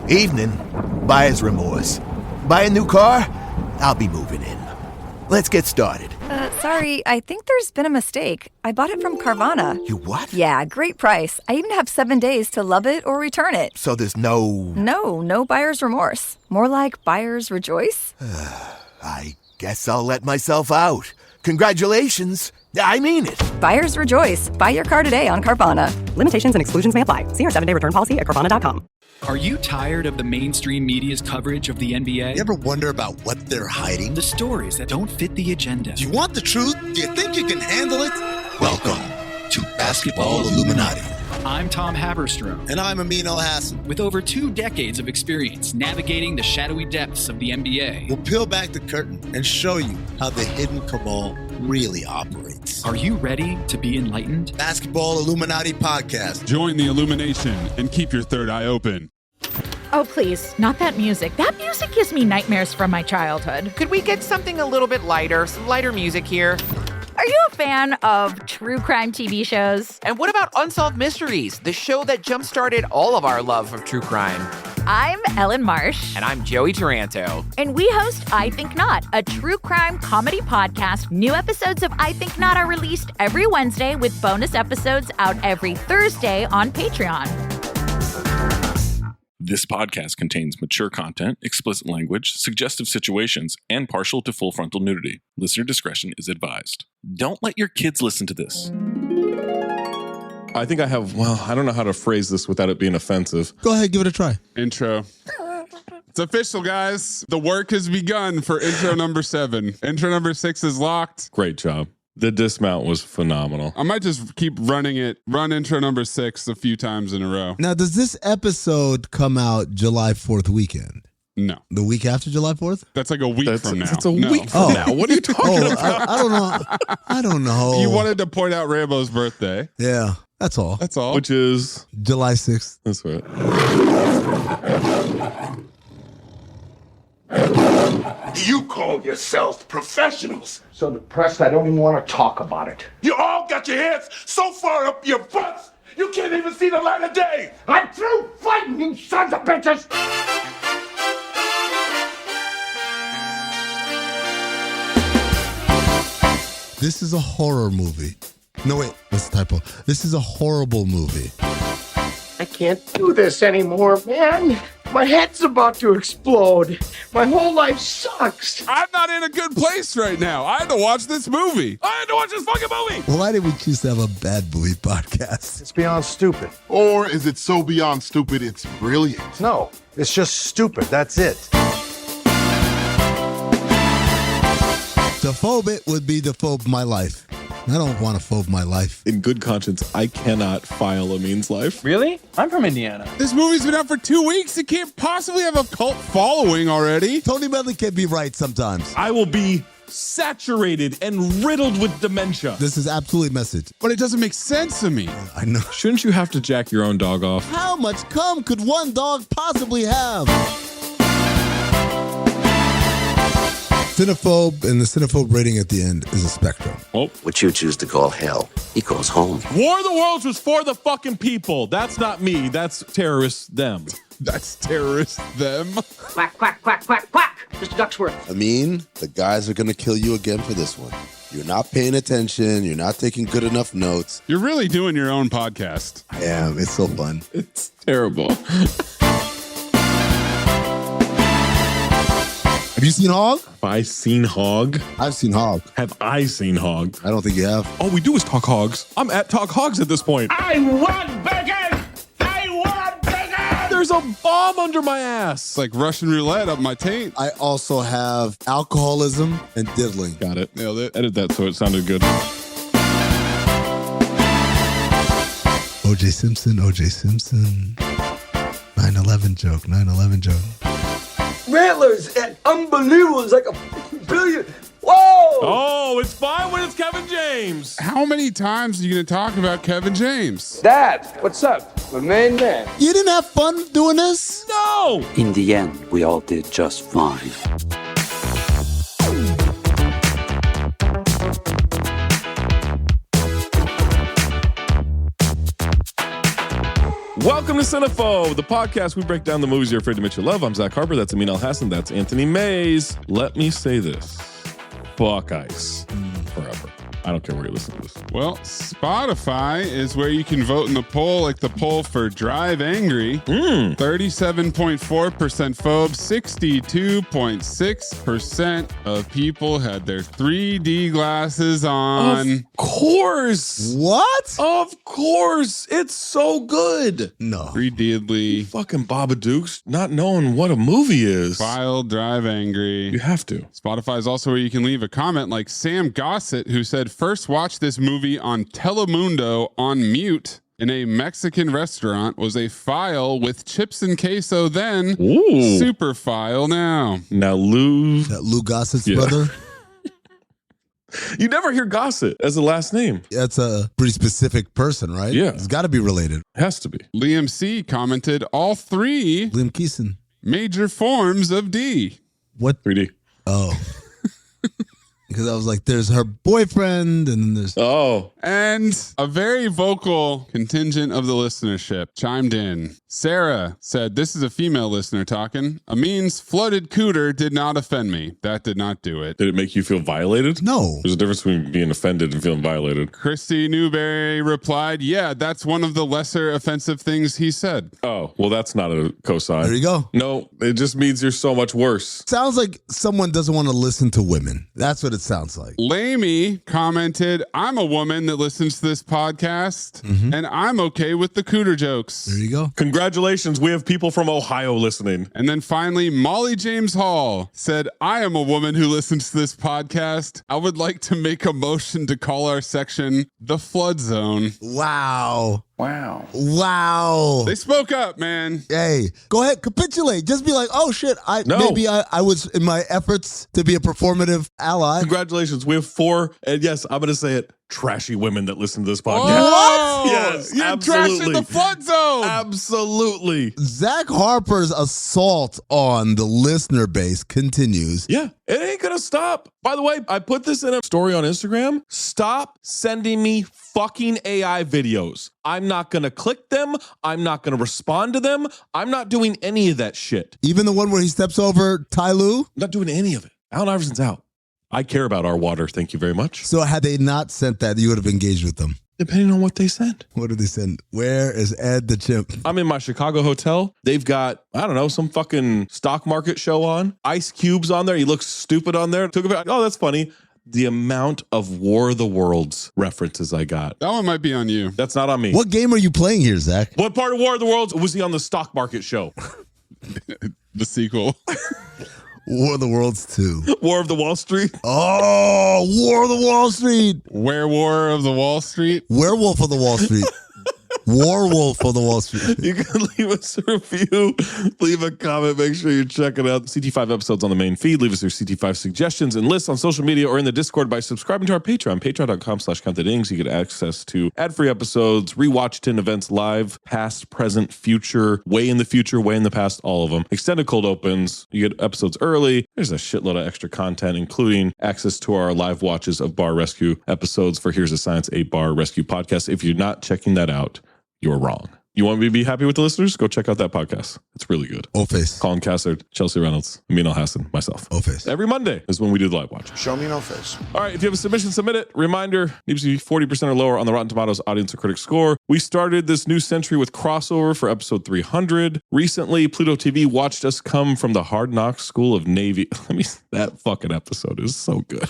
Evening. Buyer's remorse. Buy a new car? I'll be moving in. Let's get started. Sorry, I think there's been a mistake. I bought it from Carvana. You what? Yeah, great price. I even have 7 days to love it or return it. So there's no... No buyer's remorse. More like buyer's rejoice. I guess I'll let myself out. Congratulations. I mean it. Buyer's rejoice. Buy your car today on Carvana. Limitations and exclusions may apply. See our 7-day return policy at Carvana.com. Are you tired of the mainstream media's coverage of the NBA? You ever wonder about what they're hiding? The stories that don't fit the agenda. Do you want the truth? Do you think you can handle it? Welcome to Basketball Illuminati. I'm Tom Haberstrom. And I'm Amin Hassan. With over 2 decades of experience navigating the shadowy depths of the NBA. We'll peel back the curtain and show you how the hidden cabal really operates. Are you ready to be enlightened? Basketball Illuminati podcast. Join the illumination and keep your third eye open. Oh, please, not that music. That music gives me nightmares from my childhood. Could we get something a little bit lighter, some lighter music here? Are you a fan of true crime TV shows? And what about Unsolved Mysteries, the show that jump-started all of our love of true crime? I'm Ellen Marsh. And I'm Joey Taranto. And we host I Think Not, a true crime comedy podcast. New episodes of I Think Not are released every Wednesday with bonus episodes out every Thursday on Patreon. This podcast contains mature content, explicit language, suggestive situations, and partial to full frontal nudity. Listener discretion is advised. Don't let your kids listen to this. I think I have, I don't know how to phrase this without it being offensive. Go ahead, give it a try. Intro. It's official, guys. The work has begun for intro number 7. Intro number 6 is locked. Great job. The dismount was phenomenal. I might just keep run intro number 6 a few times in a row. Now, does this episode come out July 4th weekend? No. The week after July 4th? That's like a week from now. It's a week from now. What are you talking about? I don't know. I don't know. You wanted to point out Rambo's birthday. Yeah, that's all. That's all. Which is? July 6th. That's right. You call yourselves professionals. So depressed I don't even want to talk about it. You all got your heads so far up your butts, you can't even see the light of day. I'm through fighting, you sons of bitches. This is a horror movie. No, wait, that's a typo. This is a horrible movie. I can't do this anymore, man. My head's about to explode. My whole life sucks. I'm not in a good place right now. I had to watch this movie. I had to watch this fucking movie. Why did we choose to have a bad movie podcast? It's beyond stupid. Or is it so beyond stupid it's brilliant? No, it's just stupid. That's it. To phobe it would be to phobe my life. I don't want to phobe my life. In good conscience, I cannot file Amin's life. Really? I'm from Indiana. This movie's been out for 2 weeks. It can't possibly have a cult following already. Tony Medley can be right sometimes. I will be saturated and riddled with dementia. This is absolute message. But it doesn't make sense to me. I know. Shouldn't you have to jack your own dog off? How much cum could one dog possibly have? Cinephobe, and the Cinephobe rating at the end is a spectrum. Oh. What you choose to call hell, he calls home. War of the Worlds was for the fucking people. That's not me. That's terrorists, them. That's terrorists, them. Quack, quack, quack, quack, quack. Mr. Ducksworth. I mean, the guys are going to kill you again for this one. You're not paying attention. You're not taking good enough notes. You're really doing your own podcast. I am. It's so fun. It's terrible. Have you seen Hog? Have I seen Hog? I've seen Hog. Have I seen Hog? I don't think you have. All we do is talk hogs. I'm at Talk Hogs at this point. I want bacon! I want bacon! There's a bomb under my ass. It's like Russian roulette up my taint. I also have alcoholism and diddling. Got it. Nailed it. Edit that so it sounded good. O.J. Simpson, O.J. Simpson. 9/11 joke, 9/11 joke. Rattlers and unbelievable. It's like a billion. Whoa! Oh, it's fine when it's Kevin James. How many times are you going to talk about Kevin James? Dad, what's up? The main man. You didn't have fun doing this? No! In the end, we all did just fine. Welcome to Cinephobe, the podcast we break down the movies you're afraid to admit you love. I'm Zach Harper. That's Amin Hassan. That's Anthony Mayes. Let me say this. Fuck ICE. Forever. I don't care where you listen to this. Well, Spotify is where you can vote in the poll, like the poll for Drive Angry. 37.4% phobe, 62.6% of people had their 3D glasses on. Of course. What? Of course. It's so good. No. 3D'ly. Fucking Babadooks not knowing what a movie is. File Drive Angry. You have to. Spotify is also where you can leave a comment like Sam Gossett, who said, first watched this movie on Telemundo on mute in a Mexican restaurant, was a file with chips and queso then. Ooh. Super file now. Now Lou. That Lou Gossett's brother? You never hear Gossett as a last name. That's a pretty specific person, right? Yeah. It's got to be related. Has to be. Liam C. commented all three Liam Keeson. major forms of D. What? 3D. Oh. Because I was like, there's her boyfriend, and then there's... Oh. And a very vocal contingent of the listenership chimed in. Sarah said, this is a female listener talking. Amin's flooded cooter did not offend me. That did not do it. Did it make you feel violated? No. There's a difference between being offended and feeling violated. Christy Newberry replied, yeah, that's one of the lesser offensive things he said. Oh, well, that's not a cosign. There you go. No, it just means you're so much worse. Sounds like someone doesn't want to listen to women. That's what it sounds like. Lamey commented, I'm a woman that listens to this podcast, and I'm okay with the cooter jokes. There you go. Congratulations. We have people from Ohio listening. And then finally, Molly James Hall said, I am a woman who listens to this podcast. I would like to make a motion to call our section the Flood Zone. Wow. Wow. They spoke up, man. Hey, go ahead, capitulate. Just be like, oh shit, maybe I was in my efforts to be a performative ally. Congratulations. We have 4, and yes, I'm going to say it, trashy women that listen to this podcast. What? Yes, You're trashing the Flood Zone. Absolutely. Zach Harper's assault on the listener base continues. Yeah, it ain't going to stop. By the way, I put this in a story on Instagram. Stop sending me fucking AI videos. I'm not going to click them. I'm not going to respond to them. I'm not doing any of that shit. Even the one where he steps over Ty Lue? Not doing any of it. Allen Iverson's out. I care about our water. Thank you very much. So had they not sent that, you would have engaged with them. Depending on what they send. What did they send? Where is Ed the chimp? I'm in my Chicago hotel. They've got, I don't know, some fucking stock market show on. Ice Cube's on there. He looks stupid on there. Took about, oh, that's funny. The amount of War of the Worlds references I got. That one might be on you. That's not on me. What game are you playing here, Zach? What part of War of the Worlds was he on the stock market show? The sequel. War of the Worlds 2. War of the Wall Street. Oh, War of the Wall Street. War of the Wall Street. Werewolf of the Wall Street. Warwolf of the Wall Street. You can leave us a review, leave a comment, make sure you're checking out CT5 episodes on the main feed, leave us your CT5 suggestions and lists on social media or in the Discord by subscribing to our Patreon, patreon.com/countthedings. You get access to ad-free episodes, rewatched in events live, past, present, future, way in the past, all of them. Extended cold opens, you get episodes early. There's a shitload of extra content, including access to our live watches of Bar Rescue episodes for Here's a Science, a Bar Rescue podcast. If you're not checking that out, you're wrong. You want me to be happy with the listeners? Go check out that podcast. It's really good. O-Face. Colin Cassard, Chelsea Reynolds, Amin Hassan, myself. O-Face. Every Monday is when we do the live watch. Show me no face. All right, if you have a submission, submit it. Reminder, needs to be 40% or lower on the Rotten Tomatoes audience or critic score. We started this new century with crossover for episode 300. Recently, Pluto TV watched us come from the Hard Knocks School of Navy. That fucking episode is so good.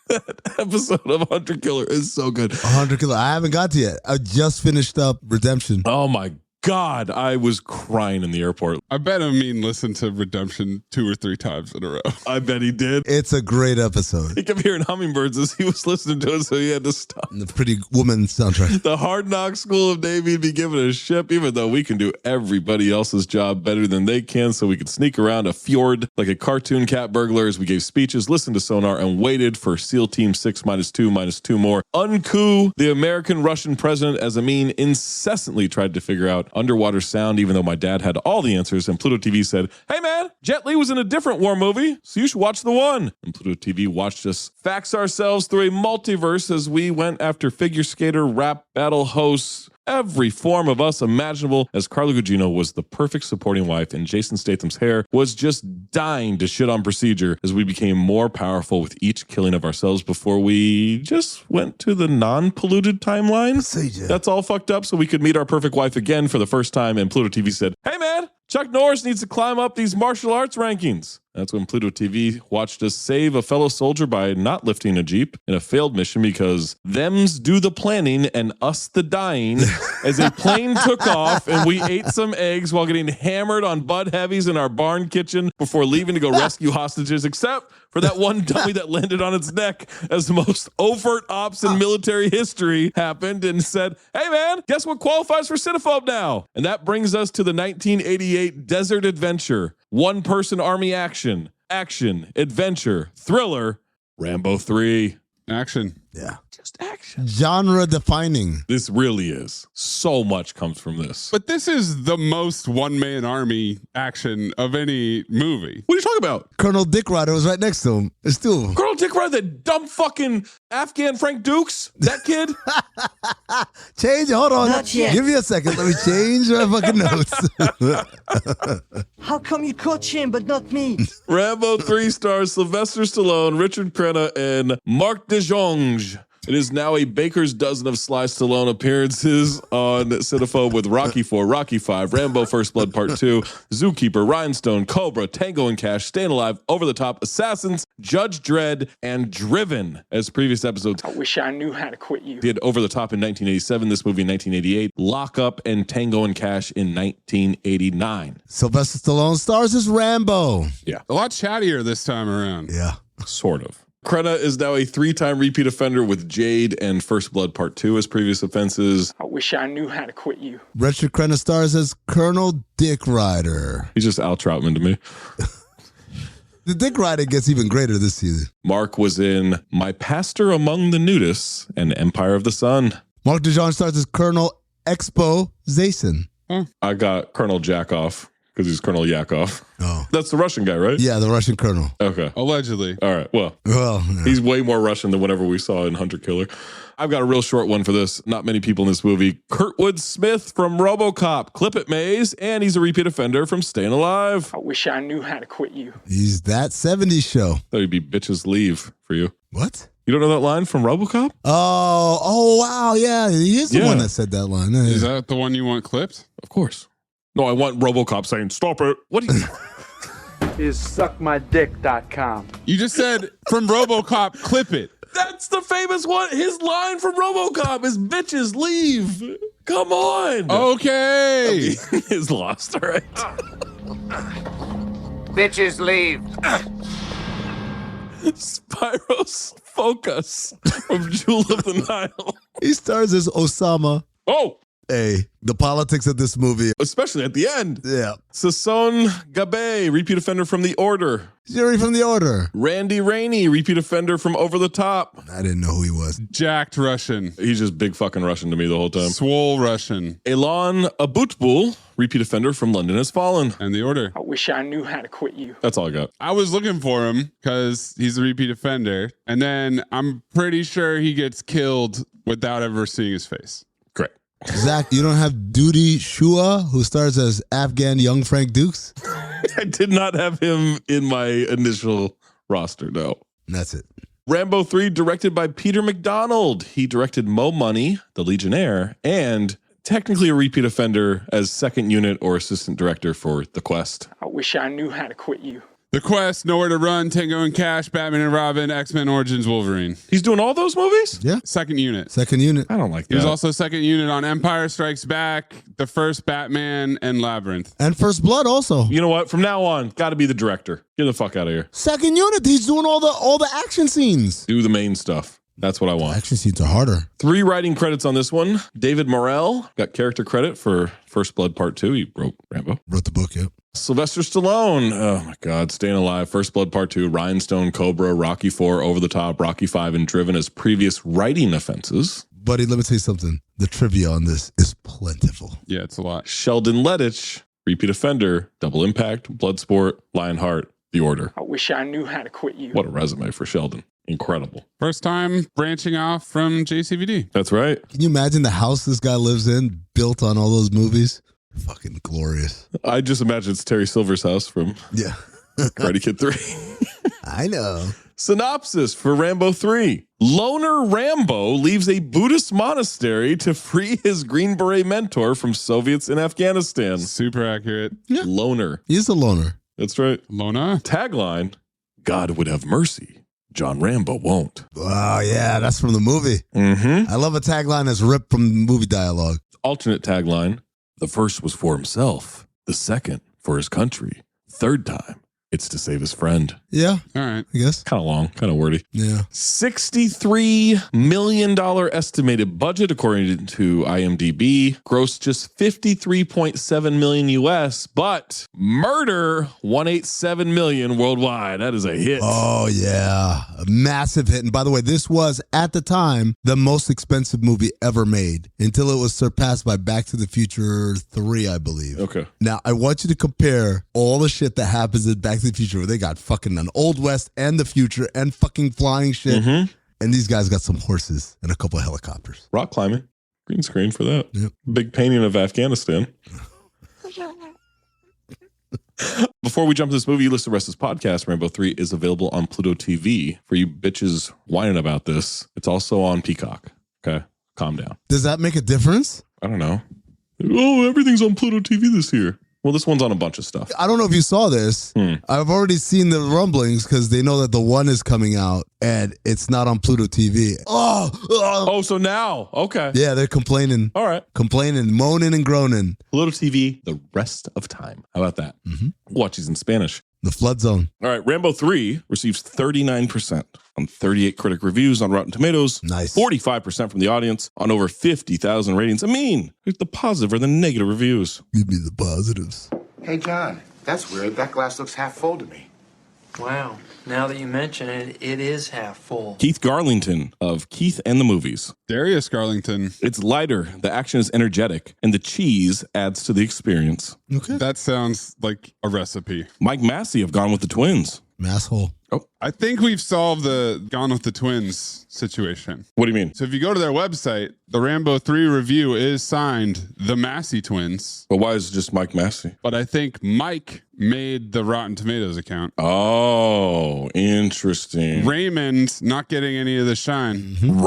That episode of Hunter Killer is so good. Hunter Killer. I haven't got to yet. I just finished up Redemption. Oh my God, I was crying in the airport. I bet Amin listened to Redemption 2 or 3 times in a row. I bet he did. It's a great episode. He kept hearing hummingbirds as he was listening to it, so he had to stop. The Pretty Woman soundtrack. The Hard Knocks School of Navy be given a ship, even though we can do everybody else's job better than they can, so we could sneak around a fjord like a cartoon cat burglar as we gave speeches, listened to sonar, and waited for SEAL Team 6 -2 more. Uncoup the American-Russian president as Amin incessantly tried to figure out underwater sound, even though my dad had all the answers, and Pluto TV said, hey man, Jet Li was in a different war movie, so you should watch the one. And Pluto TV watched us fax ourselves through a multiverse as we went after figure skater, rap battle hosts, every form of us imaginable, as Carla Gugino was the perfect supporting wife and Jason Statham's hair was just dying to shit on Procedure as we became more powerful with each killing of ourselves before we just went to the non-polluted timeline. Procedure. That's all fucked up so we could meet our perfect wife again for the first time, and Pluto TV said, "Hey man, Chuck Norris needs to climb up these martial arts rankings." That's when Pluto TV watched us save a fellow soldier by not lifting a Jeep in a failed mission because thems do the planning and us the dying as a plane took off and we ate some eggs while getting hammered on Bud Heavies in our barn kitchen before leaving to go rescue hostages, except for that one dummy that landed on its neck as the most overt ops in military history happened and said, "Hey man, guess what qualifies for Cinephobe now?" And that brings us to the 1988 Desert Adventure, one-person army action, adventure, thriller, Rambo 3. Action. Yeah. Just action. Genre defining. This really is. So much comes from this. But this is the most one-man army action of any movie. What are you talking about? Colonel Dick Ryder was right next to him. There's two of them. Colonel Dick Ryder, that dumb fucking Afghan Frank Dukes? That kid? Change it. Hold on. Not yet. Give me a second. Let me change my fucking notes. How come you caught him but not me? Rambo 3 stars Sylvester Stallone, Richard Crenna, and Marc DeJonge. It is now a baker's dozen of Sly Stallone appearances on Cinephobe with Rocky IV, Rocky V, Rambo First Blood Part 2, Zookeeper, Rhinestone, Cobra, Tango and Cash, Staying Alive, Over the Top, Assassins, Judge Dredd, and Driven. As previous episodes, I wish I knew how to quit you. he had Over the Top in 1987, this movie in 1988, Lock Up and Tango and Cash in 1989. Sylvester Stallone stars as Rambo. Yeah. A lot chattier this time around. Yeah. Sort of. Crenna is now a 3-time repeat offender with Jade and First Blood Part 2 as previous offenses. I wish I knew how to quit you. Richard Crenna stars as Colonel Dick Ryder. He's just Al Troutman to me. The Dick Ryder gets even greater this season. Mark was in My Pastor Among the Nudists and Empire of the Sun. Marc DeJong stars as Colonel Expo Zason. I got Colonel Jackoff because he's Colonel Yakov. Oh. That's the Russian guy, right? Yeah, the Russian colonel. Okay. Allegedly. All right. Well, yeah. He's way more Russian than whatever we saw in Hunter Killer. I've got a real short one for this. Not many people in this movie. Kurtwood Smith from RoboCop, Clip It Maze, and he's a repeat offender from Staying Alive. I wish I knew how to quit you. He's That 70s Show. Thought he'd be Bitches Leave for you. What? You don't know that line from RoboCop? Oh, wow. Yeah, he is the one that said that line. Yeah. Is that the one you want clipped? Of course. No, I want RoboCop saying, "Stop it." What do you... Is suckmydick.com. You just said from RoboCop, clip it. That's the famous one. His line from RoboCop is "Bitches leave." Come on. Okay. He's lost. All right. Bitches leave. Spyros Focus from Jewel of the Nile. He stars as Osama. Oh. Hey, the politics of this movie. Especially at the end. Yeah. Sasson Gabe, repeat offender from The Order. Jerry from The Order. Randy Rainey, repeat offender from Over the Top. I didn't know who he was. Jacked Russian. He's just big fucking Russian to me the whole time. Swole Russian. Elon Abutbul, repeat offender from London Has Fallen. And The Order. I wish I knew how to quit you. That's all I got. I was looking for him because he's a repeat offender. And then I'm pretty sure he gets killed without ever seeing his face. Great. Zach, you don't have Duty Shua, who stars as Afghan young Frank Dukes? I did not have him in my initial roster, no. That's it. Rambo 3, directed by Peter McDonald. He directed Mo Money, The Legionnaire, and technically a repeat offender as second unit or assistant director for The Quest. I wish I knew how to quit you. The Quest, Nowhere to Run, Tango and Cash, Batman and Robin, X-Men Origins Wolverine. He's doing all those movies? Yeah. Second unit. Second unit. I don't like that. He was also second unit on Empire Strikes Back, the first Batman, and Labyrinth. And First Blood also. You know what? From now on, got to be the director. Get the fuck out of here. Second unit. He's doing all the action scenes. Do the main stuff. That's what I want. Action scenes are harder. 3 writing credits on this one. David Morrell got character credit for First Blood Part 2. He wrote Rambo. Wrote the book, yep. Sylvester Stallone. Oh my God. Staying Alive. First Blood Part 2. Rhinestone, Cobra, Rocky IV, Over the Top, Rocky V, and Driven as previous writing offenses. Buddy, let me tell you something. The trivia on this is plentiful. Yeah, it's a lot. Sheldon Lettich, repeat offender, Double Impact, Bloodsport, Lionheart, The Order. I wish I knew how to quit you. What a resume for Sheldon. incredible. First time branching off from JCVD. That's right. Can you imagine the house this guy lives in, built on all those movies? Fucking glorious. I just imagine it's Terry Silver's house from Karate Kid 3. I know. Synopsis for Rambo 3. Loner Rambo leaves a Buddhist monastery to free his Green Beret mentor from Soviets in Afghanistan. Super accurate. Yeah. Loner. He's a loner. That's right. Lona. Tagline, God would have mercy. John Rambo won't. Oh, yeah, that's from the movie. Mm-hmm. I love a tagline that's ripped from movie dialogue. Alternate tagline, the first was for himself. The second for his country. Third time, it's to save his friend. Yeah. All right. I guess. Kind of long, kind of wordy. Yeah. $63 million estimated budget, according to IMDb. Gross just $53.7 million US, but Murder $187 million worldwide. That is a hit. Oh, yeah. A massive hit. And by the way, this was, at the time, the most expensive movie ever made until it was surpassed by Back to the Future 3, I believe. Okay. Now, I want you to compare all the shit that happens in Back to the Future where they got fucking an Old West and the future and fucking flying shit. Mm-hmm. And these guys got some horses and a couple of helicopters. Rock climbing. Green screen for that. Yep. Big painting of Afghanistan. Before we jump to this movie, you listen to the rest of this podcast. Rambo 3 is available on Pluto TV. For you bitches whining about this, it's also on Peacock. Okay? Calm down. Does that make a difference? I don't know. Oh, everything's on Pluto TV this year. Well, this one's on a bunch of stuff. I don't know if you saw this. I've already seen the rumblings because they know that the one is coming out and it's not on Pluto TV. Oh, so now. Okay. Yeah, they're complaining. All right. Complaining, moaning and groaning. Pluto TV the rest of time. How about that? Mm-hmm. Watch these in Spanish. The Flood Zone. All right. Rambo 3 receives 39% on 38 critic reviews on Rotten Tomatoes. Nice. 45% from the audience on over 50,000 ratings. I mean, here's the positive or the negative reviews. Give me the positives. Hey, John, that's weird. That glass looks half full to me. Wow. Now that you mention it, it is half full. Keith Garlington of Keith and the Movies. Darius Garlington. It's lighter, the action is energetic, and the cheese adds to the experience. Okay. That sounds like a recipe. Mike Massey of Gone with the Twins. Masshole. Oh, I think we've solved the Gone with the Twins situation. What do you mean? So if you go to their website, the Rambo 3 review is signed the Massey twins. But why is it just Mike Massey? But I think Mike made the Rotten Tomatoes account. Oh, interesting. Raymond not getting any of the shine. Mm-hmm.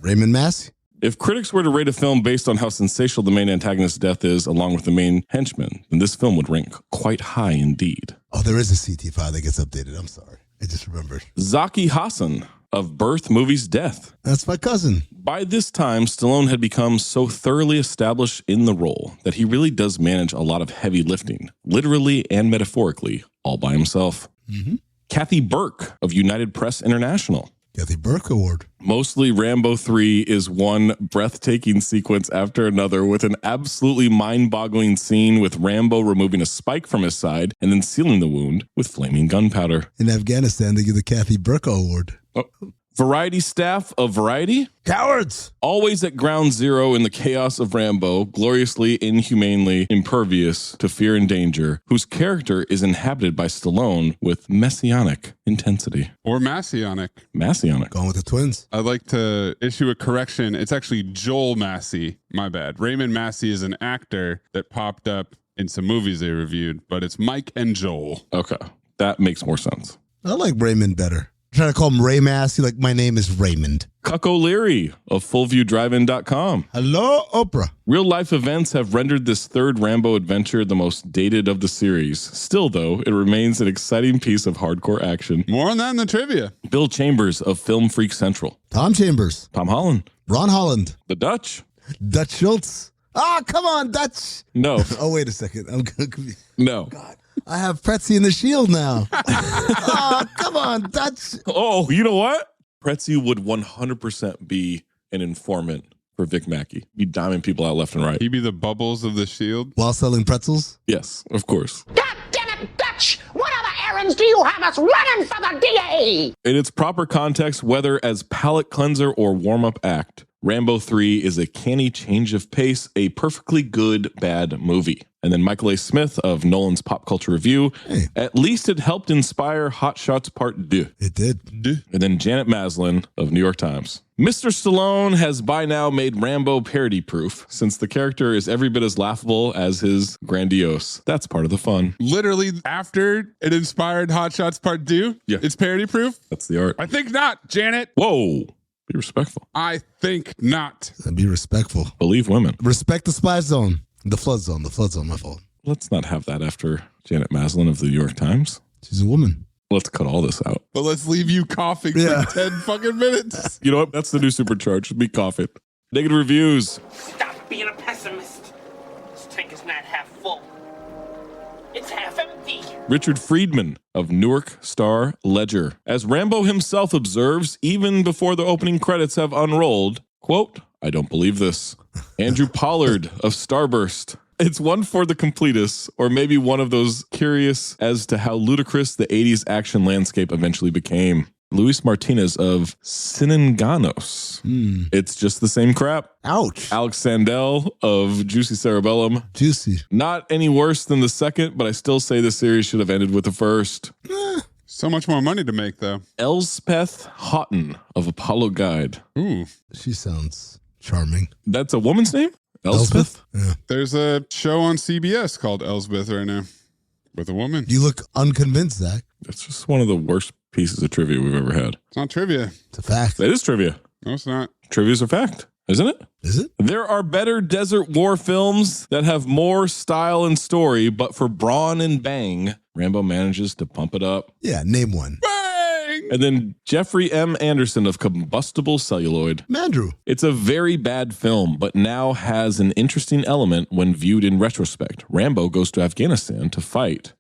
Raymond Massey. If critics were to rate a film based on how sensational the main antagonist's death is, along with the main henchman, then this film would rank quite high indeed. Oh, there is a CT file that gets updated. I'm sorry. I just remembered. Zaki Hassan of Birth Movies Death. That's my cousin. By this time, Stallone had become so thoroughly established in the role that he really does manage a lot of heavy lifting, literally and metaphorically, all by himself. Mm-hmm. Kathy Burke of United Press International. Kathy Burke Award. Mostly Rambo 3 is one breathtaking sequence after another with an absolutely mind-boggling scene with Rambo removing a spike from his side and then sealing the wound with flaming gunpowder. In Afghanistan, they give the Kathy Burke Award. Oh. Variety staff of Variety. Cowards! Always at ground zero in the chaos of Rambo, gloriously, inhumanely impervious to fear and danger, whose character is inhabited by Stallone with messianic intensity. Or Massionic. Massionic. Going with the twins. I'd like to issue a correction. It's actually Joel Massey. My bad. Raymond Massey is an actor that popped up in some movies they reviewed, but it's Mike and Joel. Okay. That makes more sense. I like Raymond better. I'm trying to call him Ray Massey like my name is Raymond. Cuck O'Leary of FullViewDriveIn.com. Hello, Oprah. Real life events have rendered this third Rambo adventure the most dated of the series. Still, though, it remains an exciting piece of hardcore action. More on that in the trivia. Bill Chambers of Film Freak Central. Tom Chambers. Tom Holland. Ron Holland. The Dutch. Dutch Schultz. Oh, come on, Dutch. No. Oh, wait a second. I'm going to be... No. God. I have Pretzi in the Shield now. Oh, come on, Dutch. Oh, you know what? Pretzi would 100% be an informant for Vic Mackey. He'd diamond people out left and right. He'd be the Bubbles of the Shield. While selling pretzels? Yes, of course. God damn it, Dutch! What other errands do you have us running for the DA? In its proper context, whether as palate cleanser or warm-up act, Rambo 3 is a canny change of pace, a perfectly good bad movie. And then Michael A. Smith of Nolan's Pop Culture Review. Hey. At least it helped inspire Hot Shots Part 2. It did. And then Janet Maslin of New York Times. Mr. Stallone has by now made Rambo parody-proof, since the character is every bit as laughable as his grandiose. That's part of the fun. Literally after it inspired Hot Shots Part 2, it's parody-proof? That's the art. I think not, Janet. Whoa. Be respectful. I think not. Be respectful. Believe women. Respect the splash zone. The flood zone, my fault. Let's not have that after Janet Maslin of the New York Times. She's a woman. Let's cut all this out. But let's leave you coughing for 10 fucking minutes. You know what? That's the new supercharge. Be coughing. Negative reviews. Stop being a pessimist. This tank is not half full. It's half empty. Richard Friedman of Newark Star Ledger. As Rambo himself observes, even before the opening credits have unrolled, quote, I don't believe this. Andrew Pollard of Starburst. It's one for the completists, or maybe one of those curious as to how ludicrous the 80s action landscape eventually became. Luis Martinez of Sinenganos. It's just the same crap. Ouch. Alex Sandell of Juicy Cerebellum. Juicy. Not any worse than the second, but I still say the series should have ended with the first. So much more money to make, though. Elspeth Houghton of Apollo Guide. Ooh. She sounds charming. That's a woman's name? Elspeth? Yeah. There's a show on CBS called Elsbeth right now with a woman. You look unconvinced, Zach. It's just one of the worst pieces of trivia we've ever had. It's not trivia. It's a fact. It is trivia. No, it's not. Trivia's a fact, isn't it? Is it? There are better desert war films that have more style and story, but for brawn and bang, Rambo manages to pump it up. Yeah, name one. And then Jeffrey M. Anderson of Combustible Celluloid. Mandrew. It's a very bad film, but now has an interesting element when viewed in retrospect. Rambo goes to Afghanistan to fight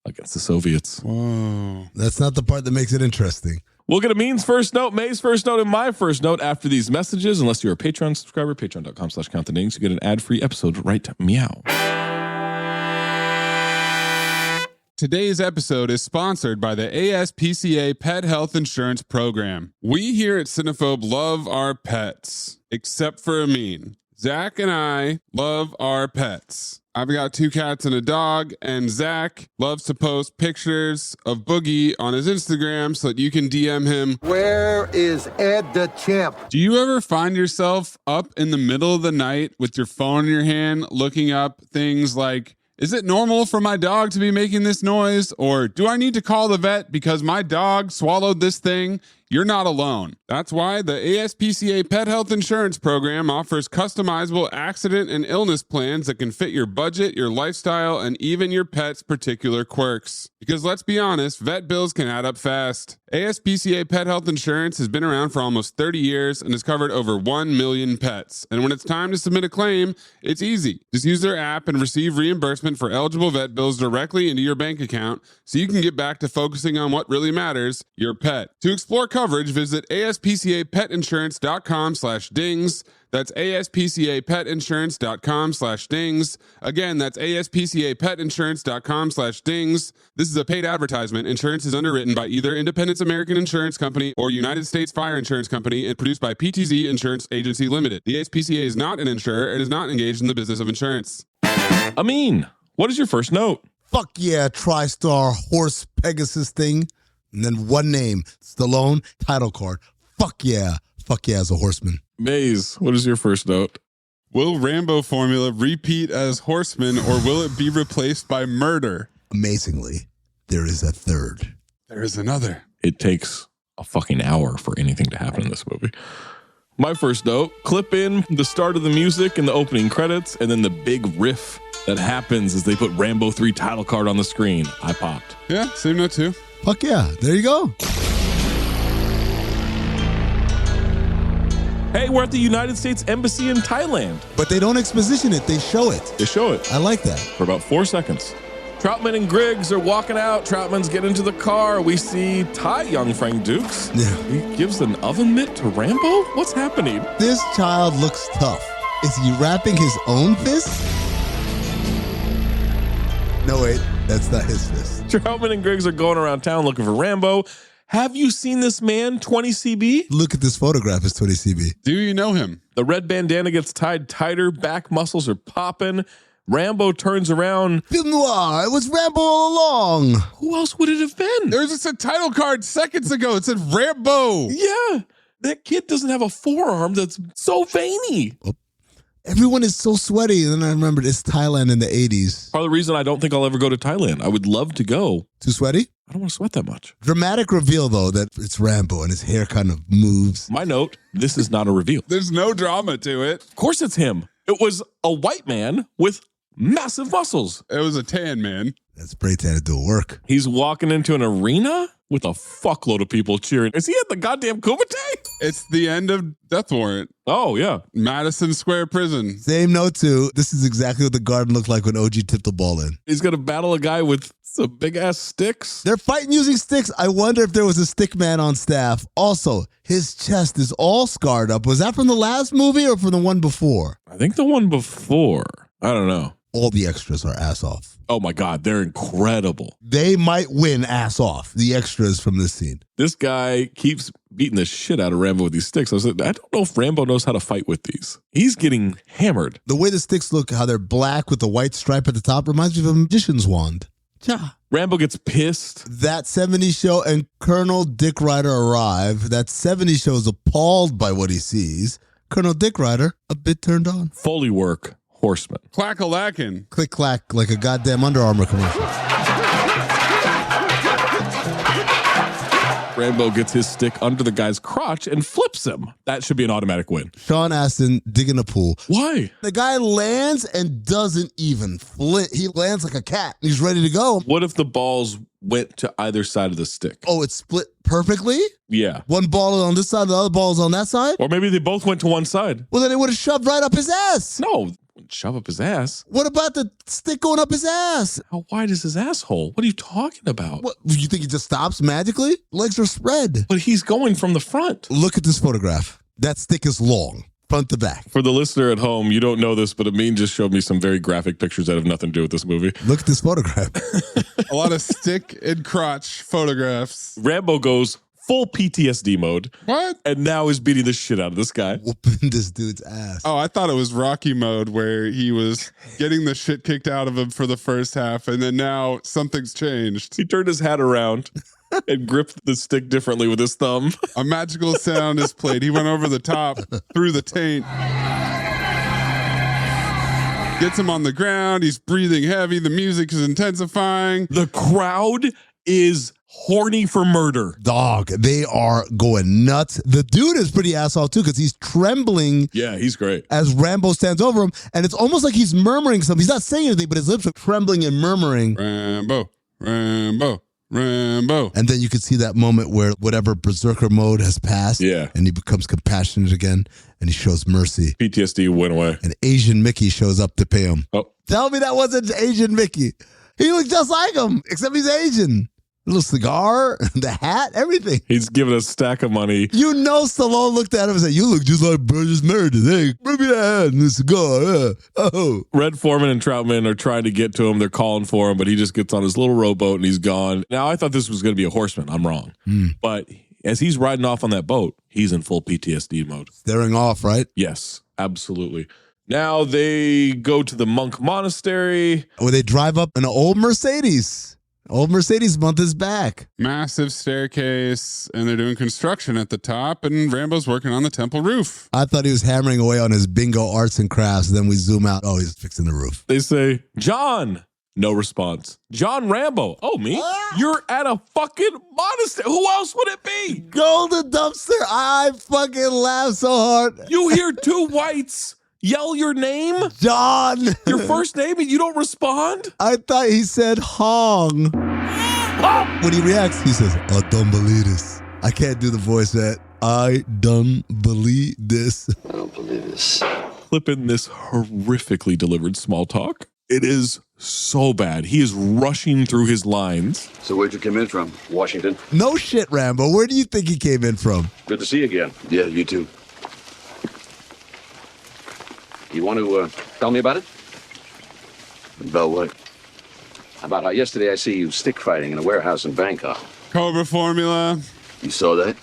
against the Soviets. Whoa. That's not the part that makes it interesting. We'll get Amin's first note, May's first note, and my first note after these messages. Unless you're a Patreon subscriber, patreon.com/countthedings, you get an ad-free episode right meow. Today's episode is sponsored by the ASPCA Pet Health Insurance Program. We here at Cinephobe love our pets, except for Amin. Zach and I love our pets. I've got 2 cats and a dog, and Zach loves to post pictures of Boogie on his Instagram so that you can DM him. Where is Ed the Champ? Do you ever find yourself up in the middle of the night with your phone in your hand looking up things like, is it normal for my dog to be making this noise? Or do I need to call the vet because my dog swallowed this thing? You're not alone. That's why the ASPCA Pet Health Insurance Program offers customizable accident and illness plans that can fit your budget, your lifestyle, and even your pet's particular quirks. Because let's be honest, vet bills can add up fast. ASPCA Pet Health Insurance has been around for almost 30 years and has covered over 1 million pets. And when it's time to submit a claim, it's easy. Just use their app and receive reimbursement for eligible vet bills directly into your bank account so you can get back to focusing on what really matters, your pet. To explore coverage, visit aspcapetinsurance.com/dings. That's aspcapetinsurance.com/dings. Again, that's aspcapetinsurance.com/dings. This is a paid advertisement. Insurance is underwritten by either Independence American Insurance Company or United States Fire Insurance Company and produced by PTZ Insurance Agency Limited. The ASPCA is not an insurer and is not engaged in the business of insurance. Amin, what is your first note? Fuck yeah, TriStar horse Pegasus thing. And then one name, Stallone, title card. Fuck yeah as a horseman. Maze, what is your first note? Will Rambo formula repeat as Horseman or will it be replaced by murder? Amazingly, there is a third. There is another. It takes a fucking hour for anything to happen in this movie. My first note, clip in the start of the music and the opening credits and then the big riff that happens as they put Rambo 3 title card on the screen. I popped. Yeah, same note too. Fuck yeah, there you go. Hey, we're at the United States Embassy in Thailand. But they don't exposition it, they show it. They show it. I like that. For about 4 seconds. Troutman and Griggs are walking out. Troutman's getting into the car. We see Thai young Frank Dukes. Yeah. He gives an oven mitt to Rambo? What's happening? This child looks tough. Is he wrapping his own fist? No, wait, that's not his fist. Troutman and Griggs are going around town looking for Rambo. Have you seen this man, 20 CB? Look at this photograph, it's 20 CB. Do you know him? The red bandana gets tied tighter, back muscles are popping. Rambo turns around. Film noir. It was Rambo all along. Who else would it have been? There's just a title card seconds ago. It said Rambo. Yeah. That kid doesn't have a forearm that's so veiny. Oh. Everyone is so sweaty. And then I remembered it's Thailand in the 80s. Part of the reason I don't think I'll ever go to Thailand. I would love to go. Too sweaty? I don't want to sweat that much. Dramatic reveal, though, that it's Rambo and his hair kind of moves. My note, this is not a reveal. There's no drama to it. Of course it's him. It was a white man with massive muscles. It was a tan man. That spray tan to do work. He's walking into an arena with a fuckload of people cheering. Is he at the goddamn Kumite? It's the end of Death Warrant. Oh, yeah. Madison Square Prison. Same note, too. This is exactly what the garden looked like when OG tipped the ball in. He's going to battle a guy with some big-ass sticks. They're fighting using sticks. I wonder if there was a stick man on staff. Also, his chest is all scarred up. Was that from the last movie or from the one before? I think the one before. I don't know. All the extras are ass off. Oh, my God. They're incredible. They might win ass off, the extras from this scene. This guy keeps beating the shit out of Rambo with these sticks. I don't know if Rambo knows how to fight with these. He's getting hammered. The way the sticks look, how they're black with the white stripe at the top, reminds me of a magician's wand. Yeah. Rambo gets pissed. That 70s show and Colonel Dick Ryder arrive. That 70s show is appalled by what he sees. Colonel Dick Ryder, a bit turned on. Foley work. Horseman. Clack-a-lackin'. Click-clack like a goddamn Under Armour commercial. Rambo gets his stick under the guy's crotch and flips him. That should be an automatic win. Sean Astin digging a pool. Why? The guy lands and doesn't even flint. He lands like a cat. He's ready to go. What if the balls went to either side of the stick? Oh, it's split perfectly? Yeah. One ball is on this side, the other ball is on that side? Or maybe they both went to one side. Well, then it would have shoved right up his ass. No, shove up his ass. What about the stick going up his ass? How wide is his asshole? What are you talking about? What, you think he just stops magically? Legs are spread. But he's going from the front. Look at this photograph. That stick is long, front to back. For the listener at home, you don't know this, but Amin just showed me some very graphic pictures that have nothing to do with this movie. Look at this photograph. A lot of stick and crotch photographs. Rambo goes full PTSD mode. What? And now is beating the shit out of this guy. Whooping this dude's ass. Oh, I thought it was Rocky mode where he was getting the shit kicked out of him for the first half, and then now something's changed. He turned his hat around and gripped the stick differently with his thumb. A magical sound is played. He went over the top, through the taint. Gets him on the ground. He's breathing heavy. The music is intensifying. The crowd is horny for murder. Dog, they are going nuts. The dude is pretty asshole too because he's trembling. Yeah, he's great. As Rambo stands over him, and it's almost like he's murmuring something. He's not saying anything, but his lips are trembling and murmuring. Rambo, Rambo, Rambo. And then you can see that moment where whatever berserker mode has passed. Yeah. And he becomes compassionate again, and he shows mercy. PTSD went away. And Asian Mickey shows up to pay him. Oh. Tell me that wasn't Asian Mickey. He looks just like him, except he's Asian. Little cigar, the hat, everything. He's giving a stack of money. You know Stallone looked at him and said, "You look just like Burgess Meredith. Hey, bring me that hat and the cigar." Oh. Red Foreman and Troutman are trying to get to him. They're calling for him, but he just gets on his little rowboat and he's gone. Now, I thought this was going to be a horseman. I'm wrong. But as he's riding off on that boat, he's in full PTSD mode. Staring off, right? Yes, absolutely. Now they go to the monk monastery. Where they drive up in an old Mercedes. Old Mercedes month is back. Massive staircase, and they're doing construction at the top, and Rambo's working on the temple roof. I thought he was hammering away on his bingo arts and crafts. Then we zoom out. Oh, he's fixing the roof. They say, John. No response. John Rambo. Oh, me? You're at a fucking monastery. Who else would it be? Golden Dumpster. I fucking laughed so hard. You hear two whites yell your name? John. Your first name and you don't respond? I thought he said Hong. When he reacts, he says, "I don't believe this." I can't do the voice that I don't believe this. I don't believe this. Clip in this horrifically delivered small talk. It is so bad. He is rushing through his lines. So where'd you come in from? Washington? No shit, Rambo. Where do you think he came in from? Good to see you again. Yeah, you too. You want to tell me about it? About what? About how yesterday I see you stick fighting in a warehouse in Bangkok. Cobra formula. You saw that?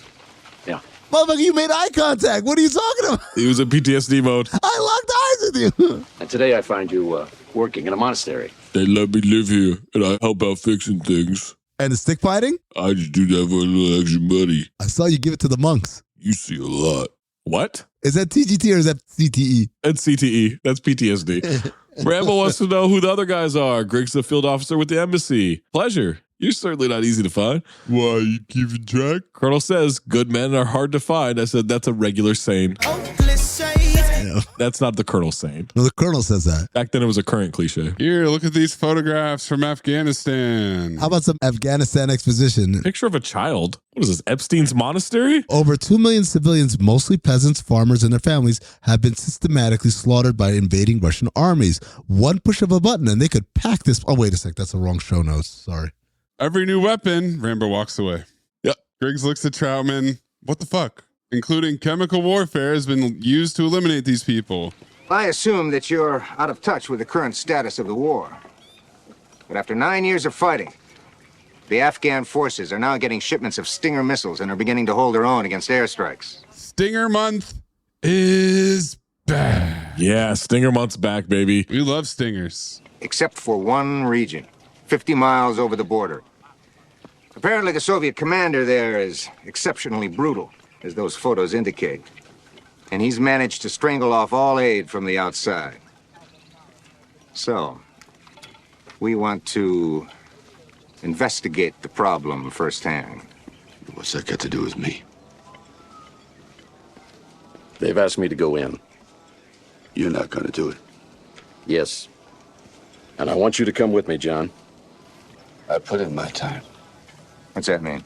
Yeah. Motherfucker, you made eye contact. What are you talking about? He was in PTSD mode. I locked eyes with you. And today I find you working in a monastery. They let me live here, and I help out fixing things. And the stick fighting? I just do that for a little extra money. I saw you give it to the monks. You see a lot. What? Is that TGT or is that CTE? It's CTE. That's PTSD. Rambo wants to know who the other guys are. Griggs, the field officer with the embassy. Pleasure. You're certainly not easy to find. Why, you keeping track? Colonel says, good men are hard to find. I said, that's a regular saying. Yeah. That's not the Colonel saying. No, the Colonel says that. Back then, it was a current cliche. Here, look at these photographs from Afghanistan. How about some Afghanistan exposition? Picture of a child. What is this, Epstein's monastery? Over 2 million civilians, mostly peasants, farmers, and their families, have been systematically slaughtered by invading Russian armies. One push of a button, and they could pack this. Oh, wait a sec. That's the wrong show notes. Sorry. Every new weapon, Rambo walks away. Yep. Griggs looks at Troutman. What the fuck? Including chemical warfare has been used to eliminate these people. I assume that you're out of touch with the current status of the war. But after 9 years of fighting, the Afghan forces are now getting shipments of Stinger missiles and are beginning to hold their own against airstrikes. Stinger month is back. Yeah, Stinger month's back, baby. We love Stingers. Except for one region, 50 miles over the border. Apparently the Soviet commander there is exceptionally brutal, as those photos indicate. And he's managed to strangle off all aid from the outside. So, we want to investigate the problem firsthand. What's that got to do with me? They've asked me to go in. You're not going to do it? Yes. And I want you to come with me, John. I put in my time. What's that mean?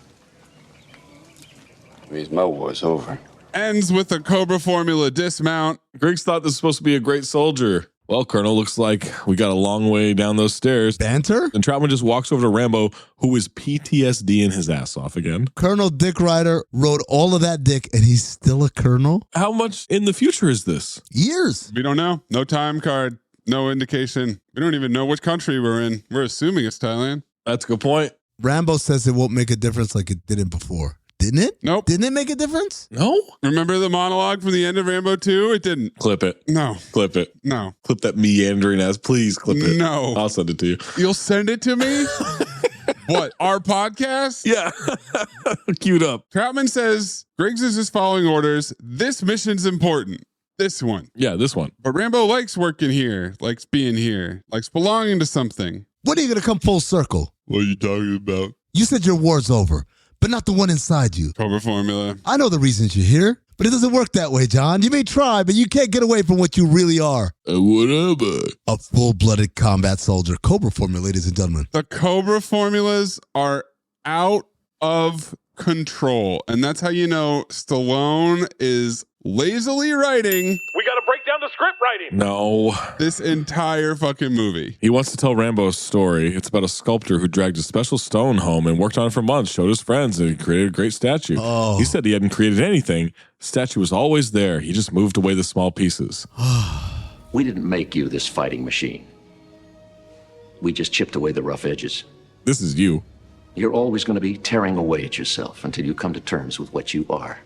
It means my war's over. Ends with a Cobra formula dismount. Griggs thought this was supposed to be a great soldier. Well, Colonel, looks like we got a long way down those stairs. Banter? And Troutman just walks over to Rambo, who is PTSDing his ass off again. Colonel Dick Ryder wrote all of that dick, and he's still a colonel? How much in the future is this? Years. We don't know. No time card. No indication. We don't even know which country we're in. We're assuming it's Thailand. That's a good point. Rambo says it won't make a difference like it didn't before. Didn't it? Nope. Didn't it make a difference? No. Remember the monologue from the end of Rambo 2? It didn't. Clip it. No. Clip it. No. Clip that meandering ass. Please clip it. No. I'll send it to you. You'll send it to me? What, our podcast? Yeah. Queued up. Troutman says Griggs is just following orders. This mission's important. This one. Yeah, this one. But Rambo likes working here, likes being here, likes belonging to something. When are you going to come full circle? What are you talking about? You said your war's over, but not the one inside you. Cobra formula. I know the reasons you're here, but it doesn't work that way, John. You may try, but you can't get away from what you really are. What am I? A full-blooded combat soldier. Cobra formula, ladies and gentlemen. The Cobra formulas are out of control. And that's how you know Stallone is lazily writing. We got to break down the script writing. No. This entire fucking movie. He wants to tell Rambo a story. It's about a sculptor who dragged a special stone home and worked on it for months, showed his friends, and he created a great statue. Oh. He said he hadn't created anything. The statue was always there. He just moved away the small pieces. We didn't make you this fighting machine. We just chipped away the rough edges. This is you. You're always going to be tearing away at yourself until you come to terms with what you are.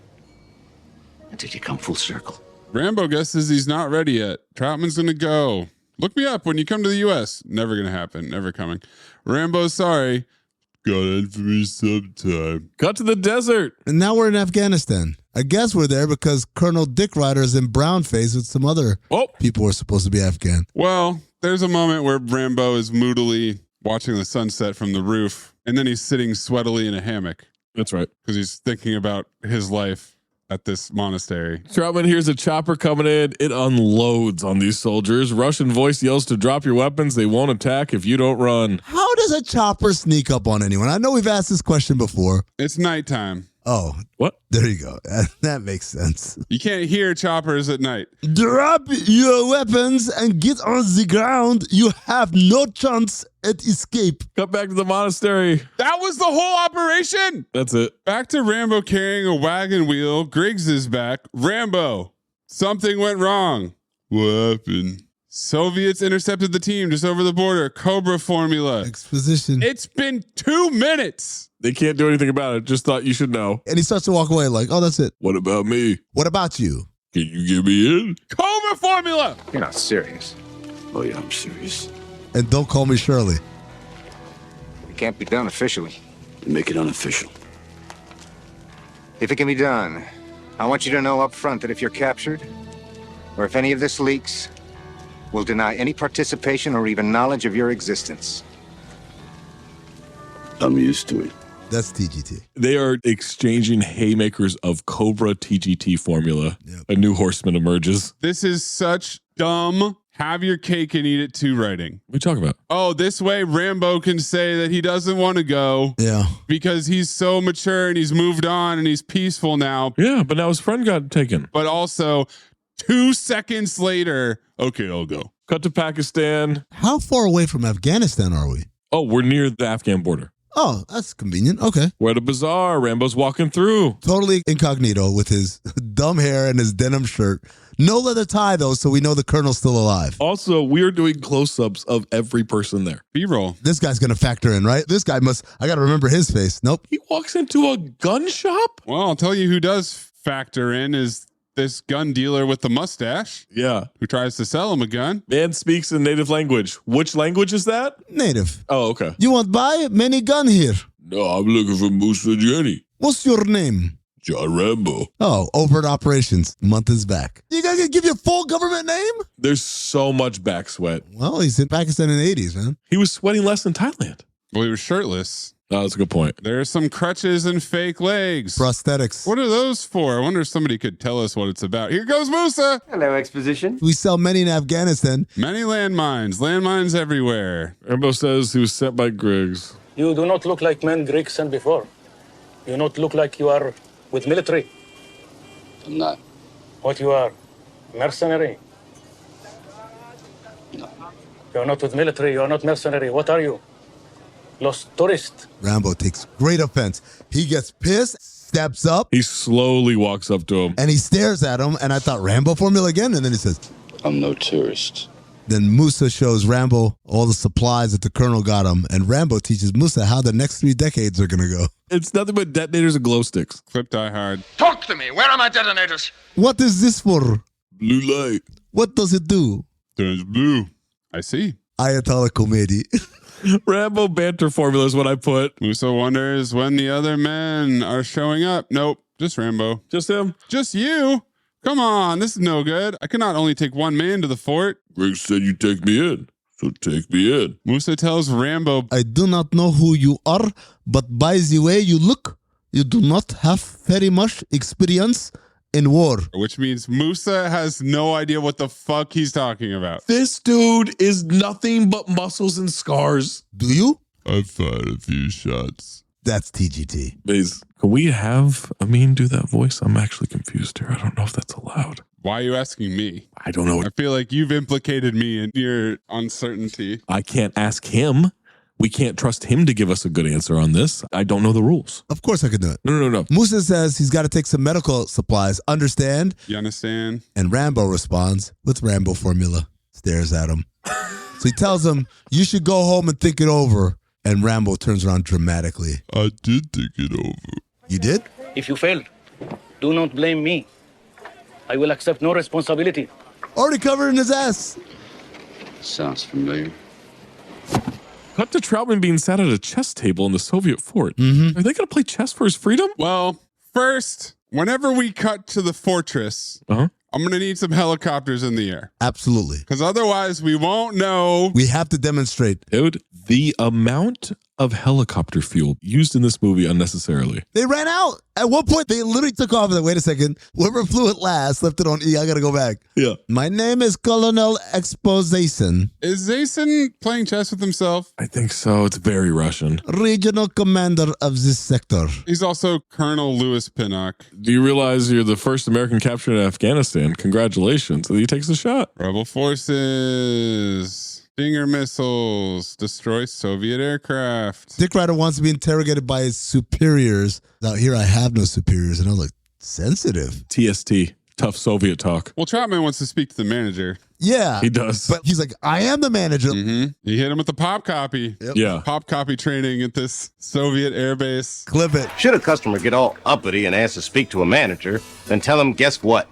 Until you come full circle. Rambo guesses he's not ready yet. Troutman's gonna go. Look me up when you come to the U.S. Never gonna happen. Never coming. Rambo's sorry. Got in for me sometime. Cut to the desert. And now we're in Afghanistan. I guess we're there because Colonel Dick Ryder is in brown face with some other people who are supposed to be Afghan. Well, there's a moment where Rambo is moodily watching the sunset from the roof, and then he's sitting sweatily in a hammock. That's right. Because he's thinking about his life at this monastery. Troutman hears a chopper coming in. It unloads on these soldiers. Russian voice yells to drop your weapons. They won't attack if you don't run. How does a chopper sneak up on anyone? I know we've asked this question before. It's nighttime. Oh. What? There you go. That makes sense. You can't hear choppers at night. Drop your weapons and get on the ground. You have no chance at escape. Cut back to the monastery. That was the whole operation. That's it. Back to Rambo carrying a wagon wheel. Griggs is back. Rambo, something went wrong. What happened? Soviets intercepted the team just over the border. Cobra formula. Exposition. It's been 2 minutes. They can't do anything about it. Just thought you should know. And he starts to walk away like, oh, that's it. What about me? What about you? Can you get me in? Cobra formula. You're not serious. Oh, yeah, I'm serious. And don't call me Shirley. It can't be done officially. Make it unofficial. If it can be done, I want you to know up front that if you're captured, or if any of this leaks, we'll deny any participation or even knowledge of your existence. I'm used to it. That's TGT. They are exchanging haymakers of Cobra TGT formula. Yep. A new horseman emerges. This is such dumb have your cake and eat it too writing. What are you talking about? Oh, this way Rambo can say that he doesn't want to go. Yeah. Because he's so mature and he's moved on and he's peaceful now. Yeah, but now his friend got taken. But also 2 seconds later, okay, I'll go. Cut to Pakistan. How far away from Afghanistan are we? Oh, we're near the Afghan border. Oh, that's convenient. Okay. We're at a bazaar. Rambo's walking through. Totally incognito with his dumb hair and his denim shirt. No leather tie, though, so we know the colonel's still alive. Also, we are doing close-ups of every person there. B-roll. This guy's going to factor in, right? This guy I got to remember his face. Nope. He walks into a gun shop? Well, I'll tell you who does factor in is this gun dealer with the mustache. Yeah. Who tries to sell him a gun. Man speaks in native language. Which language is that? Native. Oh, okay. You want buy many gun here? No, I'm looking for Musa Jenny. What's your name? John Rambo. Oh, overt operations. Month is back. You guys gonna give your full government name? There's so much back sweat. Well, he's in Pakistan in the 80s, man. He was sweating less in Thailand. Well, he was shirtless. Oh, that's a good point. There's some crutches and fake legs. Prosthetics. What are those for? I wonder if somebody could tell us what it's about. Here goes Musa. Hello, exposition. We sell many in Afghanistan. Many landmines everywhere. Rambo says he was sent by Griggs. You do not look like men Griggs sent before. You not look like you are with military. I'm not. What you are? Mercenary? No. You're not with military. You're not mercenary. What are you? Lost tourist. Rambo takes great offense. He gets pissed, steps up. He slowly walks up to him. And he stares at him. And I thought, Rambo formula again? And then he says, I'm no tourist. Then Musa shows Rambo all the supplies that the colonel got him. And Rambo teaches Musa how the next 3 decades are going to go. It's nothing but detonators and glow sticks. Clip Die Hard. Talk to me. Where are my detonators? What is this for? Blue light. What does it do? Turns blue. I see. Ayatollah Khomeini. Rambo banter formula is what I put. Musa wonders when the other men are showing up. Nope, just Rambo. Just him? Just you? Come on, this is no good. I cannot only take one man to the fort. Greg said you take me in, so take me in. Musa tells Rambo, I do not know who you are, but by the way you look, you do not have very much experience in war. Which means Musa has no idea what the fuck he's talking about. This dude is nothing but muscles and scars. Do you? I've fired a few shots. That's TGT. Maze, can we have Amin do that voice? I'm actually confused here. I don't know if that's allowed. Why are you asking me? I don't know. I feel like you've implicated me in your uncertainty. I can't ask him. We can't trust him to give us a good answer on this. I don't know the rules. Of course I can do it. No. Musa says he's got to take some medical supplies. Understand? You understand? And Rambo responds with Rambo formula. Stares at him. So he tells him, you should go home and think it over. And Rambo turns around dramatically. I did think it over. You did? If you failed, do not blame me. I will accept no responsibility. Already covered in his ass. Sounds familiar. Cut to Troutman being sat at a chess table in the Soviet fort. Mm-hmm. Are they going to play chess for his freedom? Well, first, whenever we cut to the fortress, I'm going to need some helicopters in the air. Absolutely. Because otherwise we won't know. We have to demonstrate. Dude, the amount of helicopter fuel used in this movie unnecessarily. They ran out. At one point, they literally took off and like, wait a second. Whoever flew it last left it on E. I got to go back. Yeah. My name is Colonel Exposition. Is Zayson playing chess with himself? I think so. It's very Russian. Regional commander of this sector. He's also Colonel Louis Pinnock. Do you realize you're the first American captured in Afghanistan? Congratulations. He takes a shot. Rebel forces. Stinger missiles destroy Soviet aircraft. Dick Ryder wants to be interrogated by his superiors. Now, here I have no superiors. And I'm like, sensitive. TST. Tough Soviet talk. Well, Troutman wants to speak to the manager. Yeah. He does. But he's like, I am the manager. Mm-hmm. He hit him with the pop copy. Yep. Yeah. Pop copy training at this Soviet airbase. Clip it. Should a customer get all uppity and ask to speak to a manager, then tell him, guess what?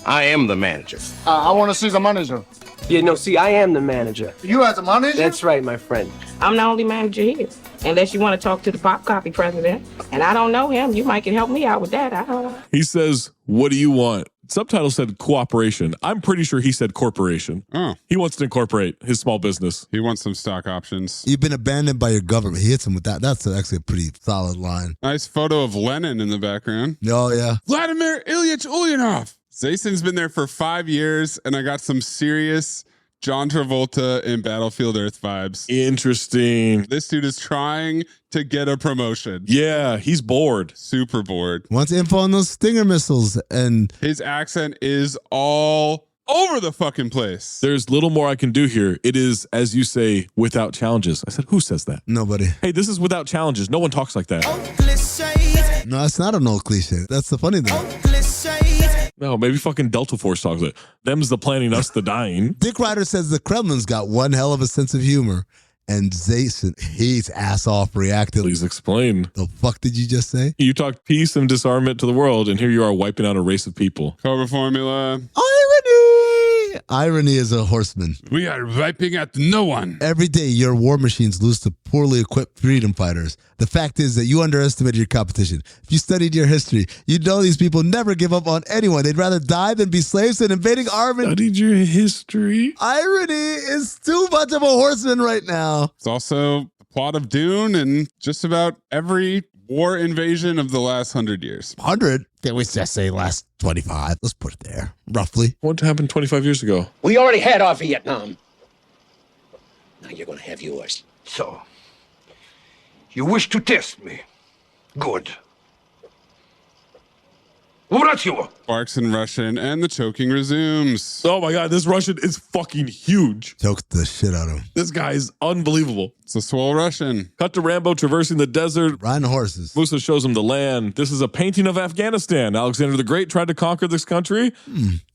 I am the manager. I want to see the manager. Yeah, no, see, I am the manager. You as a manager? That's right, my friend. I'm the only manager here. Unless you want to talk to the pop copy president. And I don't know him. You might can help me out with that. I don't know. He says, what do you want? Subtitle said cooperation. I'm pretty sure he said corporation. Oh. He wants to incorporate his small business. He wants some stock options. You've been abandoned by your government. He hits him with that. That's actually a pretty solid line. Nice photo of Lenin in the background. Oh, yeah. Vladimir Ilyich Ulyanov. Zason's been there for 5 years, and I got some serious John Travolta in Battlefield Earth vibes. Interesting. This dude is trying to get a promotion. Yeah, he's bored. Super bored. Wants info on those Stinger missiles, and his accent is all over the fucking place. There's little more I can do here. It is, as you say, without challenges. I said, who says that? Nobody. Hey, this is without challenges. No one talks like that. No, it's not an old cliche. That's the funny thing. No, maybe fucking Delta Force talks like them's the planning, us the dying. Dick Ryder says the Kremlin's got one hell of a sense of humor, and Zason, he's ass off reacted. Please explain. The fuck did you just say? You talked peace and disarmament to the world, and here you are wiping out a race of people. Cobra formula. Irony! Irony is a horseman. We are wiping out no one. Every day, your war machines lose to poorly equipped freedom fighters. The fact is that you underestimated your competition. If you studied your history, you'd know these people never give up on anyone. They'd rather die than be slaves to an invading army. Studied your history? Irony is too much of a horseman right now. It's also the plot of Dune and just about every war invasion of the last 100 years. 100? Can we just say last 25? Let's put it there, roughly. What happened 25 years ago? We already had our Vietnam. Now you're going to have yours. So, you wish to test me? Good. Barks in Russian, and the choking resumes. Oh my God, this Russian is fucking huge. Choked the shit out of him. This guy is unbelievable. It's a swole Russian. Cut to Rambo traversing the desert. Riding horses. Musa shows him the land. This is a painting of Afghanistan. Alexander the Great tried to conquer this country.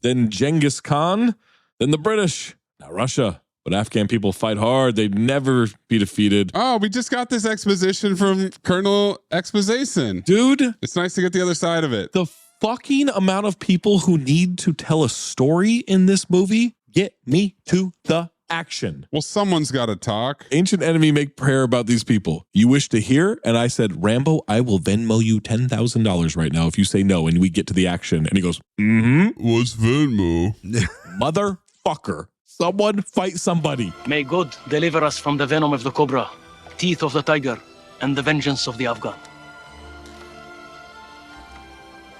Then Genghis Khan. Then the British. Now Russia. But Afghan people fight hard. They'd never be defeated. Oh, we just got this exposition from Colonel Exposition. Dude. It's nice to get the other side of it. The fucking amount of people who need to tell a story in this movie, get me to the action. Well, someone's got to talk. Ancient enemy make prayer about these people. You wish to hear? And I said, Rambo, I will Venmo you $10,000 right now if you say no and we get to the action. And he goes, What's Venmo? Motherfucker. Someone fight somebody. May God deliver us from the venom of the cobra, teeth of the tiger, and the vengeance of the Afghan.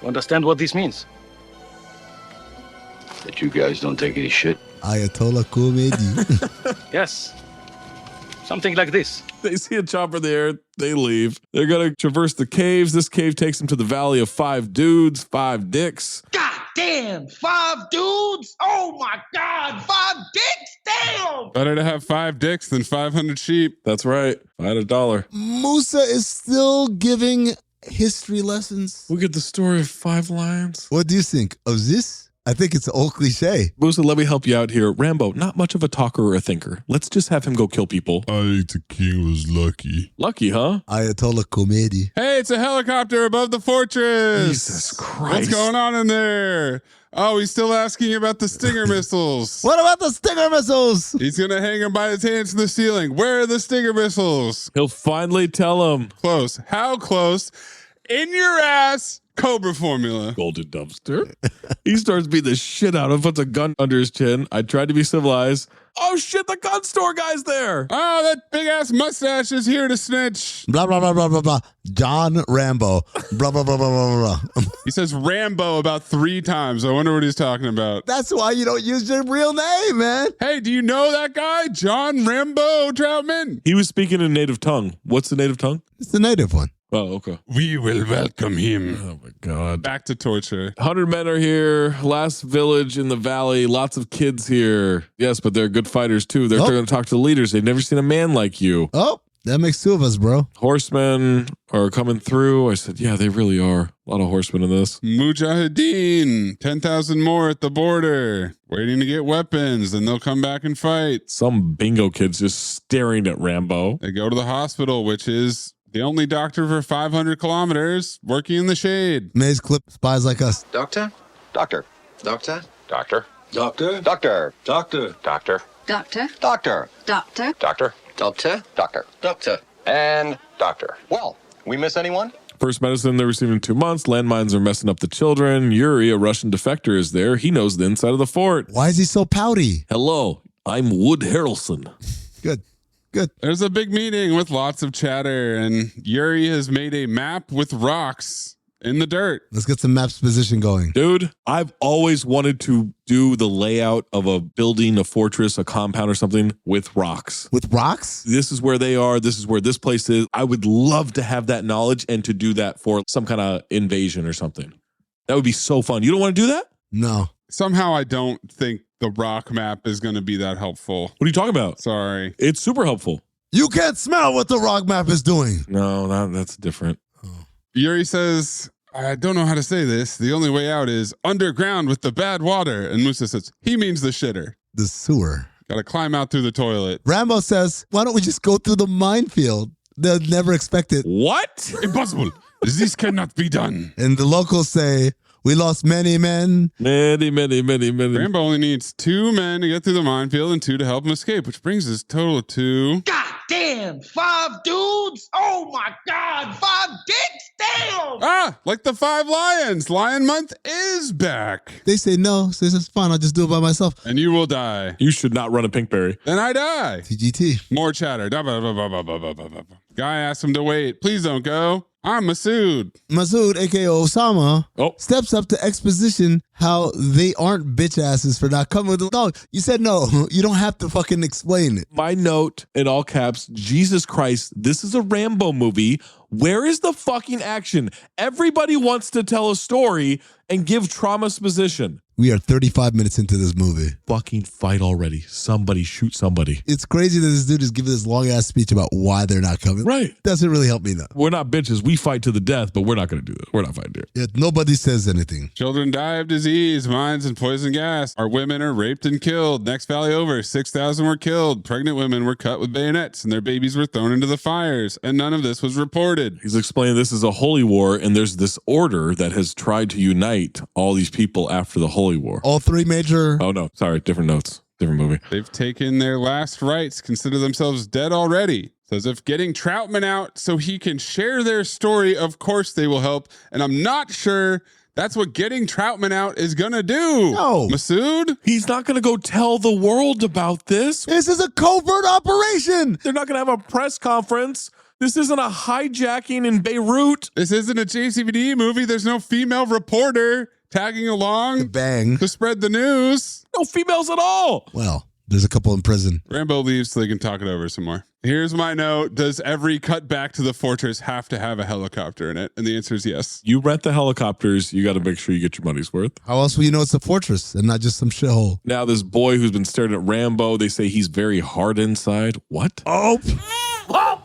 You understand what this means? That you guys don't take any shit? Ayatollah Khomeini. Yes. Something like this. They see a chopper there. They leave. They're going to traverse the caves. This cave takes them to the Valley of 5 Dudes, 5 Dicks. God damn, 5 dudes? Oh my God, 5 dicks? Damn! Better to have 5 dicks than 500 sheep. That's right. I had $1. Musa is still giving history lessons. We get the story of 5 lions. What do you think of this? I think it's an old cliche. Musa, let me help you out here. Rambo, not much of a talker or a thinker. Let's just have him go kill people. I think the king was lucky. Lucky, huh? Ayatollah Khomeini. Hey, it's a helicopter above the fortress. Jesus Christ. What's going on in there? Oh, he's still asking about the Stinger missiles. What about the Stinger missiles? He's going to hang him by his hands to the ceiling. Where are the Stinger missiles? He'll finally tell him. Close. How close? In your ass. Cobra formula. Golden dumpster. He starts beating the shit out of him, puts a gun under his chin. I tried to be civilized. Oh shit, the gun store guy's there. Oh, that big ass mustache is here to snitch. Blah, blah, blah, blah, blah, blah. John Rambo. Blah, blah, blah, blah, blah, blah. He says Rambo about 3 times. I wonder what he's talking about. That's why you don't use your real name, man. Hey, do you know that guy? John Rambo Troutman? He was speaking in native tongue. What's the native tongue? It's the native one. Oh, okay. We will welcome him. Oh, my God. Back to torture. 100 men are here. Last village in the valley. Lots of kids here. Yes, but they're good fighters, too. They're going to talk to the leaders. They've never seen a man like you. Oh, that makes 2 of us, bro. Horsemen are coming through. I said, yeah, they really are. A lot of horsemen in this. Mujahideen. 10,000 more at the border. Waiting to get weapons. Then they'll come back and fight. Some bingo kids just staring at Rambo. They go to the hospital, which is the only doctor for 500 kilometers working in the shade. Mayes clip spies like us. Doctor? Doctor, Doctor? Doctor? Doctor? Doctor? Doctor? Doctor? Doctor? Doctor? Doctor? Doctor? Doctor? Doctor? Doctor? And doctor. Well, we miss anyone? First medicine they're receiving in 2 months. Landmines are messing up the children. Yuri, a Russian defector, is there. He knows the inside of the fort. Why is he so pouty? Hello, I'm Wood Harrelson. Good. Good. There's a big meeting with lots of chatter, and Yuri has made a map with rocks in the dirt. Let's get some maps position going. Dude, I've always wanted to do the layout of a building, a fortress, a compound or something with rocks. With rocks? This is where they are. This is where this place is. I would love to have that knowledge and to do that for some kind of invasion or something. That would be so fun. You don't want to do that? No. Somehow I don't think the rock map is going to be that helpful. What are you talking about? Sorry. It's super helpful. You can't smell what the rock map is doing. No, that's different. Yuri says, I don't know how to say this. The only way out is underground with the bad water. And Musa says, he means the shitter. The sewer. Got to climb out through the toilet. Rambo says, why don't we just go through the minefield? They'll never expect it. What? Impossible. This cannot be done. And the locals say, we lost many men. Many. Rambo only needs 2 men to get through the minefield and 2 to help him escape, which brings his total to... God damn, 5 dudes? Oh my God, 5 dicks? Damn! Ah, like the 5 lions. Lion month is back. They say no. So it's fine. I'll just do it by myself. And you will die. You should not run a Pinkberry. Then I die. TGT. More chatter. Guy asks him to wait. Please don't go. I'm Masood. Masood, aka Osama, steps up to exposition how they aren't bitch asses for not coming with the dog. You said no. You don't have to fucking explain it. My note in all caps, Jesus Christ, this is a Rambo movie. Where is the fucking action? Everybody wants to tell a story and give trauma exposition. We are 35 minutes into this movie. Fucking fight already. Somebody shoot somebody. It's crazy that this dude is giving this long ass speech about why they're not coming. Right. Doesn't really help me though. We're not bitches. We fight to the death, but we're not going to do this. We're not fighting here. Yet nobody says anything. Children die of disease, mines, and poison gas. Our women are raped and killed. Next valley over, 6,000 were killed. Pregnant women were cut with bayonets, and their babies were thrown into the fires. And none of this was reported. He's explaining this is a holy war, and there's this order that has tried to unite all these people after the holy war. All 3 major... Oh, no. Sorry. Different notes. Different movie. They've taken their last rites, consider themselves dead already. Says if getting Troutman out so he can share their story, of course they will help. And I'm not sure that's what getting Troutman out is going to do. No. Masood? He's not going to go tell the world about this. This is a covert operation. They're not going to have a press conference. This isn't a hijacking in Beirut. This isn't a JCVD movie. There's no female reporter tagging along to spread the news. No females at all. Well, there's a couple in prison. Rambo leaves so they can talk it over some more. Here's my note. Does every cut back to the fortress have to have a helicopter in it? And the answer is yes. You rent the helicopters. You got to make sure you get your money's worth. How else will you know it's a fortress and not just some shithole? Now, this boy who's been staring at Rambo, they say he's very hard inside. What? Oh.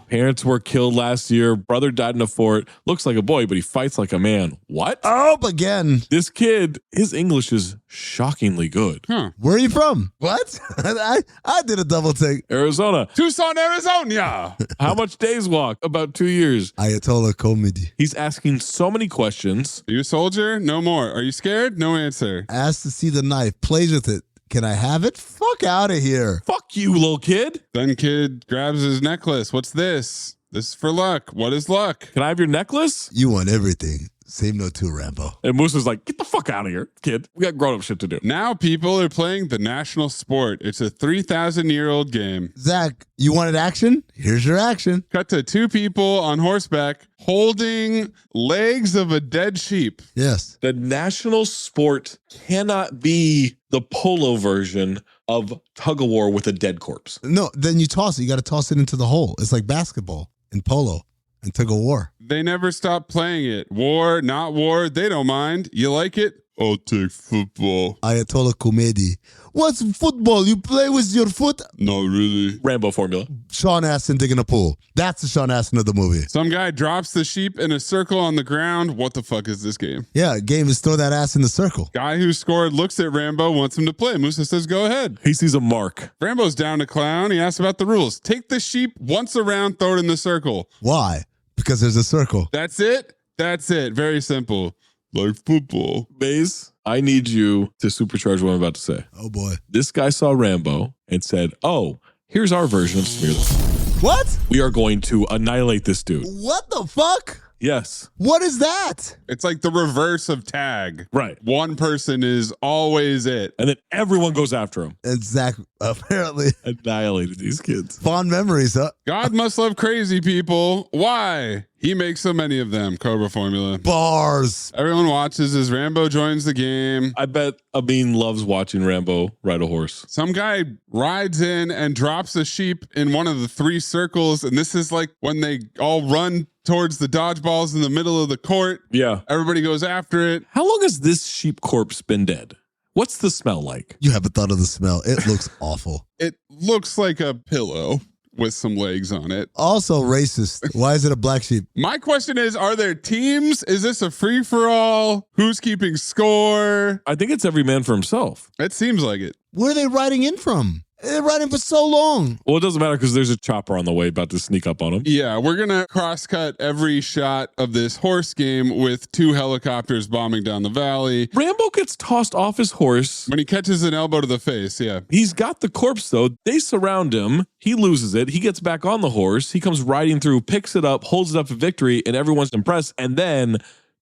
Parents were killed last year. Brother died in a fort. Looks like a boy, but he fights like a man. What? Oh, again. This kid, his English is shockingly good. Huh. Where are you from? What? I did a double take. Arizona. Tucson, Arizona. How much days walk? About 2 years. Ayatollah comedy. He's asking so many questions. Are you a soldier? No more. Are you scared? No answer. Asked to see the knife. Plays with it. Can I have it? Fuck out of here. Fuck you, little kid. Then kid grabs his necklace. What's this? This is for luck. What is luck? Can I have your necklace? You want everything. Same note too, Rambo. And Moose's like, get the fuck out of here, kid. We got grown-up shit to do. Now people are playing the national sport. It's a 3,000-year-old game. Zach, you wanted action? Here's your action. Cut to 2 people on horseback holding legs of a dead sheep. Yes. The national sport cannot be the polo version of tug-of-war with a dead corpse. No, then you toss it. You got to toss it into the hole. It's like basketball and polo and tug-of-war. They never stop playing it. War, not war, they don't mind. You like it? I'll take football. Ayatollah comedy. What's football? You play with your foot? Not really. Rambo formula. Sean Astin digging a pool. That's the Sean Astin of the movie. Some guy drops the sheep in a circle on the ground. What the fuck is this game? Yeah, game is throw that ass in the circle. Guy who scored looks at Rambo, wants him to play. Musa says, go ahead. He sees a mark. Rambo's down to clown. He asks about the rules. Take the sheep once around, throw it in the circle. Why? Because there's a circle. That's it? That's it. Very simple. Like football. Maze, I need you to supercharge what I'm about to say. Oh, boy. This guy saw Rambo and said, oh, here's our version of Smear the... What? We are going to annihilate this dude. What the fuck? Yes. What is that? It's like the reverse of tag. Right. One person is always it. And then everyone goes after him. And Zach apparently annihilated these kids. Fond memories, huh? God must love crazy people. Why? He makes so many of them. Cobra formula. Bars. Everyone watches as Rambo joins the game. I bet Amin loves watching Rambo ride a horse. Some guy rides in and drops a sheep in one of the 3 circles. And this is like when they all run towards the dodgeballs in the middle of the court. Yeah. Everybody goes after it. How long has this sheep corpse been dead? What's the smell like? You haven't thought of the smell. It looks awful. It looks like a pillow with some legs on it. Also racist. Why is it a black sheep? My question is, are there teams? Is this a free-for-all? Who's keeping score? I think it's every man for himself. It seems like it. Where are they riding in from? They're riding for so long. Well, it doesn't matter because there's a chopper on the way about to sneak up on him. Yeah, we're going to cross-cut every shot of this horse game with 2 helicopters bombing down the valley. Rambo gets tossed off his horse. When he catches an elbow to the face, yeah. He's got the corpse, though. They surround him. He loses it. He gets back on the horse. He comes riding through, picks it up, holds it up for victory, and everyone's impressed. And then...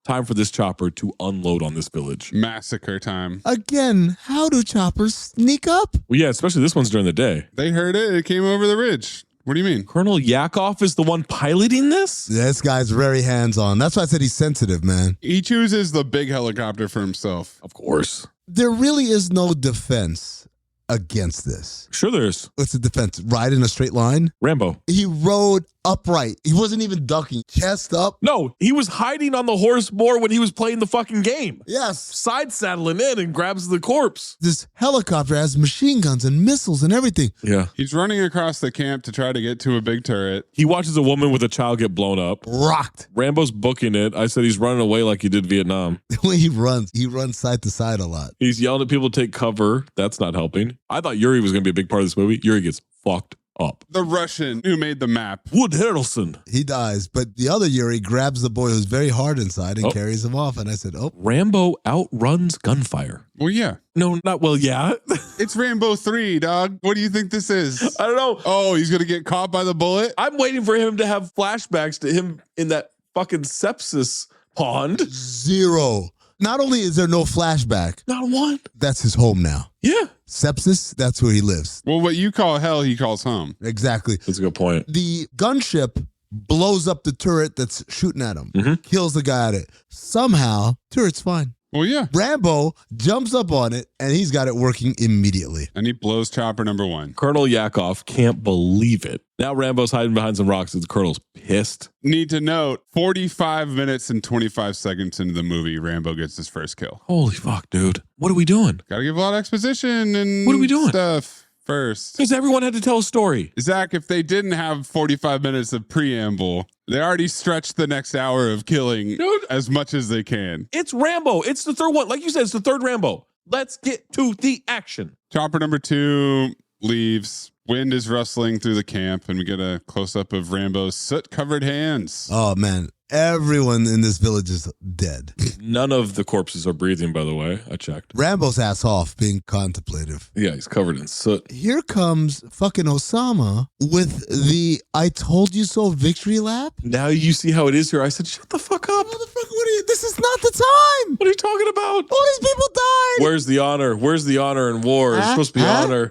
time for this chopper to unload on this village. Massacre time. Again, how do choppers sneak up? Well, yeah, especially this one's during the day. They heard it. It came over the ridge. What do you mean? Colonel Yakov is the one piloting this? This guy's very hands-on. That's why I said he's sensitive, man. He chooses the big helicopter for himself. Of course. There really is no defense against this. Sure there is. What's the defense? Ride in a straight line? Rambo. He rode upright. He wasn't even ducking. Chest up. No, he was hiding on the horse more when he was playing the fucking game. Yes. Side saddling in and grabs the corpse. This helicopter has machine guns and missiles and everything. Yeah. He's running across the camp to try to get to a big turret. He watches a woman with a child get blown up. Rocked. Rambo's booking it. I said he's running away like he did Vietnam. The way he runs side to side a lot. He's yelling at people to take cover. That's not helping. I thought Yuri was going to be a big part of this movie. Yuri gets fucked up. The Russian who made the map. Wood Harrelson. He dies, but the other Yuri grabs the boy who's very hard inside and carries him off. And I said, oh. Rambo outruns gunfire. Well, yeah. No, not well, yeah. It's Rambo 3, dog. What do you think this is? I don't know. Oh, he's going to get caught by the bullet? I'm waiting for him to have flashbacks to him in that fucking sepsis pond. Zero. Not only is there no flashback. Not one. That's his home now. Yeah. Sepsis, that's where he lives. Well, what you call hell, he calls home. Exactly. That's a good point. The gunship blows up the turret that's shooting at him. Kills the guy at it. Somehow, turret's fine. Well, yeah. Rambo jumps up on it, and he's got it working immediately. And he blows chopper number 1. Colonel Yakov can't believe it. Now Rambo's hiding behind some rocks, and the Colonel's pissed. Need to note, 45 minutes and 25 seconds into the movie, Rambo gets his first kill. Holy fuck, dude. What are we doing? Gotta give a lot of exposition and what are we doing? Stuff first. Because everyone had to tell a story. Zach, if they didn't have 45 minutes of preamble, they already stretched the next hour of killing as much as they can. It's Rambo. It's the third one. Like you said, it's the third Rambo. Let's get to the action. Chopper number 2 leaves. Wind is rustling through the camp, and we get a close-up of Rambo's soot-covered hands. Oh, man. Everyone in this village is dead. None of the corpses are breathing, by the way. I checked. Rambo's ass off, being contemplative. Yeah, he's covered in soot. Here comes fucking Osama with the I told you so victory lap. Now you see how it is here. I said, shut the fuck up. Motherfucker, this is not the time. What are you talking about? All these people died. Where's the honor? Where's the honor in war? It's supposed to be honor.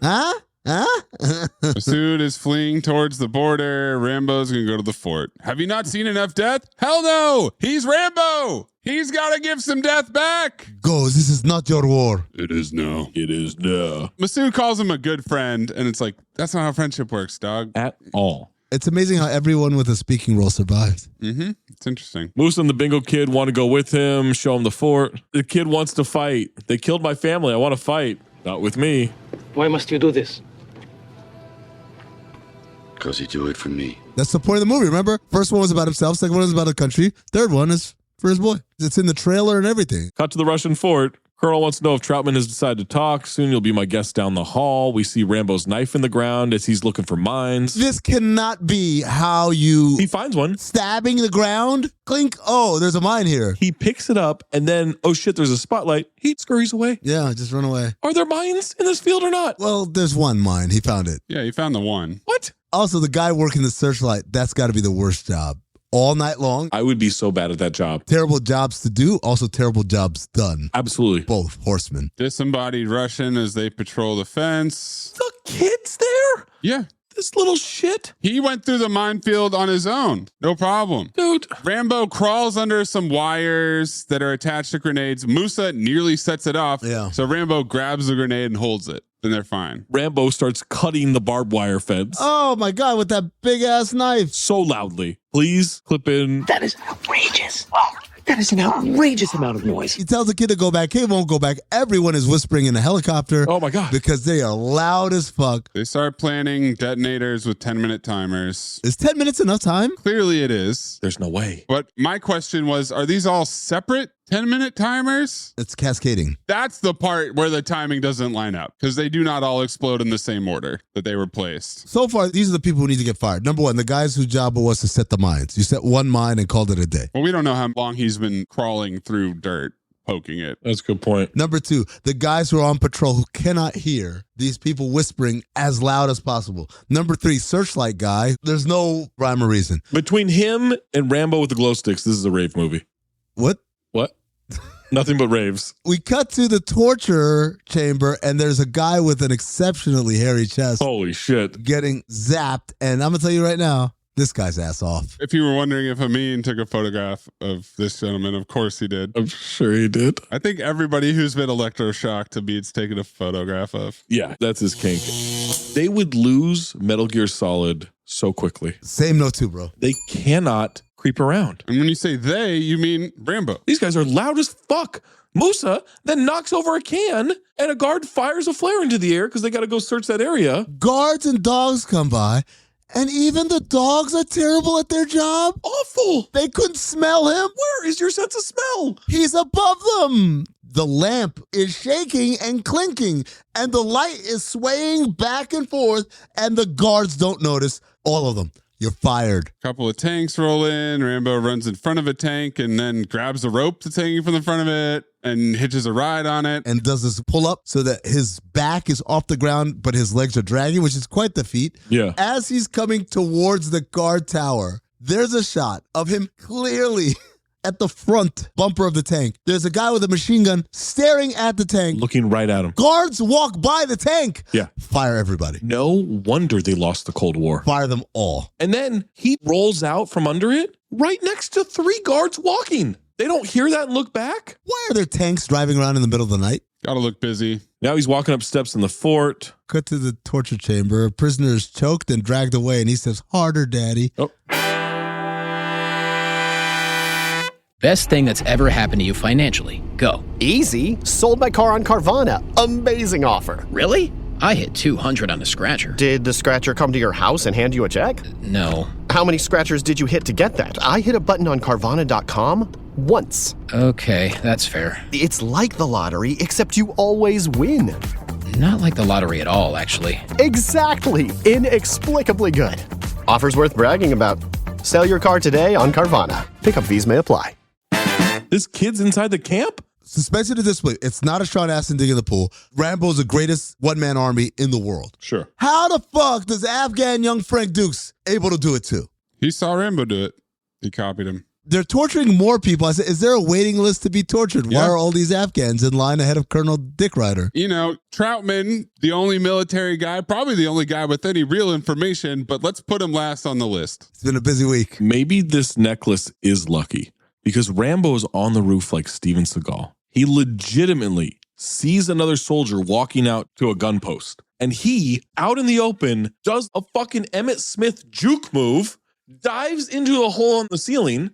Masood is fleeing towards the border. Rambo's gonna go to the fort. Have you not seen enough death? Hell no! He's Rambo! He's gotta give some death back! Go, this is not your war. It is now. It is now. Masood calls him a good friend, and it's like, that's not how friendship works, dog. At all. It's amazing how everyone with a speaking role survived. It's interesting. Moose and the bingo kid want to go with him, show him the fort. The kid wants to fight. They killed my family. I want to fight. Not with me. Why must you do this? Because he do it for me. That's the point of the movie, remember? First one was about himself, second one was about the country, third one is for his boy. It's in the trailer and everything. Cut to the Russian fort. Colonel wants to know if Troutman has decided to talk. Soon you'll be my guest down the hall. We see Rambo's knife in the ground as he's looking for mines. This cannot be how you... He finds one. Stabbing the ground? Clink. Oh, there's a mine here. He picks it up and then, oh shit, there's a spotlight. He scurries away. Yeah, just run away. Are there mines in this field or not? Well, there's one mine. He found it. Yeah, he found the one. What? Also, the guy working the searchlight, that's got to be the worst job. All night long. I would be so bad at that job. Terrible jobs to do, also terrible jobs done. Absolutely. Both horsemen. Disembodied Russian as they patrol the fence. The kid's there? Yeah. This little shit. He went through the minefield on his own. No problem. Dude. Rambo crawls under some wires that are attached to grenades. Musa nearly sets it off. Yeah. So Rambo grabs the grenade and holds it. Then they're fine. Rambo starts cutting the barbed wire fence. Oh my God, with that big ass knife. So loudly. Please clip in. That is outrageous. Oh, that is an outrageous amount of noise. He tells the kid to go back. He won't go back. Everyone is whispering in the helicopter. Oh my God. Because they are loud as fuck. They start planning detonators with 10-minute timers. Is 10 minutes enough time? Clearly it is. There's no way. But my question was, are these all separate 10-minute timers? It's cascading. That's the part where the timing doesn't line up because they do not all explode in the same order that they were placed. So far, these are the people who need to get fired. Number one, the guys whose job was to set the mines. You set one mine and called it a day. Well, we don't know how long he's been crawling through dirt, poking it. That's a good point. Number two, the guys who are on patrol who cannot hear these people whispering as loud as possible. Number three, searchlight guy. There's no rhyme or reason. Between him and Rambo with the glow sticks, this is a rave movie. What? What? Nothing but raves. We cut to the torture chamber, and there's a guy with an exceptionally hairy chest. Holy shit. Getting zapped. And I'm going to tell you right now, this guy's ass off. If you were wondering if Amin took a photograph of this gentleman, of course he did. I'm sure he did. I think everybody who's been electroshocked, Amin's taken a photograph of. Yeah, that's his kink. They would lose Metal Gear Solid so quickly. Same note too, bro. They cannot creep around. And when you say they, you mean Rambo. These guys are loud as fuck. Musa then knocks over a can and a guard fires a flare into the air because they got to go search that area. Guards and dogs come by, and even the dogs are terrible at their job. Awful. They couldn't smell him. Where is your sense of smell? He's above them. The lamp is shaking and clinking, and the light is swaying back and forth, and the guards don't notice. All of them. You're fired. A couple of tanks roll in. Rambo runs in front of a tank and then grabs a rope that's hanging from the front of it and hitches a ride on it. And does this pull up so that his back is off the ground, but his legs are dragging, which is quite the feat. Yeah. As he's coming towards the guard tower, there's a shot of him clearly at the front bumper of the tank. There's a guy with a machine gun staring at the tank. Looking right at him. Guards walk by the tank. Yeah. Fire everybody. No wonder they lost the Cold War. Fire them all. And then he rolls out from under it right next to 3 guards walking. They don't hear that and look back? Why are there tanks driving around in the middle of the night? Gotta look busy. Now he's walking up steps in the fort. Cut to the torture chamber. A prisoner is choked and dragged away, and he says, "Harder, Daddy." Oh. Best thing that's ever happened to you financially. Go. Easy. Sold my car on Carvana. Amazing offer. Really? I hit 200 on a scratcher. Did the scratcher come to your house and hand you a check? No. How many scratchers did you hit to get that? I hit a button on Carvana.com once. Okay, that's fair. It's like the lottery, except you always win. Not like the lottery at all, actually. Exactly. Inexplicably good. Offers worth bragging about. Sell your car today on Carvana. Pickup fees may apply. This kid's inside the camp? Suspension of disbelief. It's not a Sean Astin digging the pool. Rambo's the greatest one-man army in the world. Sure. How the fuck does Afghan young Frank Dukes able to do it too? He saw Rambo do it. He copied him. They're torturing more people. I said, is there a waiting list to be tortured? Yeah. Why are all these Afghans in line ahead of Colonel Dick Ryder? You know, Troutman, the only military guy, probably the only guy with any real information, but let's put him last on the list. It's been a busy week. Maybe this necklace is lucky because Rambo is on the roof like Steven Seagal. He legitimately sees another soldier walking out to a gun post. And he, out in the open, does a fucking Emmett Smith juke move, dives into a hole on the ceiling.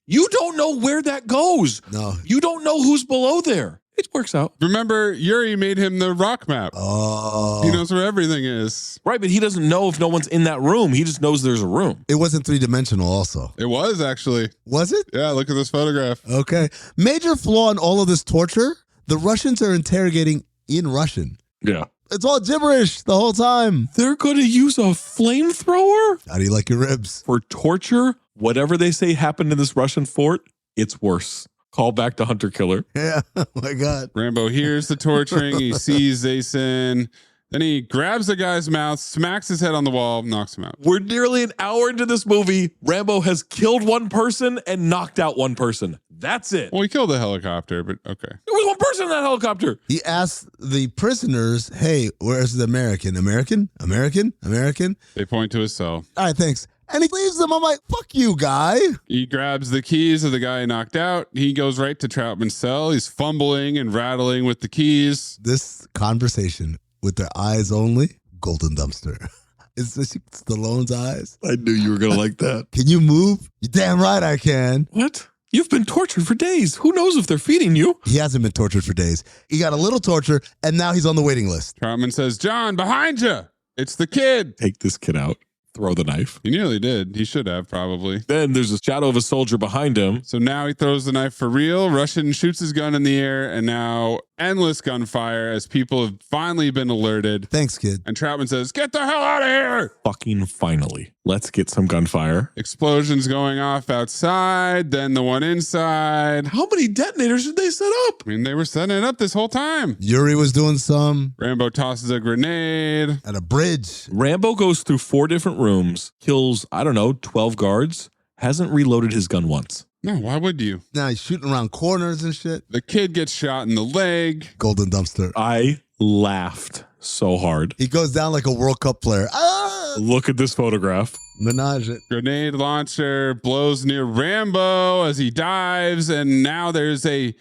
You don't know where that goes. No. You don't know who's below there. It works out. Remember, Yuri made him the rock map. Oh. He knows where everything is. Right, but he doesn't know if no one's in that room. He just knows there's a room. It wasn't three-dimensional also. It was, actually. Was it? Yeah, look at this photograph. Okay. Major flaw in all of this torture. The Russians are interrogating in Russian. Yeah. It's all gibberish the whole time. They're going to use a flamethrower? How do you like your ribs? For torture? Whatever they say happened in this Russian fort, it's worse. Call back to Hunter Killer. Yeah. Oh, my God. Rambo hears the torturing. He sees Jason. Then he grabs the guy's mouth, smacks his head on the wall, knocks him out. We're nearly an hour into this movie. Rambo has killed one person and knocked out one person. That's it. Well, he killed the helicopter, but okay. There was one person in that helicopter. He asked the prisoners, hey, where's the American? American? American? American? They point to his cell. All right, thanks. And he leaves them. I'm like, fuck you, guy. He grabs the keys of the guy he knocked out. He goes right to Troutman's cell. He's fumbling and rattling with the keys. This conversation with their eyes only, golden dumpster. Is this Stallone's eyes? I knew you were going to like that. Can you move? You're damn right I can. What? You've been tortured for days. Who knows if they're feeding you? He hasn't been tortured for days. He got a little torture, and now he's on the waiting list. Troutman says, John, behind you. It's the kid. Take this kid out. Throw the knife. He nearly did. He should have, probably. Then there's a shadow of a soldier behind him. So now he throws the knife for real. Russian shoots his gun in the air, and now endless gunfire as people have finally been alerted. Thanks, kid. And Troutman says, get the hell out of here. Fucking finally. Let's get some gunfire. Explosions going off outside, then the one inside. How many detonators did they set up? I mean, they were setting it up this whole time. Yuri was doing some. Rambo tosses a grenade. At a bridge. Rambo goes through 4 different rooms, kills, 12 guards, hasn't reloaded his gun once. No, why would you? Now he's shooting around corners and shit. The kid gets shot in the leg. Golden dumpster. I laughed so hard. He goes down like a World Cup player. Ah! Look at this photograph. Menage it. Grenade launcher blows near Rambo as he dives, and now there's a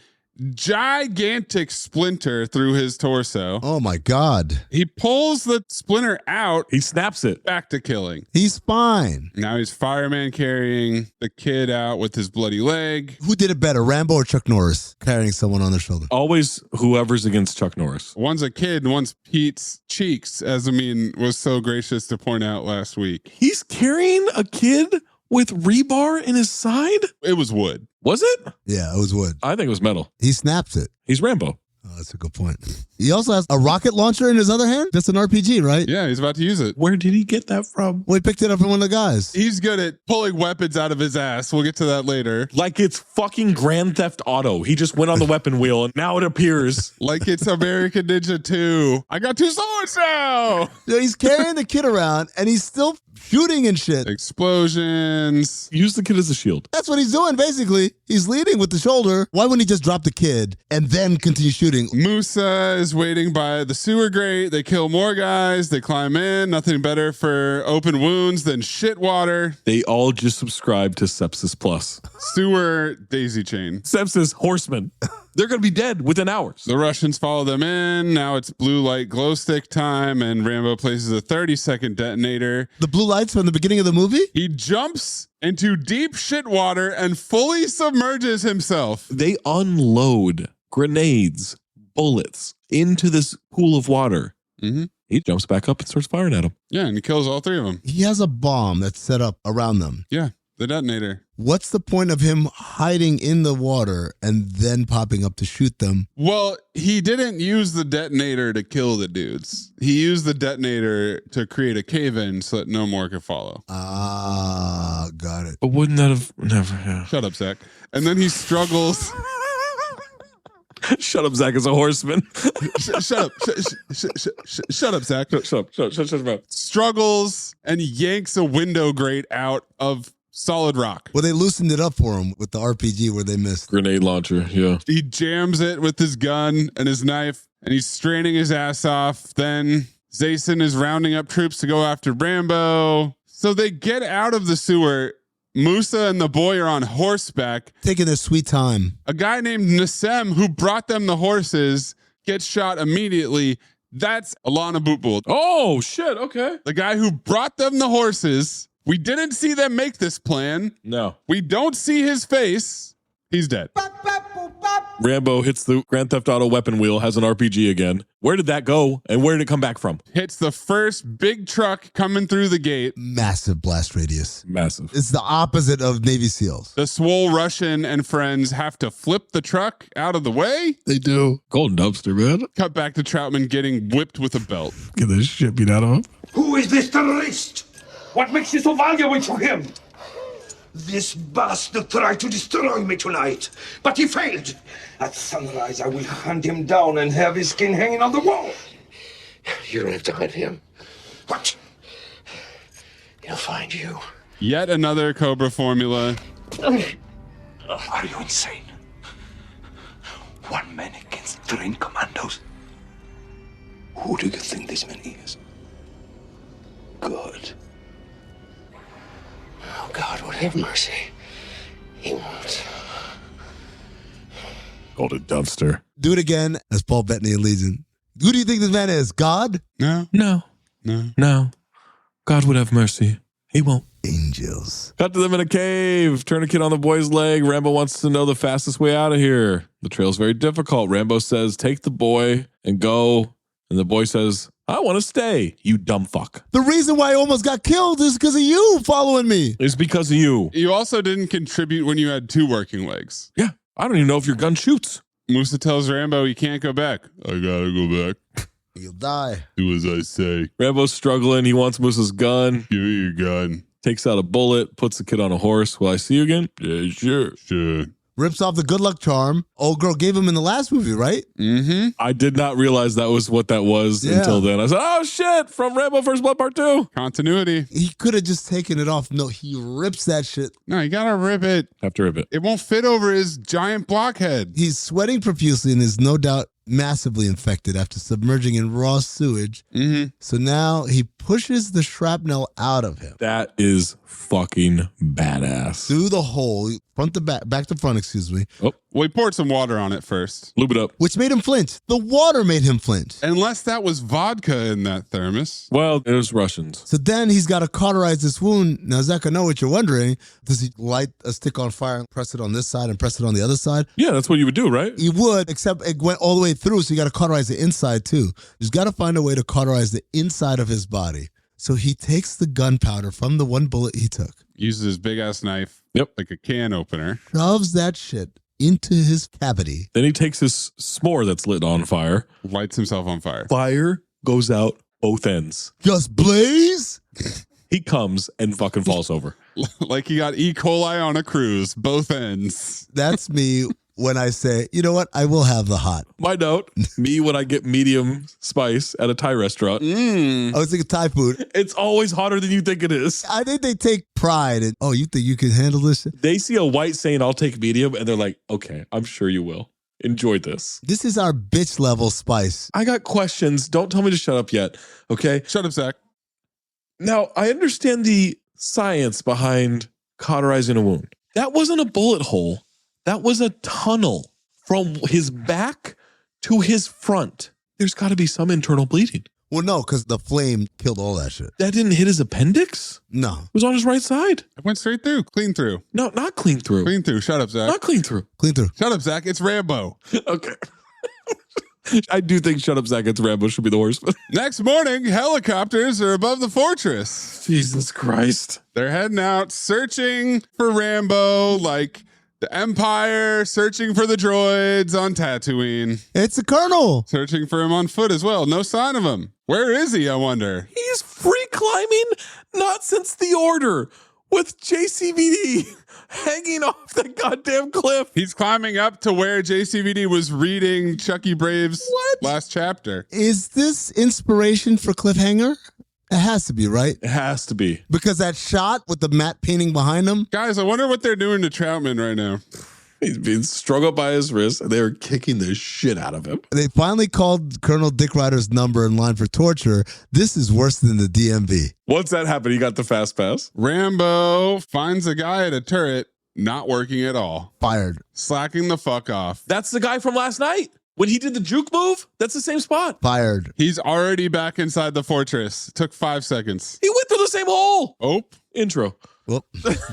gigantic splinter through his torso. Oh my God. He pulls the splinter out. He snaps it. Back to killing. He's fine. Now he's fireman carrying the kid out with his bloody leg. Who did it better, Rambo or Chuck Norris, carrying someone on their shoulder? Always whoever's against Chuck Norris. One's a kid and one's Pete's cheeks, as Amin was so gracious to point out last week. He's carrying a kid with rebar in his side? It was wood. Was it? Yeah, it was wood. I think it was metal. He snaps it. He's Rambo. Oh, that's a good point. He also has a rocket launcher in his other hand. That's an RPG, right? Yeah, he's about to use it. Where did he get that from? Well, he picked it up from one of the guys. He's good at pulling weapons out of his ass. We'll get to that later. Like it's fucking Grand Theft Auto. He just went on the weapon wheel and now it appears. Like it's American Ninja 2. I got 2 swords now. So he's carrying the kid around and he's still shooting and shit. Explosions. Use the kid as a shield. That's what he's doing, basically. He's leading with the shoulder. Why wouldn't he just drop the kid and then continue shooting? Musa is waiting by the sewer grate. They kill more guys. They climb in. Nothing better for open wounds than shit water. They all just subscribe to Sepsis Plus. Sewer daisy chain. Sepsis Horseman. They're going to be dead within hours. The Russians follow them in. Now it's blue light glow stick time, and Rambo places a 30-second detonator. The blue lights from the beginning of the movie? He jumps into deep shit water and fully submerges himself. They unload grenades, bullets into this pool of water. Mm-hmm. He jumps back up and starts firing at them. Yeah, and he kills all 3 of them. He has a bomb that's set up around them. Yeah, the detonator. What's the point of him hiding in the water and then popping up to shoot them? Well, he didn't use the detonator to kill the dudes. He used the detonator to create a cave-in so that no more could follow. Ah, got it. But wouldn't that have never... Yeah. Shut up, Zach. And then he struggles... Shut up, Zach is a horseman. Shut up. Shut up, Zach. Shut up. Struggles and yanks a window grate out of solid rock. Well, they loosened it up for him with the RPG where they missed. Grenade launcher, yeah. He jams it with his gun and his knife, and he's straining his ass off. Then Jason is rounding up troops to go after Rambo. So they get out of the sewer. Musa and the boy are on horseback. Taking their sweet time. A guy named Nasem, who brought them the horses, gets shot immediately. That's Alana Bootbull. Oh, shit, okay. The guy who brought them the horses. We didn't see them make this plan. No. We don't see his face. He's dead. Rambo hits the Grand Theft Auto weapon wheel, has an RPG again. Where did that go? And where did it come back from? Hits the first big truck coming through the gate. Massive blast radius. Massive. It's the opposite of Navy SEALs. The swole Russian and friends have to flip the truck out of the way. They do. Golden dumpster, man. Cut back to Troutman getting whipped with a belt. Get this shit beat out of him. Who is this terrorist? What makes you so valuable to him? This bastard tried to destroy me tonight, but he failed. At sunrise, I will hunt him down and have his skin hanging on the wall. You don't have to hunt him. What? He'll find you. Yet another Cobra formula. Are you insane? One man against trained commandos? Who do you think this man is? God. Oh, God would have mercy. He won't. Golden dumpster. Do it again as Paul Bettany and Legion. Who do you think this man is? God? No. No. God would have mercy. He won't. Angels. Cut to them in a cave. Tourniquet on the boy's leg. Rambo wants to know the fastest way out of here. The trail's very difficult. Rambo says, take the boy and go. And the boy says, I want to stay, you dumb fuck. The reason why I almost got killed is because of you following me. It's because of you. You also didn't contribute when you had two working legs. Yeah. I don't even know if your gun shoots. Musa tells Rambo he can't go back. I gotta go back. You'll die. Do as I say. Rambo's struggling. He wants Musa's gun. Give me your gun. Takes out a bullet, puts the kid on a horse. Will I see you again? Yeah, sure. Sure. Rips off the good luck charm. Old girl gave him in the last movie, right? Mm-hmm. I did not realize that was what that was until then. I said, oh shit, from Rambo First Blood Part 2. Continuity. He could have just taken it off. No, he rips that shit. No, you gotta rip it. Have to rip it. It won't fit over his giant blockhead. He's sweating profusely and is no doubt massively infected after submerging in raw sewage. Mm-hmm. So now he pushes the shrapnel out of him. That is fucking badass. Through the hole, front to back to front, excuse me. Oh. Well, he poured some water on it first. Lube it up. Which made him flinch. The water made him flinch. Unless that was vodka in that thermos. Well, it was Russians. So then he's got to cauterize this wound. Now, Zach, I know what you're wondering. Does he light a stick on fire and press it on this side and press it on the other side? Yeah, that's what you would do, right? You would, except it went all the way through, so you got to cauterize the inside too. He's got to find a way to cauterize the inside of his body. So he takes the gunpowder from the one bullet he took. Uses his big-ass knife. Yep. Like a can opener. Shoves that shit into his cavity. Then he takes his s'more that's lit on fire. Lights himself on fire. Fire goes out both ends. Just blaze? He comes and fucking falls over. Like he got E. coli on a cruise. Both ends. That's me when I say, you know what? I will have the hot. My note, me when I get medium spice at a Thai restaurant. I was thinking Thai food. It's always hotter than you think it is. I think they take pride in, oh, you think you can handle this shit? They see a white saying, I'll take medium, and they're like, okay, I'm sure you will. Enjoy this. This is our bitch level spice. I got questions. Don't tell me to shut up yet, okay? Shut up, Zach. Now, I understand the science behind cauterizing a wound. That wasn't a bullet hole. That was a tunnel from his back to his front. There's got to be some internal bleeding. Well, no, because the flame killed all that shit. That didn't hit his appendix? No. It was on his right side. It went straight through. Clean through. No, not clean through. Clean through. Shut up, Zach. Not clean through. Clean through. Shut up, Zach. It's Rambo. Okay. I do think Shut Up, Zach, It's Rambo should be the worst. Next morning, helicopters are above the fortress. Jesus Christ. They're heading out, searching for Rambo, like the Empire, searching for the droids on Tatooine. It's the Colonel. Searching for him on foot as well. No sign of him. Where is he, I wonder? He's free climbing, not since the order, with JCVD hanging off the goddamn cliff. He's climbing up to where JCVD was reading Chucky Brave's last chapter. Is this inspiration for Cliffhanger? It has to be, right? It has to be. Because that shot with the matte painting behind him. Guys, I wonder what they're doing to Troutman right now. He's being strung up by his wrist, and they were kicking the shit out of him. They finally called Colonel Dick Ryder's number in line for torture. This is worse than the DMV. Once that happened, he got the fast pass. Rambo finds a guy at a turret, not working at all. Fired. Slacking the fuck off. That's the guy from last night. When he did the juke move, that's the same spot. Fired. He's already back inside the fortress. It took 5 seconds. He went through the same hole. Oh. Intro. Well,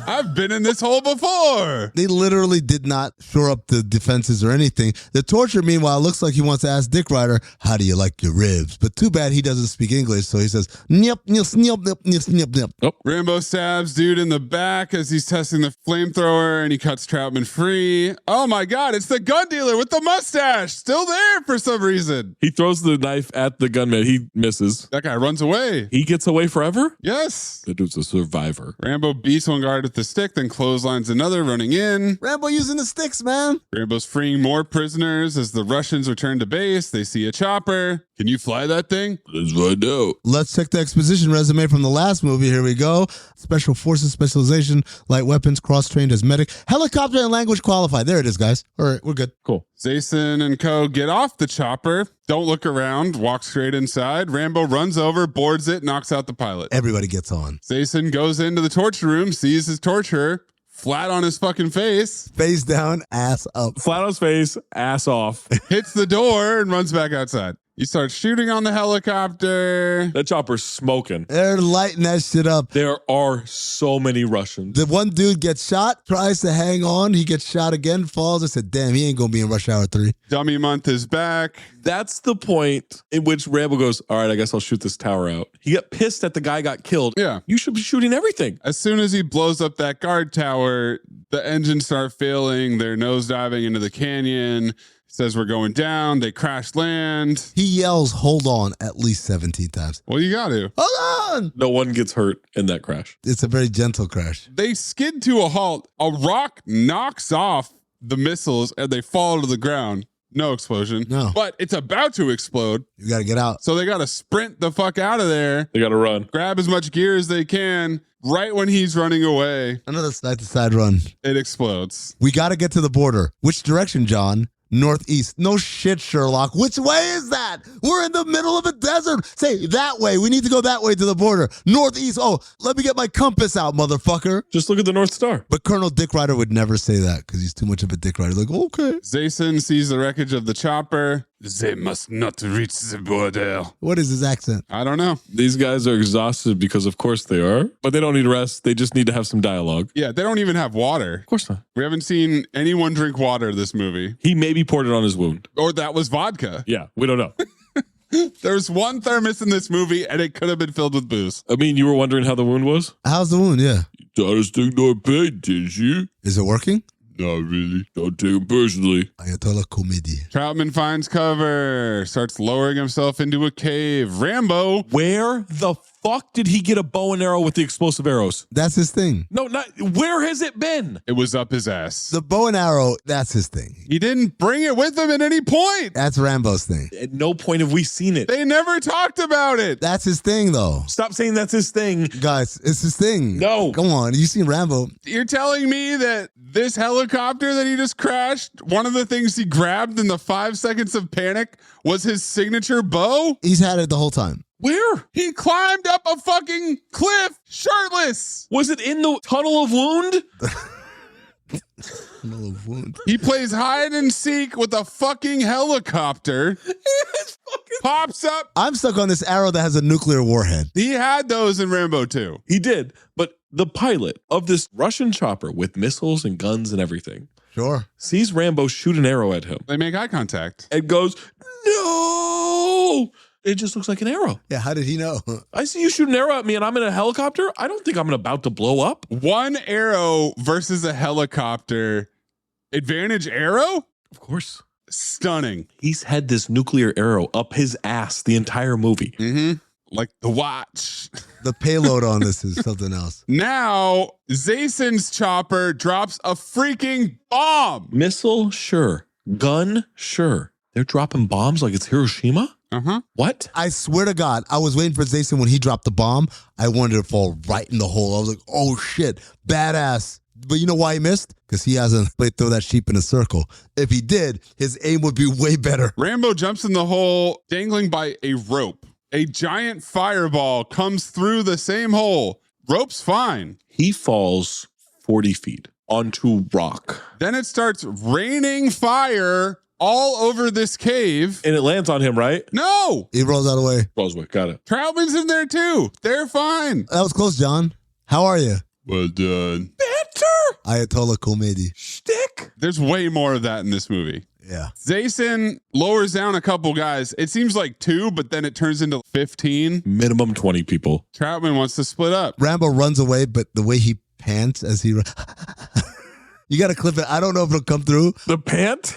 I've been in this hole before. They literally did not shore up the defenses or anything. The torture, meanwhile, looks like he wants to ask Dick Ryder, how do you like your ribs? But too bad he doesn't speak English, so he says, nyep, nyep, nyep, nyep, nyep, nyep. Oh. Rambo stabs dude in the back as he's testing the flamethrower, and he cuts Troutman free. Oh my God, it's the gun dealer with the mustache. Still there for some reason. He throws the knife at the gunman. He misses. That guy runs away. He gets away forever? Yes. That dude's a survivor. Rambo beats one guard with the stick, then clotheslines another, running in. Rambo using the sticks, man. Rambo's freeing more prisoners as the Russians return to base. They see a chopper. Can you fly that thing? Let's find out. Let's check the exposition resume from the last movie. Here we go. Special forces specialization, light weapons, cross-trained as medic, helicopter and language qualified. There it is, guys. All right, we're good. Cool. Jason and co get off the chopper. Don't look around. Walk straight inside. Rambo runs over, boards it, knocks out the pilot. Everybody gets on. Jason goes into the torture room, sees his torturer flat on his fucking face. Face down, ass up. Flat on his face, ass off. Hits the door and runs back outside. He starts shooting on the helicopter. That chopper's smoking. They're lighting that shit up. There are so many Russians. The one dude gets shot, tries to hang on. He gets shot again, falls. I said, damn, he ain't going to be in Rush Hour 3. Dummy month is back. That's the point in which Rambo goes, all right, I guess I'll shoot this tower out. He got pissed that the guy got killed. Yeah. You should be shooting everything. As soon as he blows up that guard tower, the engines start failing. They're nosediving into the canyon. Says we're going down. They crash land. He yells, hold on, at least 17 times. Well, you got to. Hold on. No one gets hurt in that crash. It's a very gentle crash. They skid to a halt. A rock knocks off the missiles and they fall to the ground. No explosion. No. But it's about to explode. You got to get out. So they got to sprint the fuck out of there. They got to run. Grab as much gear as they can. Right when he's running away, another side-to-side run. It explodes. We got to get to the border. Which direction, John? Northeast. No shit, Sherlock. Which way is that? We're in the middle of a desert. Say, that way. We need to go that way to the border. Northeast. Oh, let me get my compass out, motherfucker. Just look at the North Star. But Colonel Dick Ryder would never say that because he's too much of a Dick Ryder. Like, okay. Jason sees the wreckage of the chopper. They must not reach the border. What is his accent? I don't know. These guys are exhausted because of course they are, but they don't need rest. They just need to have some dialogue. Yeah, they don't even have water. Of course not. We haven't seen anyone drink water this movie. He maybe poured it on his wound. Or that was vodka. Yeah, we don't know. There's one thermos in this movie and it could have been filled with booze. I mean, you were wondering how the wound was? How's the wound? Yeah. You didn't ignore pain, did you? Is it working? Not really. Don't take it personally. Ayatollah comedy. Troutman finds cover, starts lowering himself into a cave. Rambo. Where the fuck did he get a bow and arrow with the explosive arrows? That's his thing. No, not where has it been? It was up his ass. The bow and arrow, that's his thing. He didn't bring it with him at any point. That's Rambo's thing. At no point have we seen it. They never talked about it. That's his thing, though. Stop saying that's his thing. Guys, it's his thing. No. Come on. You seen Rambo. You're telling me that this helicopter that he just crashed, one of the things he grabbed in the 5 seconds of panic was his signature bow? He's had it the whole time. Where? He climbed up a fucking cliff shirtless. Was it in the tunnel of wound? Tunnel of wound. He plays hide and seek with a fucking helicopter. Pops up. I'm stuck on this arrow that has a nuclear warhead. He had those in Rambo 2. He did. But the pilot of this Russian chopper with missiles and guns and everything Sure. sees Rambo shoot an arrow at him. They make eye contact. And goes, no! It just looks like an arrow. Yeah, how did he know? I see you shoot an arrow at me and I'm in a helicopter. I don't think I'm about to blow up. One arrow versus a helicopter. Advantage arrow? Of course. Stunning. He's had this nuclear arrow up his ass the entire movie. Mm-hmm. Like the watch. The payload on this is something else. Now, Jason's chopper drops a freaking bomb. Missile? Sure. Gun? Sure. They're dropping bombs like it's Hiroshima? Uh-huh. What? I swear to God, I was waiting for Jason when he dropped the bomb. I wanted it to fall right in the hole. I was like, oh shit, badass. But you know why he missed? Because he hasn't played throw that sheep in a circle. If he did, his aim would be way better. Rambo jumps in the hole dangling by a rope. A giant fireball comes through the same hole. Rope's fine. He falls 40 feet onto rock. Then it starts raining fire all over this cave. And it lands on him, right? No. He rolls out of the way. Rolls away. Got it. Troutman's in there too. They're fine. That was close, John. How are you? Well done. Ayatollah Khomeini. Shtick. There's way more of that in this movie. Yeah. Jason lowers down a couple guys. It seems like 2, but then it turns into 15. Minimum 20 people. Troutman wants to split up. Rambo runs away, but the way he pants as he you got to clip it. I don't know if it'll come through. The pant?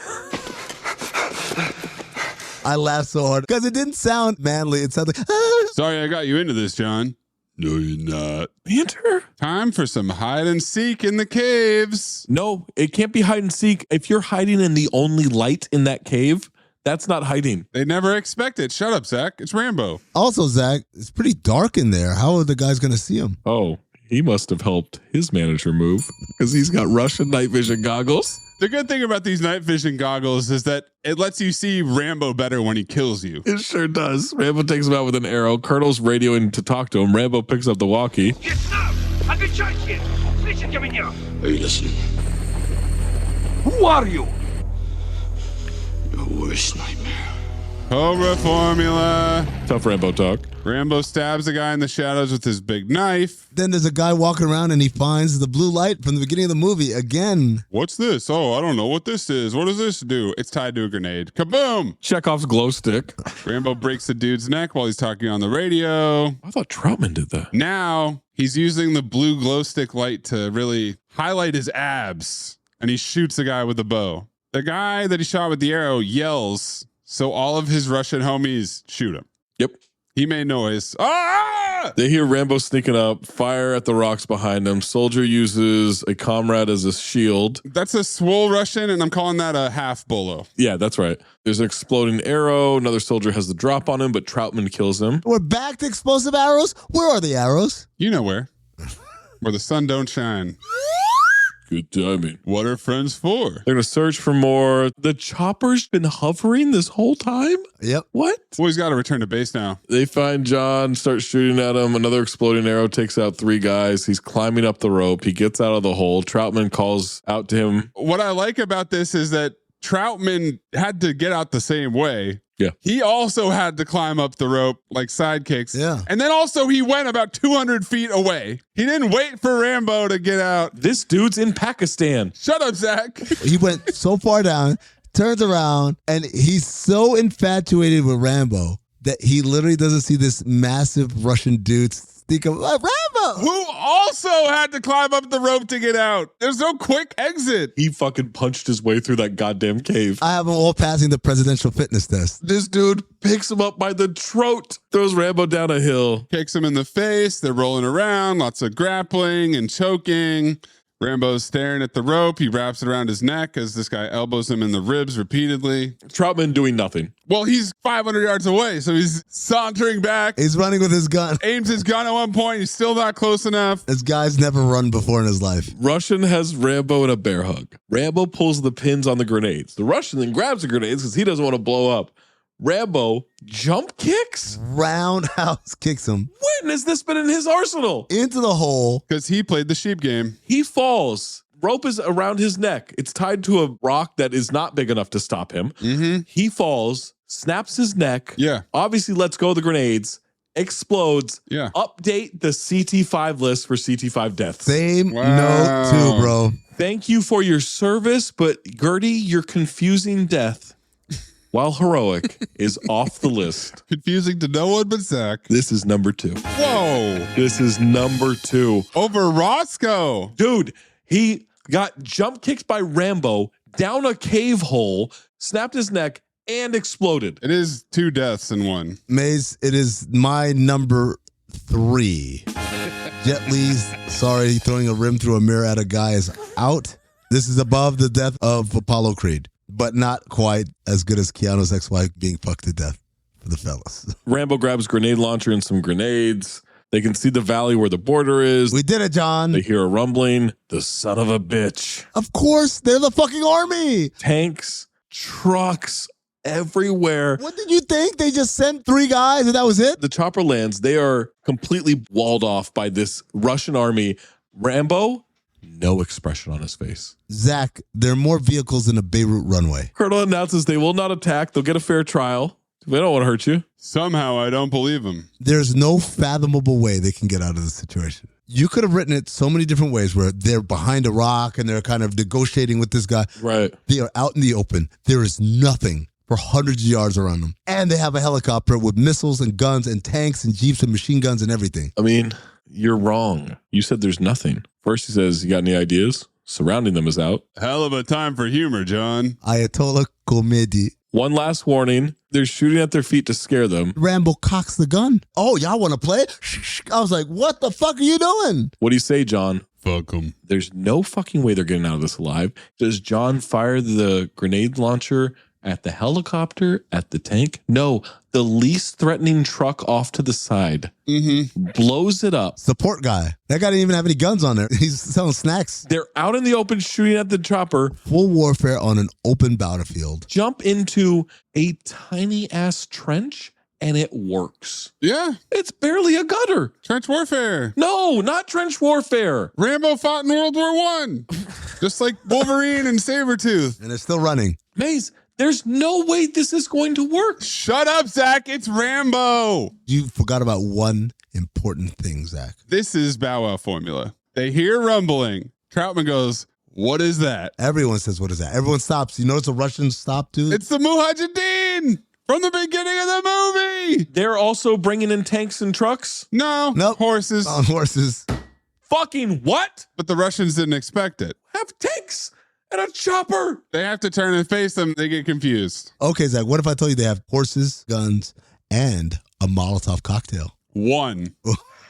I laughed so hard because it didn't sound manly. It sounded like, Sorry I got you into this, John. No, you're not. Banter? Time for some hide and seek in the caves. No, it can't be hide and seek. If you're hiding in the only light in that cave, that's not hiding. They never expect it. Shut up, Zach. It's Rambo. Also, Zach, it's pretty dark in there. How are the guys going to see him? Oh, he must have helped his manager move because he's got Russian night vision goggles. The good thing about these night vision goggles is that it lets you see Rambo better when he kills you. It sure does. Rambo takes him out with an arrow. Colonel's radioing to talk to him. Rambo picks up the walkie. Are you listening? Who are you? Your worst nightmare. Cobra formula. Tough Rambo talk. Rambo stabs a guy in the shadows with his big knife. Then there's a guy walking around and he finds the blue light from the beginning of the movie again. What's this? Oh, I don't know what this is. What does this do? It's tied to a grenade. Kaboom! Chekhov's glow stick. Rambo breaks the dude's neck while he's talking on the radio. I thought Troutman did that. Now he's using the blue glow stick light to really highlight his abs. And he shoots the guy with the bow. The guy that he shot with the arrow yells, so all of his Russian homies shoot him. Yep. He made noise. Ah! They hear Rambo sneaking up, fire at the rocks behind him. Soldier uses a comrade as a shield. That's a swole Russian, and I'm calling that a half bolo. Yeah, that's right. There's an exploding arrow. Another soldier has the drop on him, but Troutman kills him. We're back to explosive arrows? Where are the arrows? You know where. Where the sun don't shine. Good timing. What are friends for? They're going to search for more. The chopper's been hovering this whole time? Yep. What? Well, he's got to return to base now. They find John, start shooting at him. Another exploding arrow takes out 3 guys. He's climbing up the rope. He gets out of the hole. Troutman calls out to him. What I like about this is that Troutman had to get out the same way. Yeah. He also had to climb up the rope like sidekicks. Yeah. And then also he went about 200 feet away. He didn't wait for Rambo to get out. This dude's in Pakistan. Shut up, Zach. He went so far down, turns around, and he's so infatuated with Rambo that he literally doesn't see this massive Russian dude sneak up, like, Rambo! Who also had to climb up the rope to get out. There's no quick exit. He fucking punched his way through that goddamn cave. I have them all passing the presidential fitness test. This dude picks him up by the throat, throws Rambo down a hill. Kicks him in the face. They're rolling around. Lots of grappling and choking. Rambo's staring at the rope. He wraps it around his neck as this guy elbows him in the ribs repeatedly. Troutman doing nothing. Well, he's 500 yards away, so he's sauntering back. He's running with his gun. Aims his gun at one point. He's still not close enough. This guy's never run before in his life. Russian has Rambo in a bear hug. Rambo pulls the pins on the grenades. The Russian then grabs the grenades because he doesn't want to blow up. Rambo jump kicks? Roundhouse kicks him. When has this been in his arsenal? Into the hole. Because he played the sheep game. He falls. Rope is around his neck. It's tied to a rock that is not big enough to stop him. Mm-hmm. He falls, snaps his neck. Yeah. Obviously lets go of the grenades. Explodes. Yeah. Update the CT5 list for CT5 deaths. Same note too, bro. Thank you for your service, but Gertie, your confusing death, while heroic, is off the list. Confusing to no one but Zach. This is number 2. Whoa. This is number 2. Over Roscoe. Dude, he got jump kicked by Rambo down a cave hole, snapped his neck, and exploded. It is 2 deaths in one. Maze, it is my number 3. Jet Li's sorry throwing a rim through a mirror at a guy is out. This is above the death of Apollo Creed, but not quite as good as Keanu's ex-wife being fucked to death for the fellas. Rambo grabs grenade launcher and some grenades. They can see the valley where the border is. We did it, John. They hear a rumbling. The son of a bitch. Of course, they're the fucking army. Tanks, trucks, everywhere. What did you think? They just sent 3 guys and that was it? The chopper lands. They are completely walled off by this Russian army. Rambo, no expression on his face. Zach, there are more vehicles than a Beirut runway. Colonel announces they will not attack. They'll get a fair trial. They don't want to hurt you. Somehow I don't believe him. There's no fathomable way they can get out of this situation. You could have written it so many different ways where they're behind a rock and they're kind of negotiating with this guy. Right. They are out in the open. There is nothing for hundreds of yards around them. And they have a helicopter with missiles and guns and tanks and jeeps and machine guns and everything. I mean, you're wrong. You said there's nothing. First he says, you got any ideas? Surrounding them is out. Hell of a time for humor, John. Ayatollah Comedy. One last warning. They're shooting at their feet to scare them. Rambo cocks the gun. Oh, y'all want to play? I was like, what the fuck are you doing? What do you say, John? Fuck them. There's no fucking way they're getting out of this alive. Does John fire the grenade launcher at the helicopter, at the tank? No, the least threatening truck off to the side. Blows it up. Support guy. That guy didn't even have any guns on there. He's selling snacks. They're out in the open shooting at the chopper. Full warfare on an open battlefield. Jump into a tiny ass trench and it works. Yeah. It's barely a gutter. Trench warfare. No, not trench warfare. Rambo fought in World War I. Just like Wolverine and Sabretooth. And they're still running. Maze, there's no way this is going to work. Shut up, Zach. It's Rambo. You forgot about one important thing, Zach. This is Bow Wow formula. They hear rumbling. Troutman goes, what is that? Everyone says, what is that? Everyone stops. You notice the Russians stop, too? It's the Mujahideen from the beginning of the movie. They're also bringing in tanks and trucks? No. Nope. Horses. On horses. Fucking what? But the Russians didn't expect it. Have tanks and a chopper. They have to turn and face them. They get confused. Okay, Zach, what if I told you they have horses, guns, and a Molotov cocktail? One.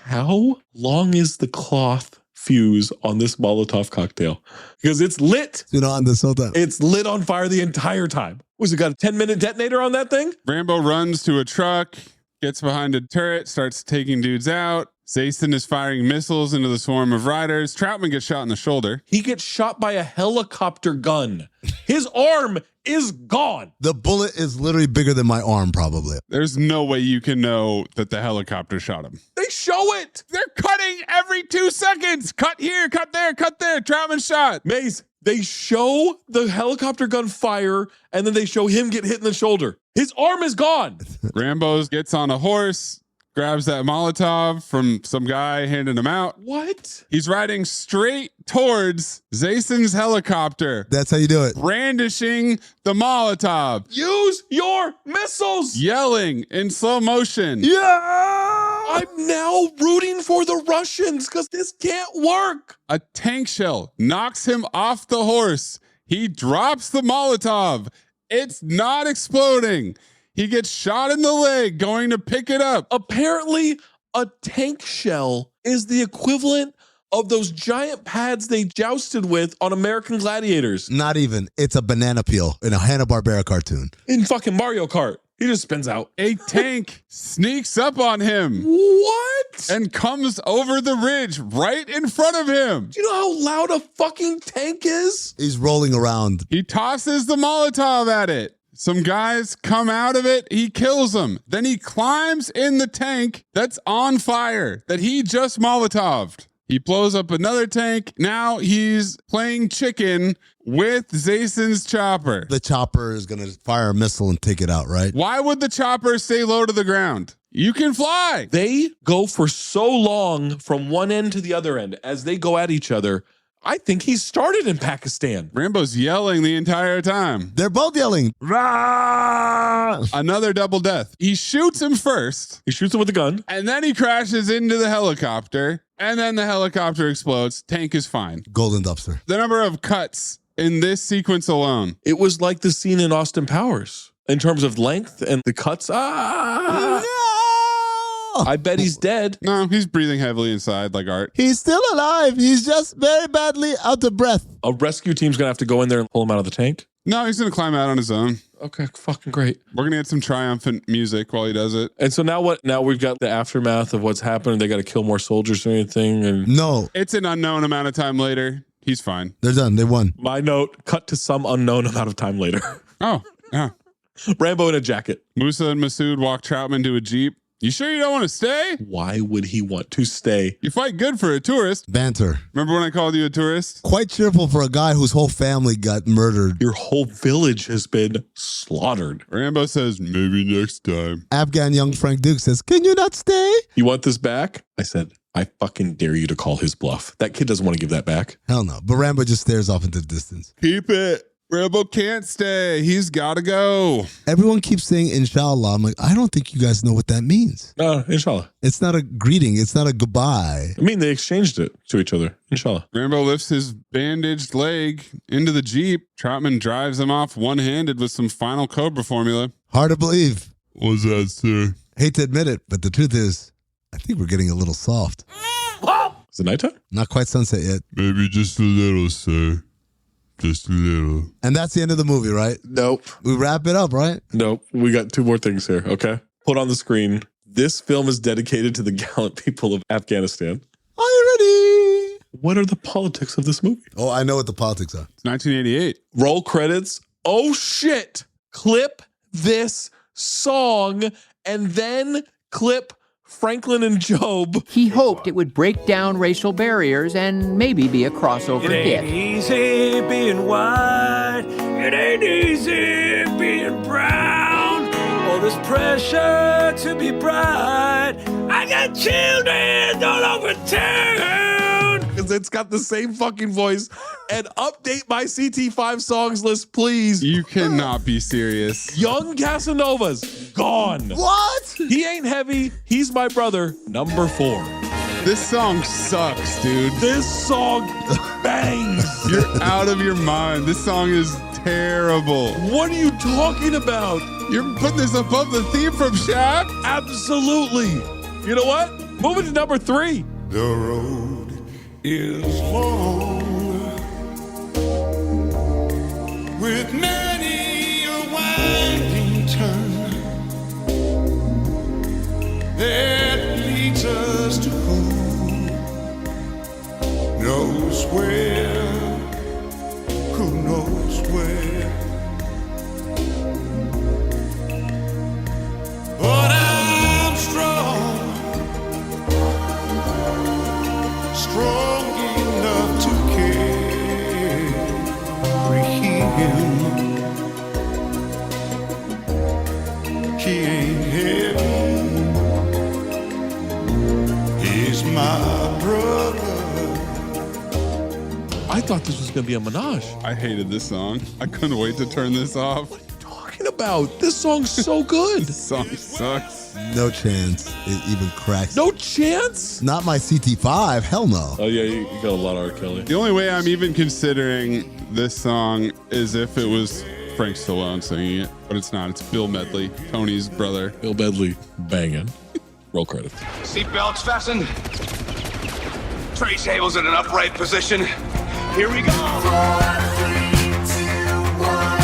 How long is the cloth fuse on this Molotov cocktail? Because it's lit. You know, on this whole time. It's lit on fire the entire time. Was it got a 10-minute detonator on that thing? Rambo runs to a truck, gets behind a turret, starts taking dudes out. Zayson is firing missiles into the swarm of riders. Troutman gets shot in the shoulder. He gets shot by a helicopter gun. His arm is gone. The bullet is literally bigger than my arm, probably. There's no way you can know that the helicopter shot him. They show it. They're cutting every 2 seconds. Cut here, cut there, cut there. Troutman shot. Maze, they show the helicopter gun fire, and then they show him get hit in the shoulder. His arm is gone. Rambo gets on a horse, grabs that Molotov from some guy handing him out. What? He's riding straight towards Zayson's helicopter. That's how you do it. Brandishing the Molotov. Use your missiles. Yelling in slow motion. Yeah! I'm now rooting for the Russians because this can't work. A tank shell knocks him off the horse. He drops the Molotov. It's not exploding. He gets shot in the leg going to pick it up. Apparently, a tank shell is the equivalent of those giant pads they jousted with on American Gladiators. Not even. It's a banana peel in a Hanna-Barbera cartoon. In fucking Mario Kart. He just spins out. A tank sneaks up on him. What? And comes over the ridge right in front of him. Do you know how loud a fucking tank is? He's rolling around. He tosses the Molotov at it. Some guys come out of it. He kills them. Then he climbs in the tank that's on fire that he just Molotoved. He blows up another tank. Now he's playing chicken with Zayson's chopper. The chopper is going to fire a missile and take it out, right? Why would the chopper stay low to the ground? You can fly. They go for so long from one end to the other end as they go at each other. I think he started in Pakistan. Rambo's yelling the entire time. They're both yelling. Rah! Another double death. He shoots him first. He shoots him with a gun. And then he crashes into the helicopter. And then the helicopter explodes. Tank is fine. Golden dumpster. The number of cuts in this sequence alone. It was like the scene in Austin Powers in terms of length and the cuts. I bet he's dead. No, he's breathing heavily inside like Art. He's still alive. He's just very badly out of breath. A rescue team's going to have to go in there and pull him out of the tank? No, he's going to climb out on his own. Okay, fucking great. We're going to get some triumphant music while he does it. And so now what? Now we've got the aftermath of what's happened. They got to kill more soldiers or anything. And no. It's an unknown amount of time later. He's fine. They're done. They won. My note, cut to some unknown amount of time later. Oh, yeah. Rambo in a jacket. Musa and Masood walk Troutman to a Jeep. You sure you don't want to stay? Why would he want to stay? You fight good for a tourist. Banter. Remember when I called you a tourist? Quite cheerful for a guy whose whole family got murdered. Your whole village has been slaughtered. Rambo says, maybe next time. Afghan young Frank Duke says, can you not stay? You want this back? I said, I fucking dare you to call his bluff. That kid doesn't want to give that back. Hell no. But Rambo just stares off into the distance. Keep it. Rambo can't stay. He's got to go. Everyone keeps saying inshallah. I'm like, I don't think you guys know what that means. No, inshallah. It's not a greeting. It's not a goodbye. I mean, they exchanged it to each other. Inshallah. Rambo lifts his bandaged leg into the Jeep. Troutman drives him off one-handed with some final Cobra formula. Hard to believe. What's that, sir? Hate to admit it, but the truth is, I think we're getting a little soft. Is it nighttime? Not quite sunset yet. Maybe just a little, sir. Just a little. And that's the end of the movie, right? Nope. We wrap it up, right? Nope. We got two more things here, okay? Put on the screen. This film is dedicated to the gallant people of Afghanistan. Are you ready? What are the politics of this movie? Oh, I know what the politics are. It's 1988. Roll credits. Oh, shit. Clip this song and then clip Franklin and Job. He hoped it would break down racial barriers and maybe be a crossover hit. Easy being white, it ain't easy being brown. All this pressure to be bright. I got children all over town. Because it's got the same fucking voice. And update my CT5 songs list, please. You cannot be serious. Young Casanovas, gone. What? He ain't heavy. He's my brother. Number 4. This song sucks, dude. This song bangs. You're out of your mind. This song is terrible. What are you talking about? You're putting this above the theme from Shaft? Absolutely. You know what? Moving to number 3. The road is long with many a winding turn that leads us to who knows where, who knows where. But I'm strong enough to carry him. He ain't heavy. He's my brother. I thought this was going to be a menage. I hated this song. I couldn't wait to turn this off. What are you talking about? This song's so good. This song sucks. No chance it even cracks. No chance? Not my CT5. Hell no. Oh, yeah, you got a lot of R. Kelly. The only way I'm even considering this song is if it was Frank Stallone singing it, but it's not. It's Bill Medley, Tony's brother. Bill Medley banging. Roll credits. Seatbelts fastened. Tray tables in an upright position. Here we go. 4, 3, 2, 1.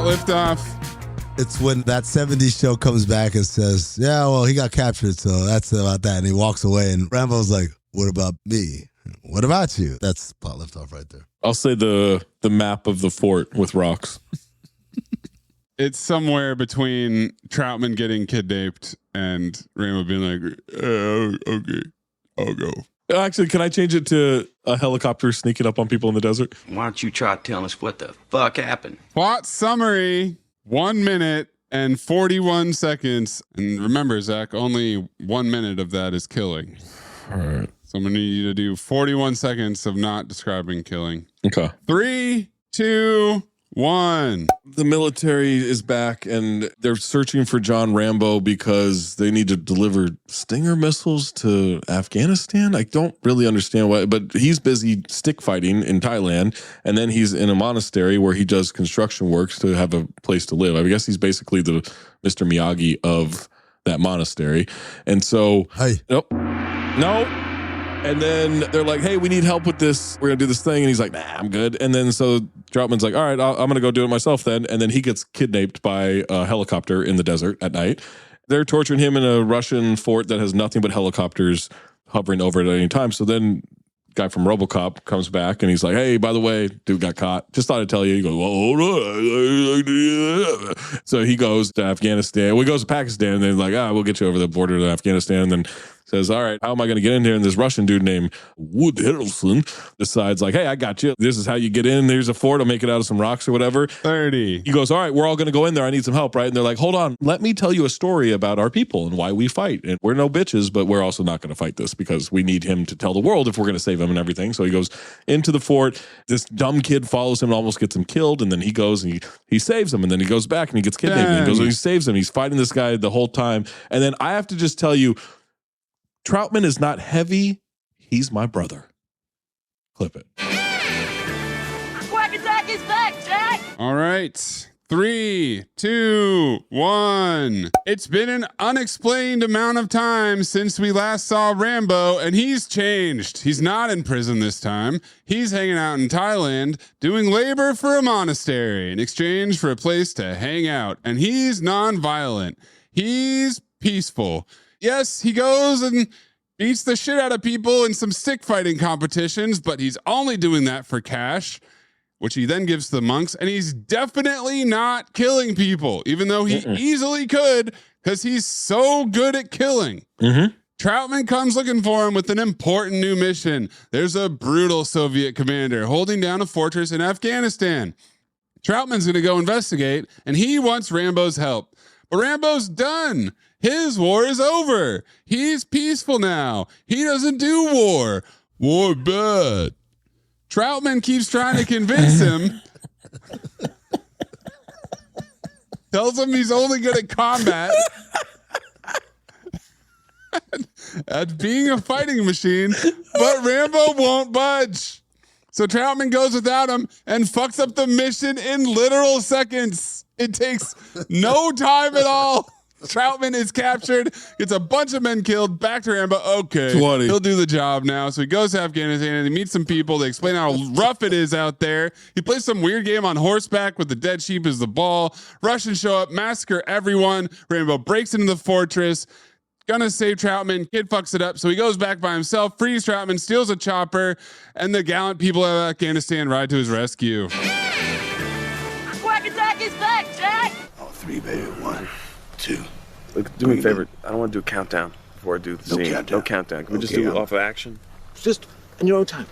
Liftoff. It's when that 70s show comes back and says, yeah, well, he got captured, so that's about that. And he walks away, and Rambo's like, what about me? What about you? That's plot liftoff right there. I'll say the map of the fort with rocks. It's somewhere between Troutman getting kidnapped and Rambo being like, okay, I'll go. Actually, can I change it to a helicopter sneaking up on people in the desert? Why don't you try telling us what the fuck happened? Plot summary, 1 minute and 41 seconds. And remember, Zach, only 1 minute of that is killing. All right. So I'm going to need you to do 41 seconds of not describing killing. Okay. 3, 2, 1. The military is back and they're searching for John Rambo because they need to deliver Stinger missiles to Afghanistan. I don't really understand why, but he's busy stick fighting in Thailand. And then he's in a monastery where he does construction works to have a place to live. I guess he's basically the Mr. Miyagi of that monastery. And so, nope. And then they're like, hey, we need help with this. We're going to do this thing. And he's like, nah, I'm good. And then so Troutman's like, all right, I'm going to go do it myself then. And then he gets kidnapped by a helicopter in the desert at night. They're torturing him in a Russian fort that has nothing but helicopters hovering over it at any time. So then guy from RoboCop comes back and he's like, hey, by the way, dude got caught. Just thought I'd tell you. He goes, well, hold on. So he goes to Afghanistan. Well, he goes to Pakistan and they're like, we'll get you over the border to Afghanistan. And then says, all right, how am I going to get in here? And this Russian dude named Wood Harrelson decides like, hey, I got you. This is how you get in. There's a fort. I'll make it out of some rocks or whatever. 30. He goes, all right, we're all going to go in there. I need some help, right? And they're like, hold on. Let me tell you a story about our people and why we fight. And we're no bitches, but we're also not going to fight this because we need him to tell the world if we're going to save him and everything. So he goes into the fort. This dumb kid follows him and almost gets him killed. And then he goes and he saves him. And then he goes back and he gets kidnapped. And he goes and he saves him. He's fighting this guy the whole time. And then I have to just tell you, Troutman is not heavy. He's my brother. Clip it. Quack Attack is back, Jack! All right. 3, 2, 1. It's been an unexplained amount of time since we last saw Rambo, and he's changed. He's not in prison this time. He's hanging out in Thailand, doing labor for a monastery in exchange for a place to hang out. And he's nonviolent. He's peaceful. Yes, he goes and beats the shit out of people in some stick fighting competitions, but he's only doing that for cash, which he then gives to the monks. And he's definitely not killing people, even though he easily could, because he's so good at killing. Troutman comes looking for him with an important new mission. There's a brutal Soviet commander holding down a fortress in Afghanistan. Troutman's going to go investigate, and he wants Rambo's help. But Rambo's done. His war is over. He's peaceful now. He doesn't do war. War bad. Troutman keeps trying to convince him. Tells him he's only good at combat. At being a fighting machine, but Rambo won't budge. So Troutman goes without him and fucks up the mission in literal seconds. It takes no time at all. Troutman is captured, gets a bunch of men killed, back to Rambo. Okay, 20. He'll do the job now. So he goes to Afghanistan and he meets some people. They explain how rough it is out there. He plays some weird game on horseback with the dead sheep as the ball. Russians show up, massacre everyone. Rambo breaks into the fortress. Gonna save Troutman. Kid fucks it up. So he goes back by himself, frees Troutman, steals a chopper, and the gallant people of Afghanistan ride to his rescue. Quack Attack is back, Jack! Oh, 3, baby. 1, 2. Look, do me a favor. I don't want to do a countdown before I do the scene. No countdown. Can we just do it off of action? Just in your own time.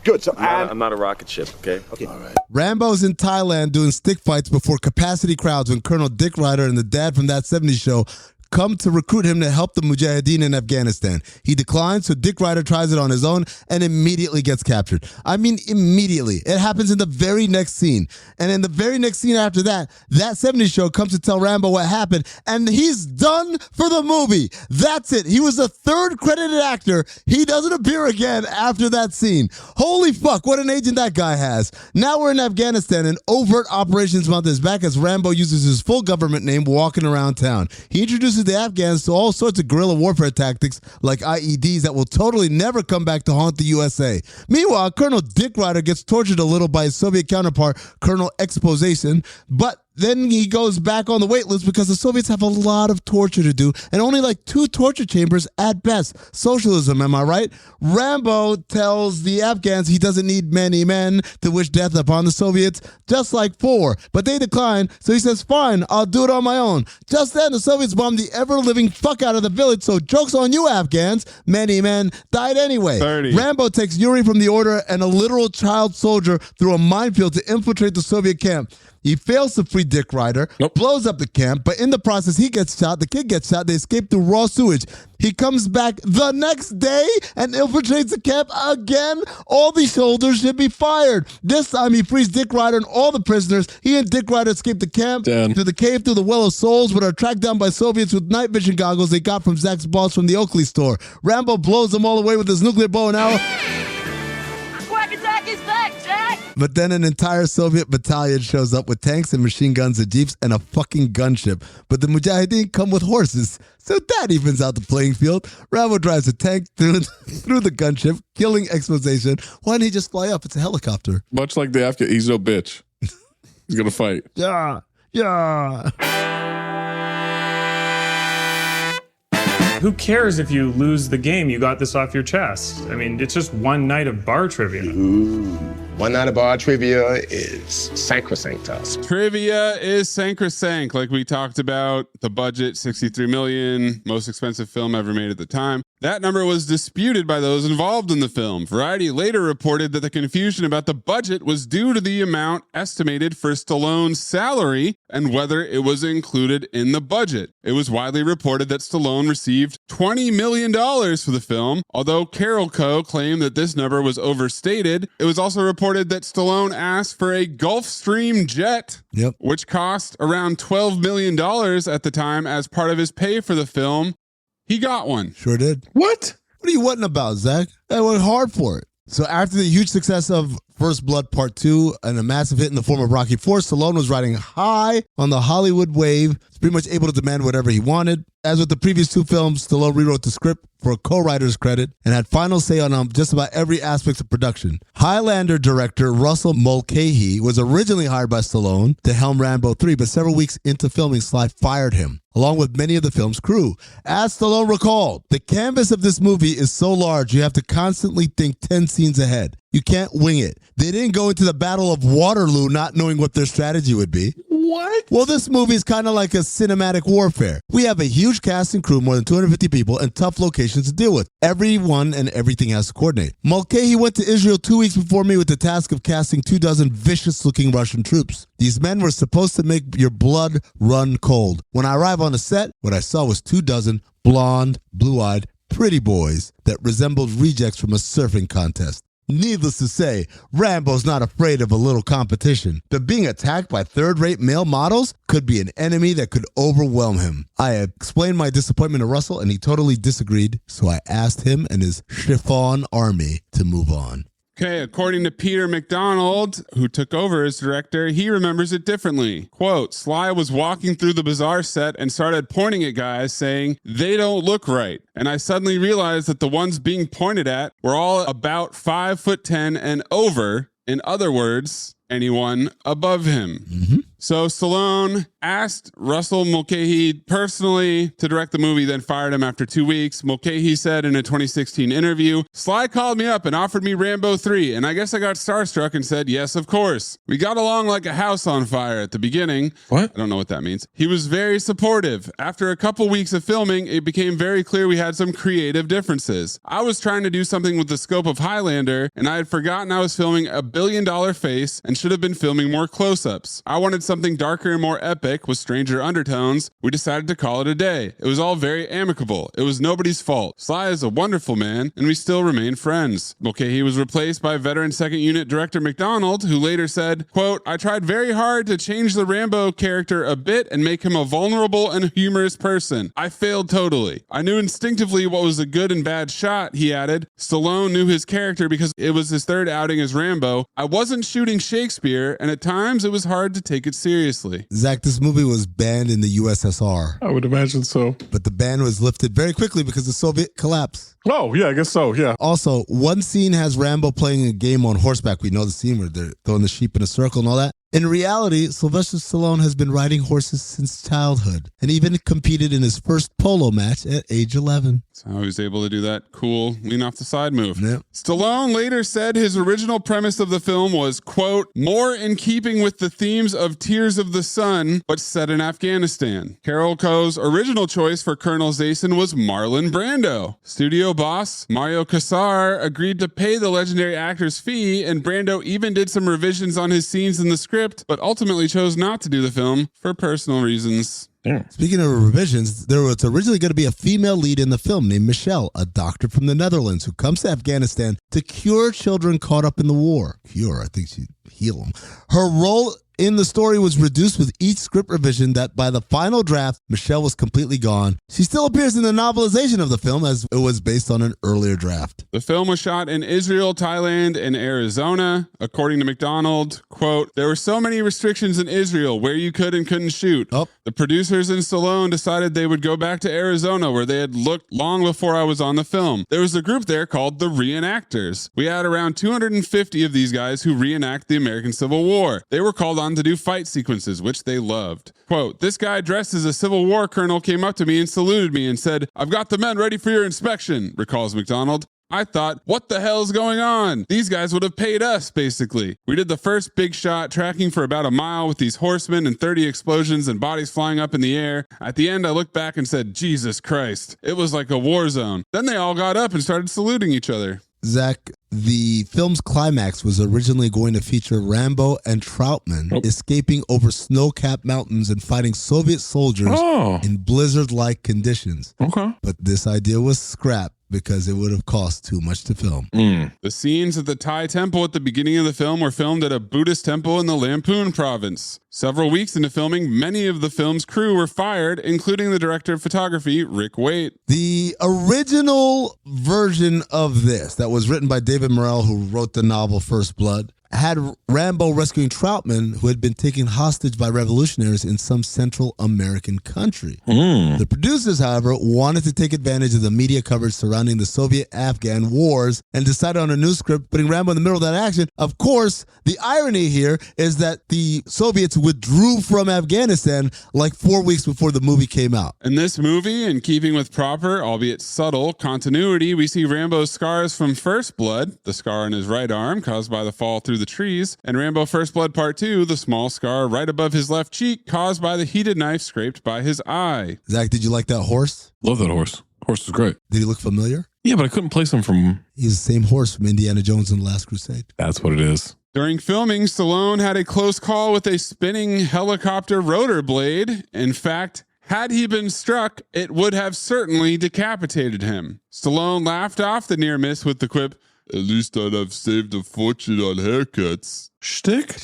Good. So I'm not a rocket ship, okay? All right. Rambo's in Thailand doing stick fights before capacity crowds when Colonel Dick Ryder and the dad from That 70s Show come to recruit him to help the Mujahideen in Afghanistan. He declines, so Dick Ryder tries it on his own and immediately gets captured. I mean, immediately. It happens in the very next scene. And in the very next scene after that, That 70s Show comes to tell Rambo what happened, and he's done for the movie. That's it. He was the third credited actor. He doesn't appear again after that scene. Holy fuck, what an agent that guy has. Now we're in Afghanistan, and overt operations mount his back as Rambo uses his full government name walking around town. He introduces the Afghans to all sorts of guerrilla warfare tactics like IEDs that will totally never come back to haunt the USA. Meanwhile, Colonel Dick Ryder gets tortured a little by his Soviet counterpart, Colonel Exposition, but then he goes back on the wait list because the Soviets have a lot of torture to do and only like 2 torture chambers at best. Socialism, am I right? Rambo tells the Afghans he doesn't need many men to wish death upon the Soviets, just like 4. But they decline, so he says, fine, I'll do it on my own. Just then, the Soviets bombed the ever-living fuck out of the village, so joke's on you, Afghans. Many men died anyway. 30. Rambo takes Yuri from the order and a literal child soldier through a minefield to infiltrate the Soviet camp. He fails to free Dick Ryder, blows up the camp, but in the process, he gets shot, the kid gets shot, they escape through raw sewage. He comes back the next day and infiltrates the camp again. All these soldiers should be fired. This time, he frees Dick Ryder and all the prisoners. He and Dick Ryder escape the camp to the cave through the Well of Souls, but are tracked down by Soviets with night vision goggles they got from Zach's boss from the Oakley store. Rambo blows them all away with his nuclear bow and arrow. Quack Attack is back, Jack! But then an entire Soviet battalion shows up with tanks and machine guns and jeeps and a fucking gunship. But the Mujahideen come with horses, so that evens out the playing field. Rambo drives a tank through the gunship, killing Exposition. Why didn't he just fly up? It's a helicopter. Much like the Afghan, he's no bitch. He's gonna fight. Yeah. Who cares if you lose the game? You got this off your chest. I mean, it's just one night of bar trivia. One night of bar trivia is sacrosanct to us. Trivia is sacrosanct, like we talked about. The budget, $63 million, most expensive film ever made at the time. That number was disputed by those involved in the film. Variety later reported that the confusion about the budget was due to the amount estimated for Stallone's salary and whether it was included in the budget. It was widely reported that Stallone received $20 million for the film, although Carol Co. claimed that this number was overstated. It was also reported that Stallone asked for a Gulfstream jet, which cost around $12 million at the time as part of his pay for the film. He got one. Sure did. What? What are you wanting about, Zach? I worked hard for it. So after the huge success of First Blood Part 2 and a massive hit in the form of Rocky IV, Stallone was riding high on the Hollywood wave. He's pretty much able to demand whatever he wanted. As with the previous two films, Stallone rewrote the script for a co-writer's credit and had final say on just about every aspect of production. Highlander director Russell Mulcahy was originally hired by Stallone to helm Rambo 3, but several weeks into filming, Sly fired him, along with many of the film's crew. As Stallone recalled, the canvas of this movie is so large you have to constantly think 10 scenes ahead. You can't wing it. They didn't go into the Battle of Waterloo not knowing what their strategy would be. What? Well, this movie is kind of like a cinematic warfare. We have a huge cast and crew, more than 250 people, and tough locations to deal with. Everyone and everything has to coordinate. Mulcahy went to Israel 2 weeks before me with the task of casting 24 vicious-looking Russian troops. These men were supposed to make your blood run cold. When I arrived on the set, what I saw was 24 blonde, blue-eyed, pretty boys that resembled rejects from a surfing contest. Needless to say, Rambo's not afraid of a little competition, but being attacked by third-rate male models could be an enemy that could overwhelm him. I explained my disappointment to Russell, and he totally disagreed, so I asked him and his chiffon army to move on. Okay, according to Peter McDonald, who took over as director, he remembers it differently. Quote, Sly was walking through the bizarre set and started pointing at guys saying, they don't look right. And I suddenly realized that the ones being pointed at were all about 5'10" and over. In other words, anyone above him. So Stallone asked Russell Mulcahy personally to direct the movie, then fired him after 2 weeks. Mulcahy said in a 2016 interview, Sly called me up and offered me Rambo 3, and I guess I got starstruck and said, yes, of course. We got along like a house on fire at the beginning. What? I don't know what that means. He was very supportive. After a couple weeks of filming, it became very clear we had some creative differences. I was trying to do something with the scope of Highlander, and I had forgotten I was filming $1 billion face and should have been filming more close-ups. I wanted something darker and more epic with stranger undertones. We decided to call it a day. It was all very amicable. It was nobody's fault. Sly is a wonderful man, and we still remain friends. Mulcahy was replaced by veteran second unit director McDonald, who later said, quote, I tried very hard to change the Rambo character a bit and make him a vulnerable and humorous person. I failed totally. I knew instinctively what was a good and bad shot, he added. Stallone knew his character because it was his third outing as Rambo. I wasn't shooting Shakespeare, and at times it was hard to take it seriously. Zach, this movie was banned in the USSR. I would imagine so. But the ban was lifted very quickly because the Soviet collapse. Oh, yeah, I guess so, yeah. Also, one scene has Rambo playing a game on horseback. We know the scene where they're throwing the sheep in a circle and all that. In reality, Sylvester Stallone has been riding horses since childhood and even competed in his first polo match at age 11. So he was able to do that cool lean off the side move. Yep. Stallone later said his original premise of the film was, quote, more in keeping with the themes of Tears of the Sun, but set in Afghanistan. Carol Coe's original choice for Colonel Zayson was Marlon Brando. Studio boss Mario Casar agreed to pay the legendary actor's fee, and Brando even did some revisions on his scenes in the script, but ultimately chose not to do the film for personal reasons. Speaking of revisions, there was originally going to be a female lead in the film named Michelle, a doctor from the Netherlands who comes to Afghanistan to cure children caught up in the war. Cure, I think she'd heal them. Her role in the story was reduced with each script revision that by the final draft, Michelle was completely gone. She still appears in the novelization of the film as it was based on an earlier draft. The film was shot in Israel, Thailand, and Arizona. According to McDonald, quote, there were so many restrictions in Israel where you could and couldn't shoot. The producer producers and Stallone decided they would go back to Arizona, where they had looked long before I was on the film. There was a group there called the Reenactors. We had around 250 of these guys who reenact the American Civil War. They were called on to do fight sequences, which they loved. Quote, this guy dressed as a Civil War colonel came up to me and saluted me and said, I've got the men ready for your inspection, recalls McDonald. I thought, what the hell's going on? These guys would have paid us, basically. We did the first big shot, tracking for about a mile with these horsemen and 30 explosions and bodies flying up in the air. At the end, I looked back and said, Jesus Christ. It was like a war zone. Then they all got up and started saluting each other. Zach, the film's climax was originally going to feature Rambo and Troutman escaping over snow-capped mountains and fighting Soviet soldiers in blizzard-like conditions. Okay. But this idea was scrapped because it would have cost too much to film. The scenes at the Thai temple at the beginning of the film were filmed at a Buddhist temple in the Lamphun province. Several weeks into filming, many of the film's crew were fired, including the director of photography, Rick Waite. The original version of this, that was written by David Morrell, who wrote the novel First Blood, had Rambo rescuing Troutman, who had been taken hostage by revolutionaries in some Central American country. The producers, however, wanted to take advantage of the media coverage surrounding the Soviet-Afghan wars and decided on a new script, putting Rambo in the middle of that action. Of course, the irony here is that the Soviets withdrew from Afghanistan like 4 weeks before the movie came out. In this movie, in keeping with proper, albeit subtle, continuity, we see Rambo's scars from First Blood, the scar on his right arm caused by the fall through the trees, and Rambo First Blood Part 2, the small scar right above his left cheek caused by the heated knife scraped by his eye. Zach, did you like that horse? Love that horse. Horse is great. Did he look familiar? Yeah, but I couldn't place him from... He's the same horse from Indiana Jones and the Last Crusade. That's what it is. During filming, Stallone had a close call with a spinning helicopter rotor blade. In fact, had he been struck, it would have certainly decapitated him. Stallone laughed off the near miss with the quip, "At least I'd have saved a fortune on haircuts." Shtick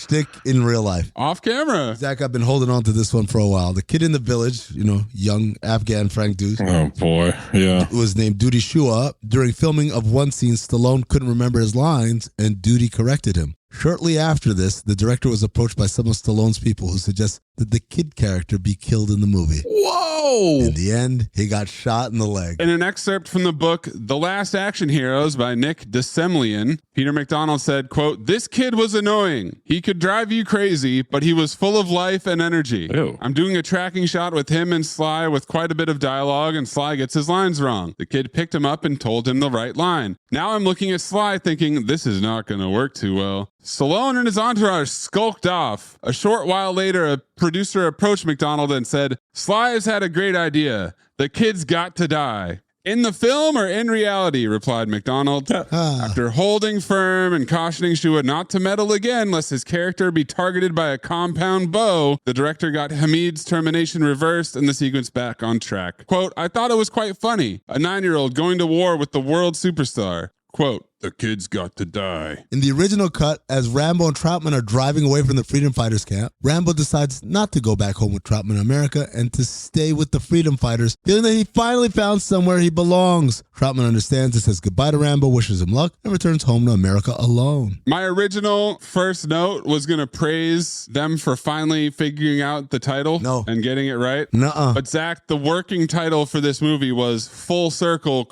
in real life. Off camera. Zach, I've been holding on to this one for a while. The kid in the village, young Afghan Frank Deuce. Oh, boy. Yeah. Was named Duty Shua. During filming of one scene, Stallone couldn't remember his lines, and Duty corrected him. Shortly after this, the director was approached by some of Stallone's people who suggested that the kid character be killed in the movie. Whoa! In the end, he got shot in the leg. In an excerpt from the book The Last Action Heroes by Nick DeSemlian, Peter McDonald said, quote, "This kid was annoying. He could drive you crazy, but he was full of life and energy. Ew. I'm doing a tracking shot with him and Sly with quite a bit of dialogue, and Sly gets his lines wrong. The kid picked him up and told him the right line. Now I'm looking at Sly thinking, this is not going to work too well." Stallone and his entourage skulked off. A short while later, a producer approached McDonald and said, "Sly has had a great idea. The kid's got to die." "In the film or in reality?" replied McDonald. After holding firm and cautioning Shua not to meddle again lest his character be targeted by a compound bow, the director got Hamid's termination reversed and the sequence back on track. Quote, "I thought it was quite funny. A 9-year-old going to war with the world superstar." Quote, "The kid's got to die." In the original cut, as Rambo and Troutman are driving away from the Freedom Fighters camp, Rambo decides not to go back home with Troutman in America and to stay with the Freedom Fighters, feeling that he finally found somewhere he belongs. Troutman understands and says goodbye to Rambo, wishes him luck, and returns home to America alone. My original first note was going to praise them for finally figuring out the title and getting it right. But Zach, the working title for this movie was Full Circle: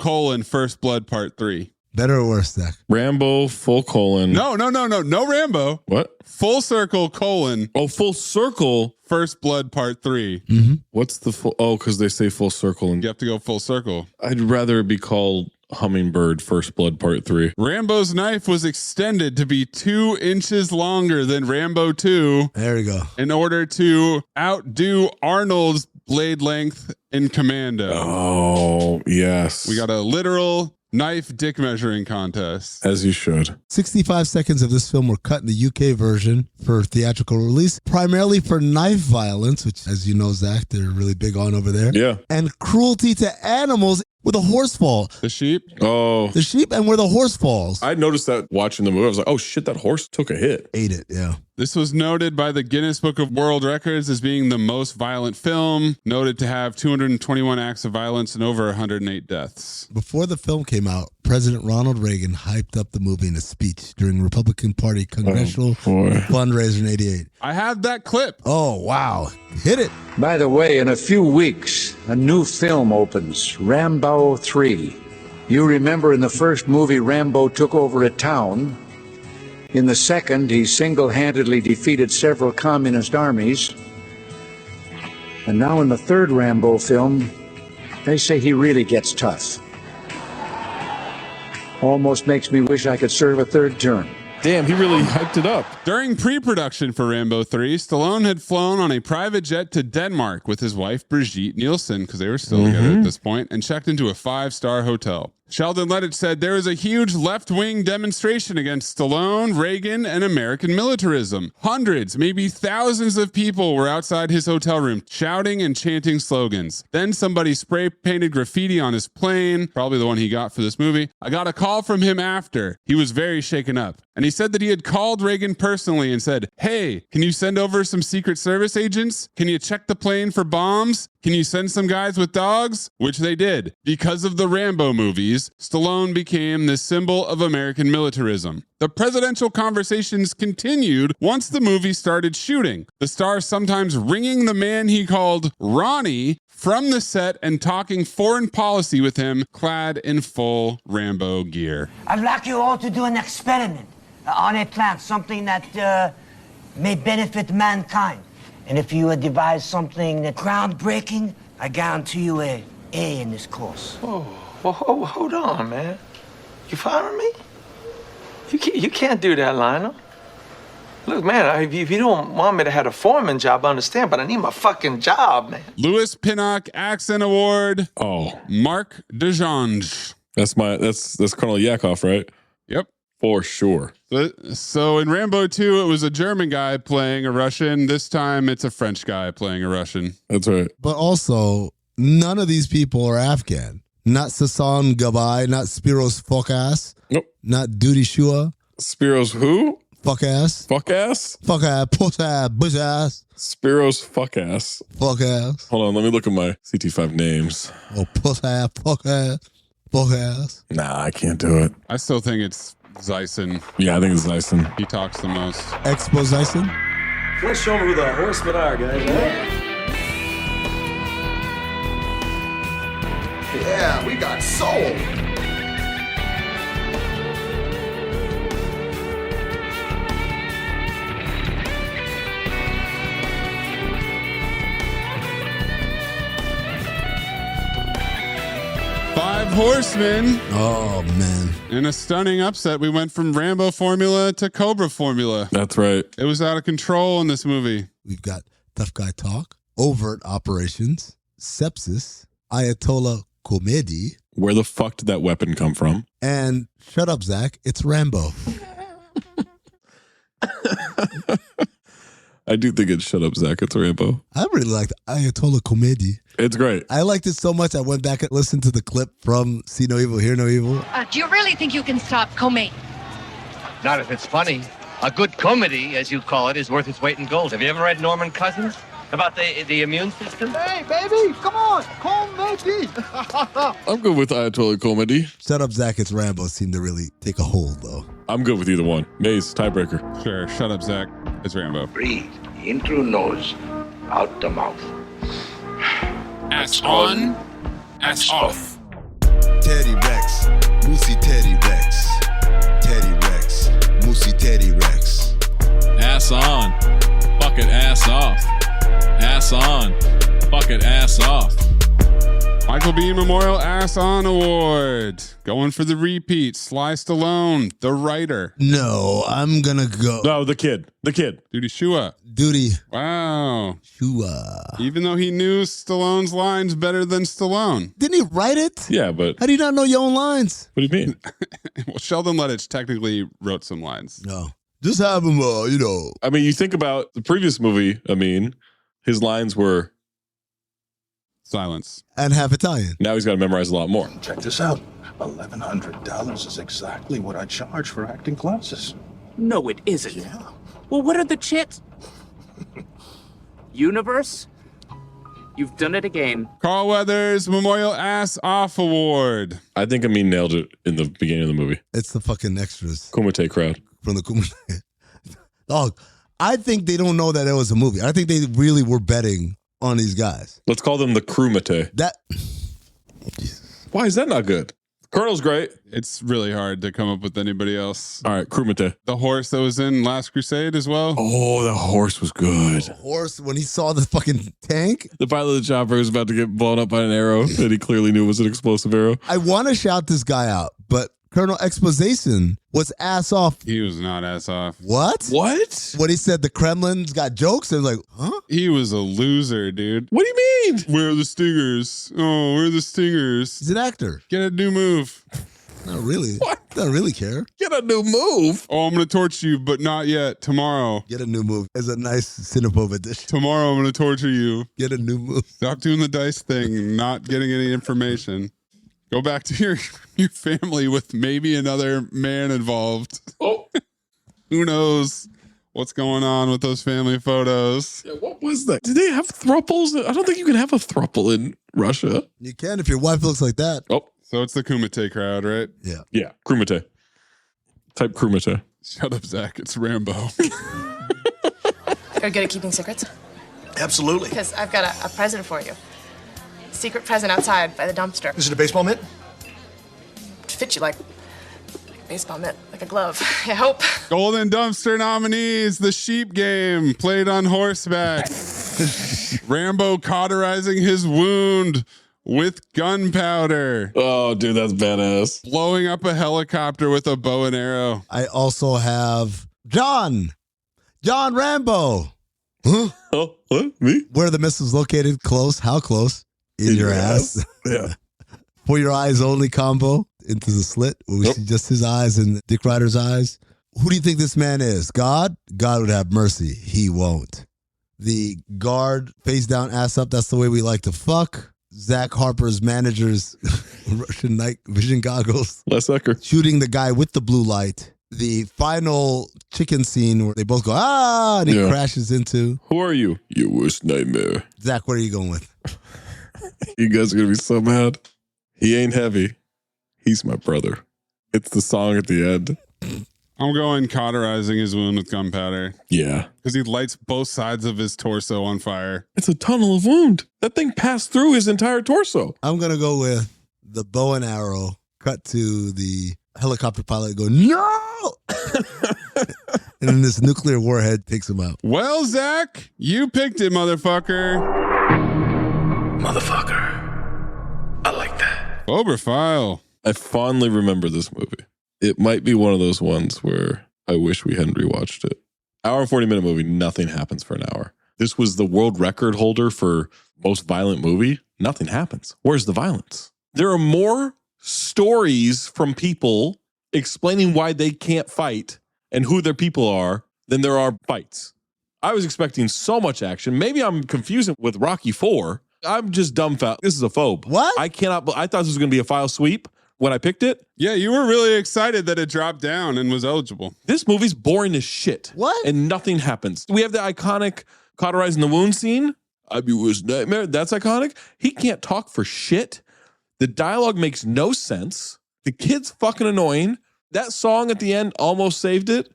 First Blood Part 3. Better or worse, Zach? Rambo, full colon. No Rambo. What? Full Circle: Oh, Full Circle. First Blood Part 3. Mm-hmm. What's the full? Oh, because they say full circle. And you have to go full circle. I'd rather it be called Hummingbird First Blood Part 3. Rambo's knife was extended to be 2 inches longer than Rambo 2. There we go. In order to outdo Arnold's blade length in Commando. Oh, yes. We got a literal knife dick measuring contest. As you should. 65 seconds of this film were cut in the UK version for theatrical release, primarily for knife violence, which, as you know, Zach, they're really big on over there. Yeah. And cruelty to animals. where the horse falls. The sheep? Oh. The sheep and where the horse falls. I noticed that watching the movie. I was like, oh shit, that horse took a hit. Ate it, yeah. This was noted by the Guinness Book of World Records as being the most violent film, noted to have 221 acts of violence and over 108 deaths. Before the film came out, President Ronald Reagan hyped up the movie in a speech during Republican Party congressional fundraiser in 88. I have that clip. Oh, wow. Hit it. By the way, in a few weeks, a new film opens, Rambo III. You remember in the first movie, Rambo took over a town. In the second, he single-handedly defeated several communist armies. And now in the third Rambo film, they say he really gets tough. Almost makes me wish I could serve a third term. Damn, he really hyped it up. During pre-production for Rambo 3, Stallone had flown on a private jet to Denmark with his wife, Brigitte Nielsen, because they were still together at this point, and checked into a 5-star hotel. Sheldon Lettich said there was a huge left-wing demonstration against Stallone, Reagan, and American militarism. Hundreds, maybe thousands of people were outside his hotel room shouting and chanting slogans. Then somebody spray-painted graffiti on his plane, probably the one he got for this movie. I got a call from him after. He was very shaken up. And he said that he had called Reagan personally and said, "Hey, can you send over some Secret Service agents? Can you check the plane for bombs? Can you send some guys with dogs?" Which they did. Because of the Rambo movies, Stallone became the symbol of American militarism. The presidential conversations continued once the movie started shooting, the star sometimes ringing the man he called Ronnie from the set and talking foreign policy with him, clad in full Rambo gear. I'd like you all to do an experiment on a plant, something that may benefit mankind. And if you devise something that groundbreaking, I guarantee you a A in this course. Oh, well, hold on, man. You following me? You can't do that, Lionel. Look, man, if you don't want me to have a foreman job, I understand, but I need my fucking job, man. Louis Pinnock Accent Award. Oh. Mark DeJonge. That's Colonel Yakov, right? Yep. For sure. So in Rambo 2, it was a German guy playing a Russian. This time it's a French guy playing a Russian. That's right. But also, none of these people are Afghan. Not Sasan Gabay, not Spiros Fuck-ass. Nope. Not Duty Shua. Spiros who? Fuck-ass. Fuck-ass? Fuck-ass, puss-ass, bush-ass. Spiros Fuck-ass. Fuck-ass. Hold on, let me look at my CT5 names. Oh, puss-ass, fuck-ass, fuck-ass. Nah, I can't do it. I still think it's Zyson. Yeah, I think it's Zyson. He talks the most. Expo Zyson? Let's show me who the horsemen are, guys. Yeah, we got soul. Five Horsemen. Oh, man. In a stunning upset, we went from Rambo formula to Cobra formula. That's right. It was out of control in this movie. We've got Tough Guy Talk, Overt Operations, Sepsis, Ayatollah Comedy. Where the fuck did that weapon come from? And shut up, Zach. It's Rambo. I do think it's Shut Up, Zach. It's Rambo. I really liked Ayatollah Comedy. It's great. I liked it so much I went back and listened to the clip from See No Evil, Hear No Evil. Do you really think you can stop Comey? Not if it's funny. A good comedy, as you call it, is worth its weight in gold. Have you ever read Norman Cousins? About the immune system? Hey, baby, come on, comedy. I'm good with Ayatollah Comedy. Shut Up, Zach. It's Rambo seemed to really take a hold, though. I'm good with either one. Maze, tiebreaker. Sure. Shut up, Zach. It's Rambo. Breathe in through nose, out the mouth. Ass on, ass off. Teddy Rex, Moosey Teddy Rex. Teddy Rex, Moosey Teddy Rex. Ass on, fuck it, ass off. Ass on, fuck it, ass off. Michael Biehn Memorial Ass On Award. Going for the repeat. Sly Stallone, the writer. No, I'm gonna go. No, the kid. Duty Shua. Duty. Wow. Shua. Even though he knew Stallone's lines better than Stallone. Didn't he write it? Yeah, but... How do you not know your own lines? What do you mean? Well, Sheldon Lettich technically wrote some lines. No. Just have him, I mean, you think about the previous movie, his lines were... Silence. And half Italian. Now he's got to memorize a lot more. Check this out. $1,100 is exactly what I charge for acting classes. No, it isn't. Yeah. Well, what are the chits? Universe? You've done it again. Carl Weathers Memorial Ass Off Award. I think Amin nailed it in the beginning of the movie. It's the fucking extras. Kumite crowd. From the Kumite. Dog, I think they don't know that it was a movie. I think they really were betting on these guys. Let's call them the crewmate. Why is that not good? Colonel's great. It's really hard to come up with anybody else. All right, crewmate. The horse that was in Last Crusade as well. Oh, the horse was good. The horse, when he saw the fucking tank. The pilot of the chopper was about to get blown up by an arrow that he clearly knew was an explosive arrow. I want to shout this guy out, but Colonel Exposition was ass off. He was not ass off. What? What? When he said the Kremlin's got jokes, and like, huh? He was a loser, dude. What do you mean? Where are the stingers? Oh, where are the stingers? He's an actor. Get a new move. Not really. What? Don't really care. Get a new move. Oh, I'm going to torture you, but not yet. Tomorrow. Get a new move. It's a nice Cinephobe edition. Tomorrow I'm going to torture you. Get a new move. Stop doing the dice thing, not getting any information. Go back to your family with maybe another man involved. Oh. Who knows what's going on with those family photos? Yeah, what was that? Did they have thruples? I don't think you can have a thruple in Russia. You can if your wife looks like that. Oh. So it's the Kumite crowd, right? Yeah. Yeah, crewmate. Type crewmate. Shut up, Zach. It's Rambo. You're good at keeping secrets? Absolutely. Because I've got a present for you. Secret present outside by the dumpster. Is it a baseball mitt? It fits you like a baseball mitt, like a glove. I hope. Golden Dumpster nominees, The Sheep Game, played on horseback. Rambo cauterizing his wound with gunpowder. Oh, dude, that's badass. Blowing up a helicopter with a bow and arrow. I also have John Rambo. Huh? Oh, what? Me? Where are the missiles located? Close. How close? In your ass. Yeah. For your eyes only combo into the slit where we see just his eyes and Dick Ryder's eyes. Who do you think this man is? God? God would have mercy. He won't. The guard face down, ass up. That's the way we like to fuck. Zach Harper's manager's Russian night vision goggles. Les Ecker. Shooting the guy with the blue light. The final chicken scene where they both go, and he crashes into. Who are you? Your worst nightmare. Zach, what are you going with? You guys are going to be so mad. He ain't heavy. He's my brother. It's the song at the end. I'm going cauterizing his wound with gunpowder. Yeah. Because he lights both sides of his torso on fire. It's a tunnel of wound. That thing passed through his entire torso. I'm going to go with the bow and arrow. Cut to the helicopter pilot go, no! And then this nuclear warhead takes him out. Well, Zach, you picked it, motherfucker. Motherfucker. I like that. Oberfile. I fondly remember this movie. It might be one of those ones where I wish we hadn't rewatched it. Hour and 40-minute movie, nothing happens for an hour. This was the world record holder for most violent movie. Nothing happens. Where's the violence? There are more stories from people explaining why they can't fight and who their people are than there are fights. I was expecting so much action. Maybe I'm confusing with Rocky IV. I'm just dumbfounded. This is a phobe. What? I thought this was going to be a file sweep when I picked it. Yeah, you were really excited that it dropped down and was eligible. This movie's boring as shit. What? And nothing happens. We have the iconic cauterizing the wound scene. I'm your worst nightmare. That's iconic. He can't talk for shit. The dialogue makes no sense. The kid's fucking annoying. That song at the end almost saved it.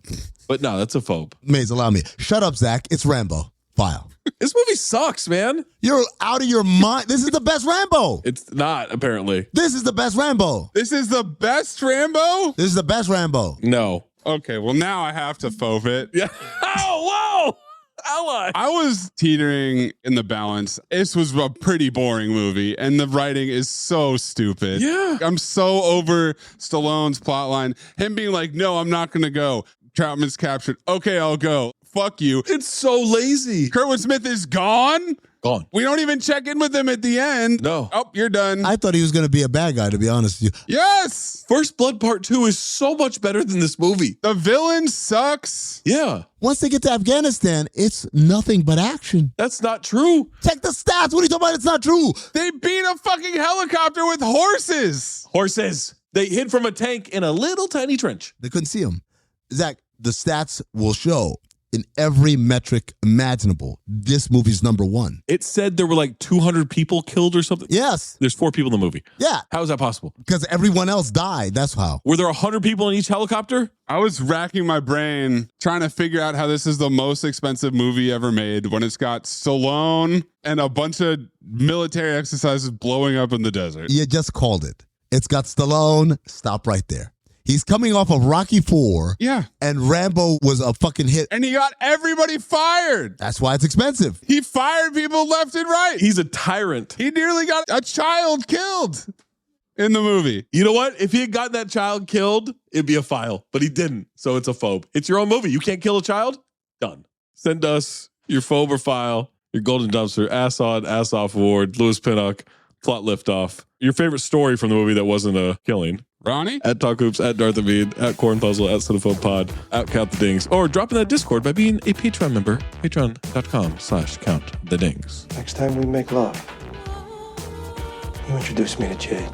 But no, that's a phobe. Maze, allow me. Shut up, Zach. It's Rambo. File. This movie sucks, man. You're out of your mind. This is the best Rambo. It's not, apparently. This is the best Rambo. This is the best Rambo? This is the best Rambo. No. Okay, well, now I have to phobe it. Yeah. Oh, whoa. Ally. I was teetering in the balance. This was a pretty boring movie, and the writing is so stupid. Yeah. I'm so over Stallone's plotline. Him being like, no, I'm not going to go. Troutman's captured. Okay, I'll go. Fuck you. It's so lazy. Kurtwood Smith is gone. Gone. We don't even check in with him at the end. No. Oh, you're done. I thought he was going to be a bad guy, to be honest with you. Yes. First Blood Part 2 is so much better than this movie. The villain sucks. Yeah. Once they get to Afghanistan, it's nothing but action. That's not true. Check the stats. What are you talking about? It's not true. They beat a fucking helicopter with horses. Horses. They hid from a tank in a little tiny trench. They couldn't see him. Zach, the stats will show in every metric imaginable, this movie's number one. It said there were like 200 people killed or something. Yes. There's 4 people in the movie. Yeah. How is that possible? Because everyone else died. That's how. Were there 100 people in each helicopter? I was racking my brain trying to figure out how this is the most expensive movie ever made when it's got Stallone and a bunch of military exercises blowing up in the desert. You just called it. It's got Stallone. Stop right there. He's coming off of Rocky IV. Yeah. And Rambo was a fucking hit. And he got everybody fired. That's why it's expensive. He fired people left and right. He's a tyrant. He nearly got a child killed in the movie. You know what? If he had gotten that child killed, it'd be a file. But he didn't. So it's a phobe. It's your own movie. You can't kill a child? Done. Send us your phobe or file, your golden dumpster, ass on, ass off award, Louis Pinnock, plot liftoff. Your favorite story from the movie that wasn't a killing. Ronnie? At Talk Hoops, at Darth Amin, at Corn Puzzle, at Cinephobe Pod, at Count the Dings, or drop in that Discord by being a Patreon member, patreon.com/Count the Dings. Next time we make love, you introduce me to Jade.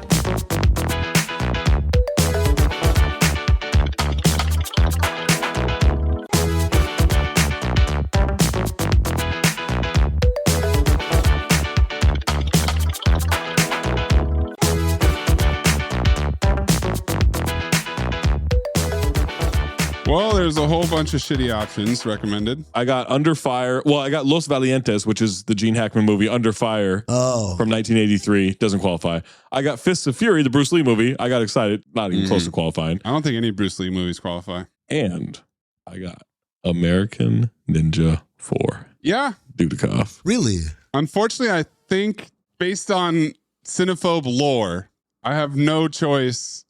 Well, there's a whole bunch of shitty options recommended. I got Under Fire. Well, I got Los Valientes, which is the Gene Hackman movie Under Fire from 1983. Doesn't qualify. I got Fists of Fury, the Bruce Lee movie. I got excited. Not even close to qualifying. I don't think any Bruce Lee movies qualify. And I got American Ninja 4. Yeah. Dudikoff. Really? Unfortunately, I think based on Cinephobe lore, I have no choice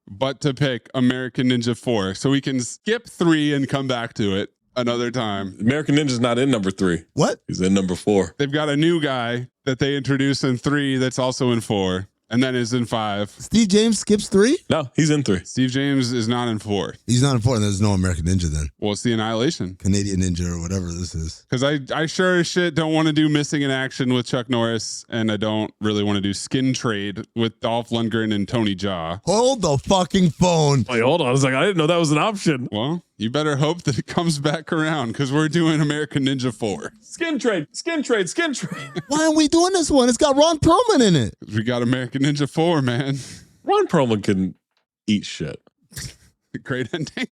but to pick American Ninja 4. So we can skip 3 and come back to it another time. American Ninja's not in number 3. What? He's in number 4. They've got a new guy that they introduce in 3 that's also in 4. And then is in 5. Steve James skips 3? No, he's in 3. Steve James is not in 4. He's not in 4, and there's no American Ninja then. Well, it's the Annihilation. Canadian Ninja or whatever this is. Because I sure as shit don't want to do Missing in Action with Chuck Norris, and I don't really want to do Skin Trade with Dolph Lundgren and Tony Jaa. Hold the fucking phone. Wait, hold on. I was like, I didn't know that was an option. Well, you better hope that it comes back around because we're doing American Ninja 4. Skin Trade, Skin Trade, Skin Trade. Why aren't we doing this one? It's got Ron Perlman in it. We got American Ninja 4, man. Ron Perlman can eat shit. Great ending.